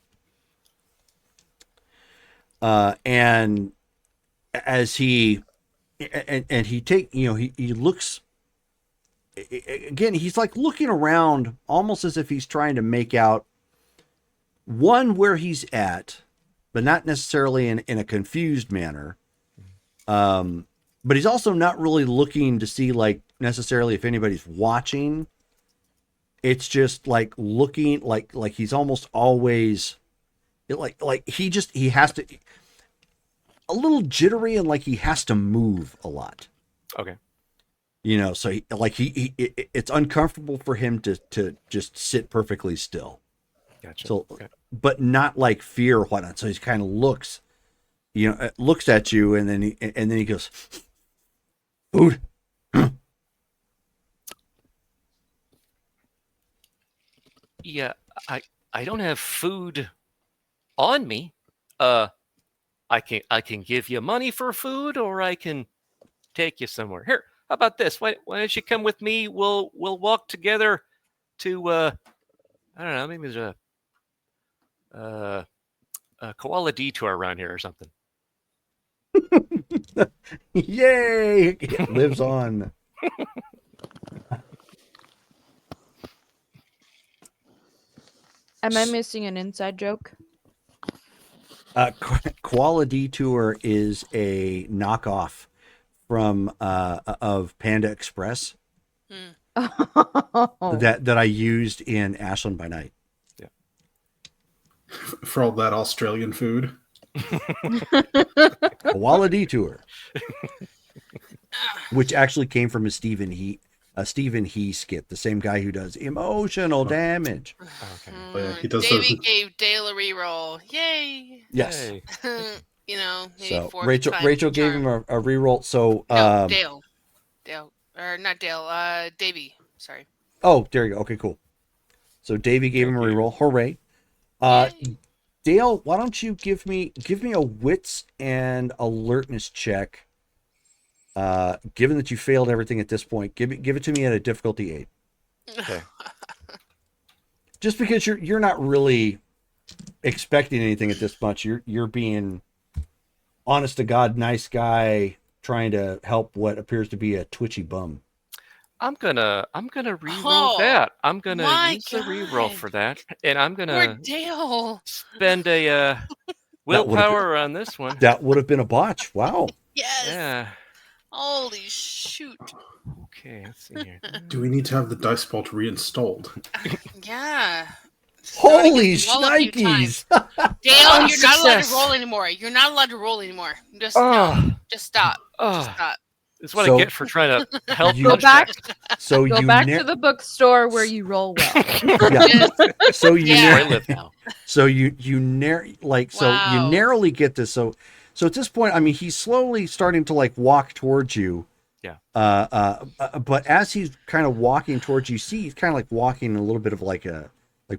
and as he looks again, he's like looking around almost as if he's trying to make out where he's at, but not necessarily in a confused manner. But he's also not really looking to see like necessarily if anybody's watching. It's just like looking like he's almost always like he has to a little jittery and like he has to move a lot. Okay. So it's uncomfortable for him to just sit perfectly still. Gotcha. So, okay. But not like fear or whatnot. So he kind of looks at you and then he goes, "Food." Yeah, I don't have food on me. I can give you money for food, or I can take you somewhere. Here, how about this? Why don't you come with me? We'll walk together to I don't know, maybe there's a koala detour around here or something. Yay! It lives on. Am I missing an inside joke? Koala Detour is a knockoff from of Panda Express that I used in Ashland by Night. Yeah. For all that Australian food. Koala Detour, which actually came from a Stephen He skit, the same guy who does Emotional Damage. Okay. He does Davey gave Dale a reroll. Yay! Yes. Hey. Maybe So 4 Rachel gave him a reroll. So no, Dale, or not Dale. Davey. Sorry. Oh, there you go. Okay, cool. So Davey gave him a reroll. Hooray! Yay. Dale, why don't you give me a wits and alertness check? Given that you failed everything at this point, give it to me at a difficulty 8. Okay. Just because you're not really expecting anything at this much. You're being honest to God, nice guy, trying to help what appears to be a twitchy bum. I'm gonna reroll that. I'm gonna use the God. reroll for that, and I'm Poor gonna Dale. spend a willpower on this one. That would have been a botch. Wow. Yes. Yeah. Holy shoot. Okay, let's see here. Do we need to have the dice vault reinstalled? Yeah. Throw it Holy against the wall a few times. shnikes! Dale, you're not allowed to Unsuccess. roll anymore. You're not allowed to roll anymore. Just Oh, no. Just stop. Just oh, stop. this is what So- I get for trying to help. You- Go back. So Go you back nar- to the bookstore where you roll well. yeah. So you Yeah. Where I nar- live now. so you Wow. narrowly get this. So at this point, I mean, he's slowly starting to like walk towards you. Yeah. But as he's kind of walking towards you, see, he's kind of like walking a little bit of like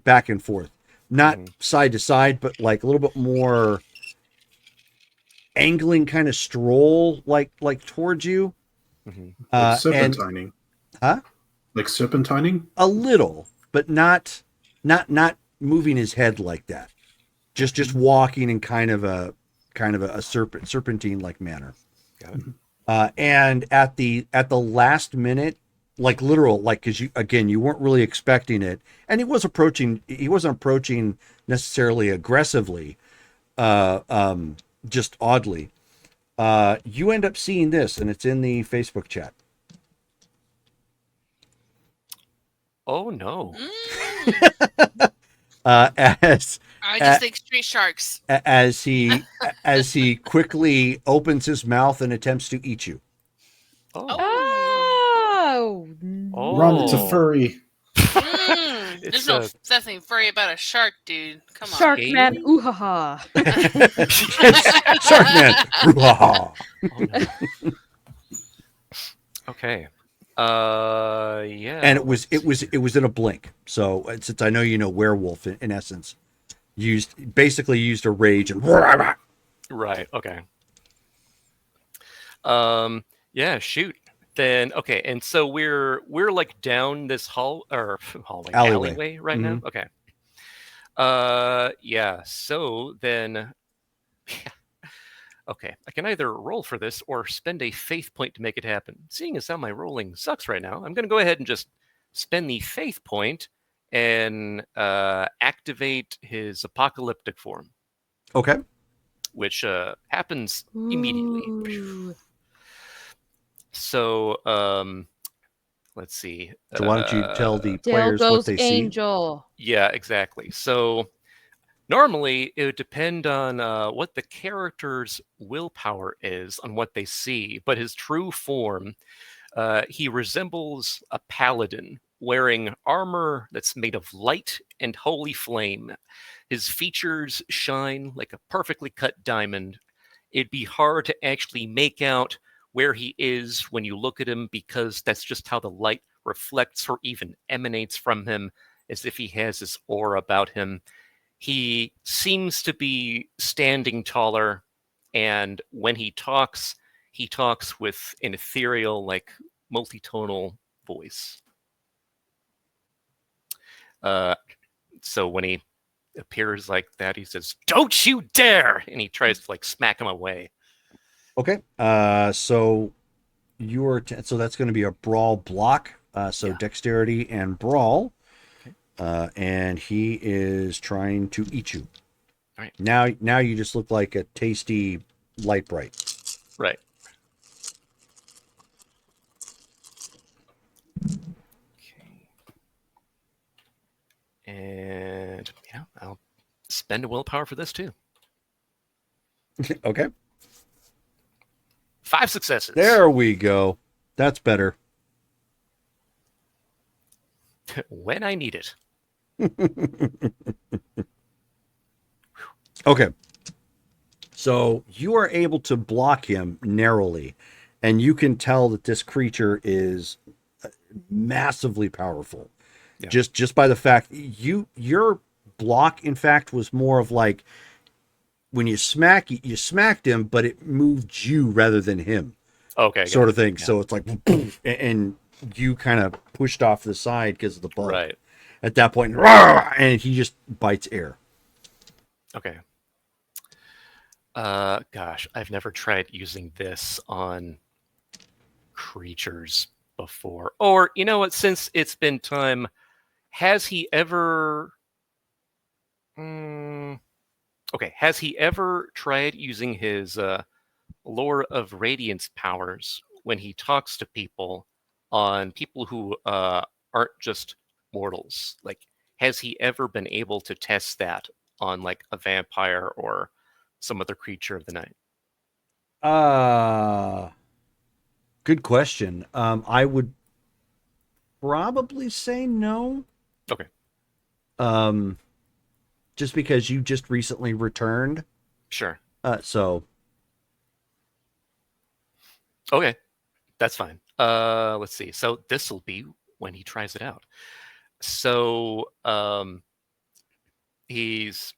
back and forth, not side to side, but like a little bit more angling kind of stroll, like towards you. Mhm. Like And serpentining. Huh? Like serpentining? a little, but not moving his head like that. Just walking in kind of a serpentine like manner. Got it. And at the last minute, like literal, like because you weren't really expecting it, and he wasn't approaching necessarily aggressively, just oddly. You end up seeing this, and it's in the Facebook chat. Oh no. As I just think street sharks. as he quickly opens his mouth and attempts to eat you. Oh. Oh. Oh. Run, it's a furry. There's no nothing furry about a shark, dude. Come on. Shark man. Scaly? Ooh ha ha. Sharkman. Ruha. Oh, no. Okay. Yeah. And it was in a blink. So since I know you know werewolf in essence, basically used a rage and Right. Okay. Yeah. Shoot. Then okay. And so we're like down this alleyway right now. Okay. Yeah. So then. Okay, I can either roll for this or spend a faith point to make it happen. Seeing as how my rolling sucks right now, I'm going to go ahead and just spend the faith point and activate his apocalyptic form, Okay. which happens immediately. Ooh. So, let's see. So why don't you tell the Dale players what goes they angel. Yeah, exactly. So normally it would depend on what the character's willpower is on what they see, but his true form, he resembles a paladin wearing armor that's made of light and holy flame. His features shine like a perfectly cut diamond. It'd be hard to actually make out where he is when you look at him because that's just how the light reflects or even emanates from him, as if he has this aura about him. He seems to be standing taller, and when he talks with an ethereal, like multitonal voice. So when he appears like that, he says, "Don't you dare!" and he tries to like smack him away. Okay. So so that's going to be a brawl block. So Yeah. dexterity and brawl. Okay. And he is trying to eat you. All right. Now you just look like a tasty light bright. Right. Okay. And yeah, I'll spend a willpower for this too. Okay. 5 successes. There we go. That's better. When I need it. Okay. So you are able to block him narrowly, and you can tell that this creature is massively powerful. Yeah. Just by the fact your block, in fact, was more of like when you smacked him, but it moved you rather than him, Okay. sort of got it. thing. Yeah. So it's like, and you kind of pushed off the side because of the bug. Right. At that point, and he just bites air. Okay. Gosh, I've never tried using this on creatures before. Or, you know what, since it's been time, has he ever... Okay, has he ever tried using his Lore of Radiance powers when he talks to people, on people who aren't just mortals. Like, has he ever been able to test that on like a vampire or some other creature of the night? Good question. I would probably say no. Okay. Just because you just recently returned. Sure. So. Okay, that's fine. Let's see. So this will be when he tries it out. So he's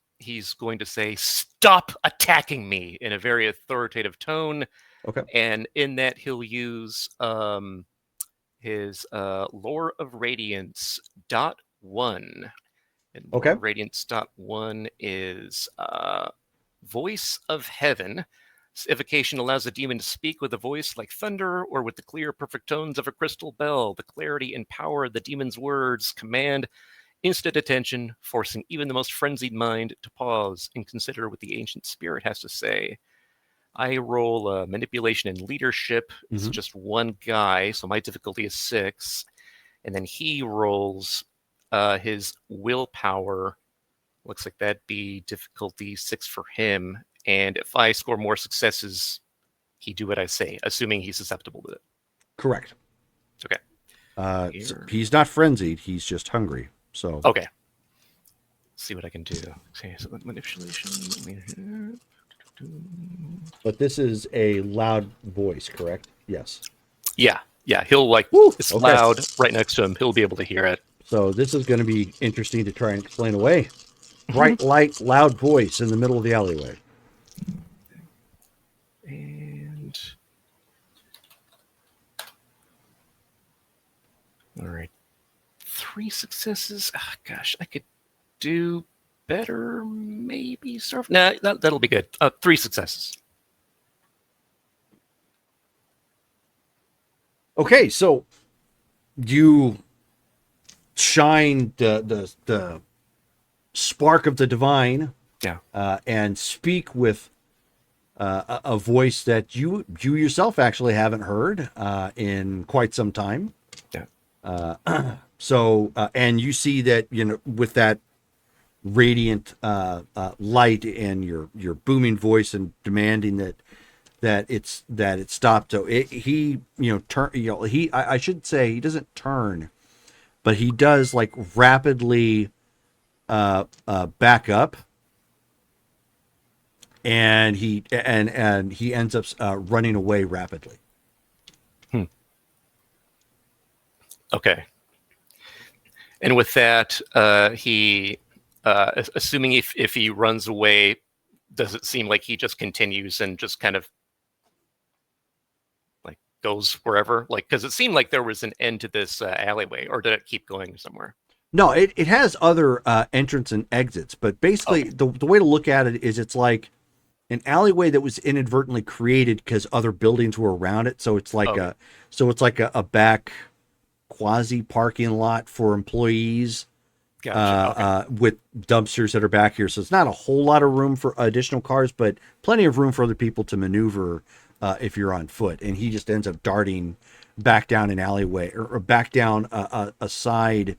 going to say, "Stop attacking me," in a very authoritative tone. Okay. And in that, he'll use his Lore of Radiance .1. And Lore of Radiance .1 is Voice of Heaven. This evocation allows the demon to speak with a voice like thunder or with the clear, perfect tones of a crystal bell. The clarity and power of the demon's words command instant attention, forcing even the most frenzied mind to pause and consider what the ancient spirit has to say. I roll manipulation and leadership. It's just one guy, so my difficulty is 6. And then he rolls his willpower. Looks like that'd be difficulty 6 for him. And if I score more successes, he do what I say, assuming he's susceptible to it. Correct. Okay. So he's not frenzied. He's just hungry. So. Okay. Let's see what I can do. Okay, so manipulation. But this is a loud voice, correct? Yes. Yeah. He'll it's loud right next to him. He'll be able to hear it. So this is going to be interesting to try and explain away. Bright light, loud voice in the middle of the alleyway. And all right, 3 successes. Oh, gosh, I could do better, maybe. Nah, that'll be good. 3 successes. Okay, so you shine the spark of the divine, and speak with a voice that you yourself actually haven't heard in quite some time. So and you see that, with that radiant light and your booming voice and demanding that it stopped. So I should say he doesn't turn, but he does like rapidly back up, and he ends up running away rapidly. Okay. And with that, he assuming if he runs away, does it seem like he just continues and just kind of like goes wherever? Like, because it seemed like there was an end to this alleyway, or did it keep going somewhere? No, it has other entrance and exits, but basically the way to look at it is it's like an alleyway that was inadvertently created because other buildings were around it. So it's like a back quasi parking lot for employees. Gotcha. With dumpsters that are back here. So it's not a whole lot of room for additional cars, but plenty of room for other people to maneuver if you're on foot. And he just ends up darting back down an alleyway or back down a side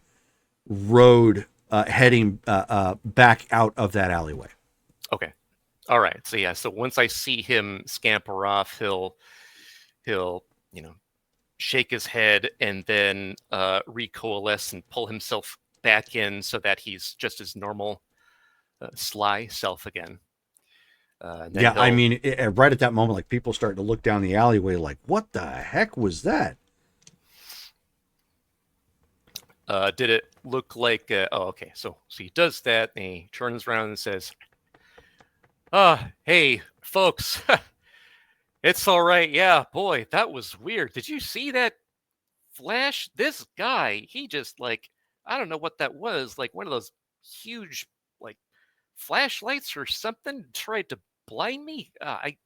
road heading back out of that alleyway. Okay. All right. So yeah, so once I see him scamper off, he'll shake his head and then recoalesce and pull himself back in so that he's just his normal sly self again. I mean, right at that moment, like people starting to look down the alleyway like, what the heck was that? Did it look like okay, so he does that and he turns around and says, hey folks, it's all right. Yeah, boy, that was weird. Did you see that flash? This guy, he just like, I don't know what that was, like one of those huge like flashlights or something, tried to blind me. I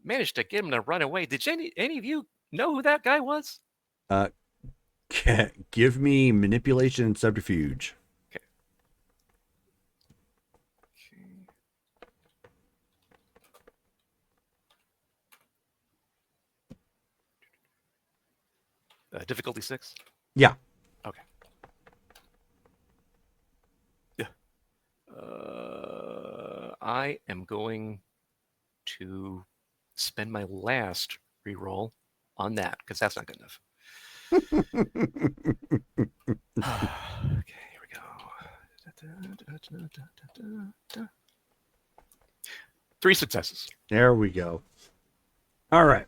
managed to get him to run away. Did any of you know who that guy was? Give me manipulation and subterfuge. Okay. Difficulty 6? Yeah. Okay. I am going to spend my last reroll on that because that's not good enough. Okay, here we go. 3 successes. There we go. All right.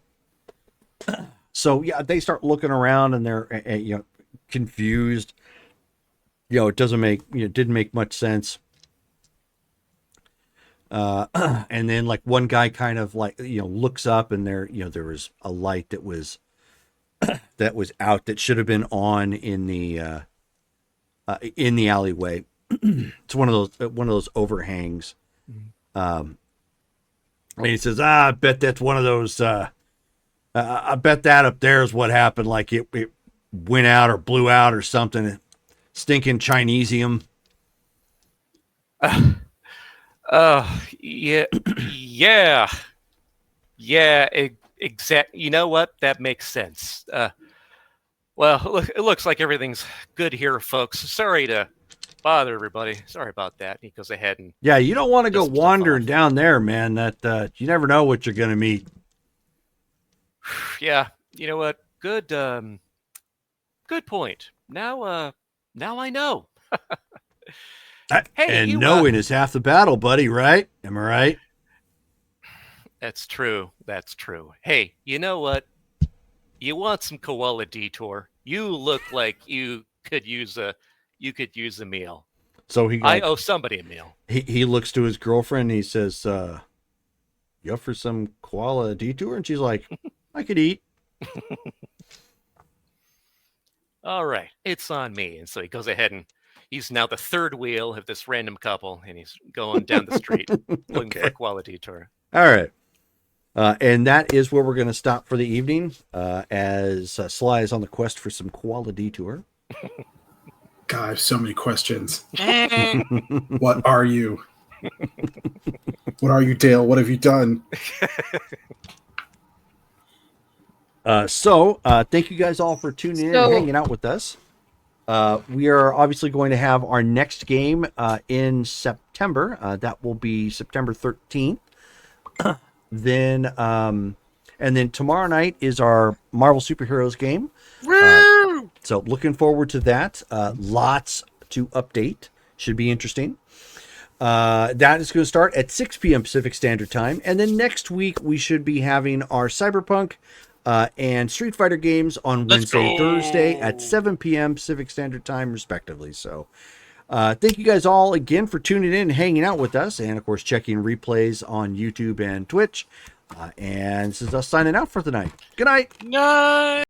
So yeah, they start looking around and they're confused. It didn't make much sense. And then like one guy kind of like looks up and there was a light that was out that should have been on in the alleyway. It's one of those overhangs. And he says, I bet that's one of those. I bet that up there is what happened. Like it went out or blew out or something. Stinking Chinesium. Yeah. Exact. You know what? That makes sense. Well, it looks like everything's good here, folks. Sorry to bother everybody. Sorry about that. He goes ahead and you don't want to go dust stuff wandering off. down there, man. That you never know what you're gonna meet. Yeah. You know what? Good. Good point. Now I know. Hey, and you, knowing is half the battle, buddy. Right? Am I right? That's true. That's true. Hey, you know what? You want some koala detour? You look like you could use a meal. So I owe somebody a meal. He looks to his girlfriend and he says, you up for some koala detour? And she's like, I could eat. All right, it's on me. And so he goes ahead and he's now the third wheel of this random couple, and he's going down the street looking for a koala detour. All right. And that is where we're going to stop for the evening as Sly is on the quest for some koala detour. God, I have so many questions. What are you? What are you, Dale? What have you done? So thank you guys all for tuning in and hanging out with us. We are obviously going to have our next game in September. That will be September 13th. Then and then tomorrow night is our Marvel Superheroes game. So looking forward to that. Lots to update. Should be interesting. That is going to start at 6 p.m. Pacific Standard Time. And then next week we should be having our Cyberpunk and Street Fighter games on Wednesday and Thursday at 7 p.m. Pacific Standard Time, respectively. So thank you guys all again for tuning in and hanging out with us. And, of course, checking replays on YouTube and Twitch. And this is us signing out for the night. Good night. Night.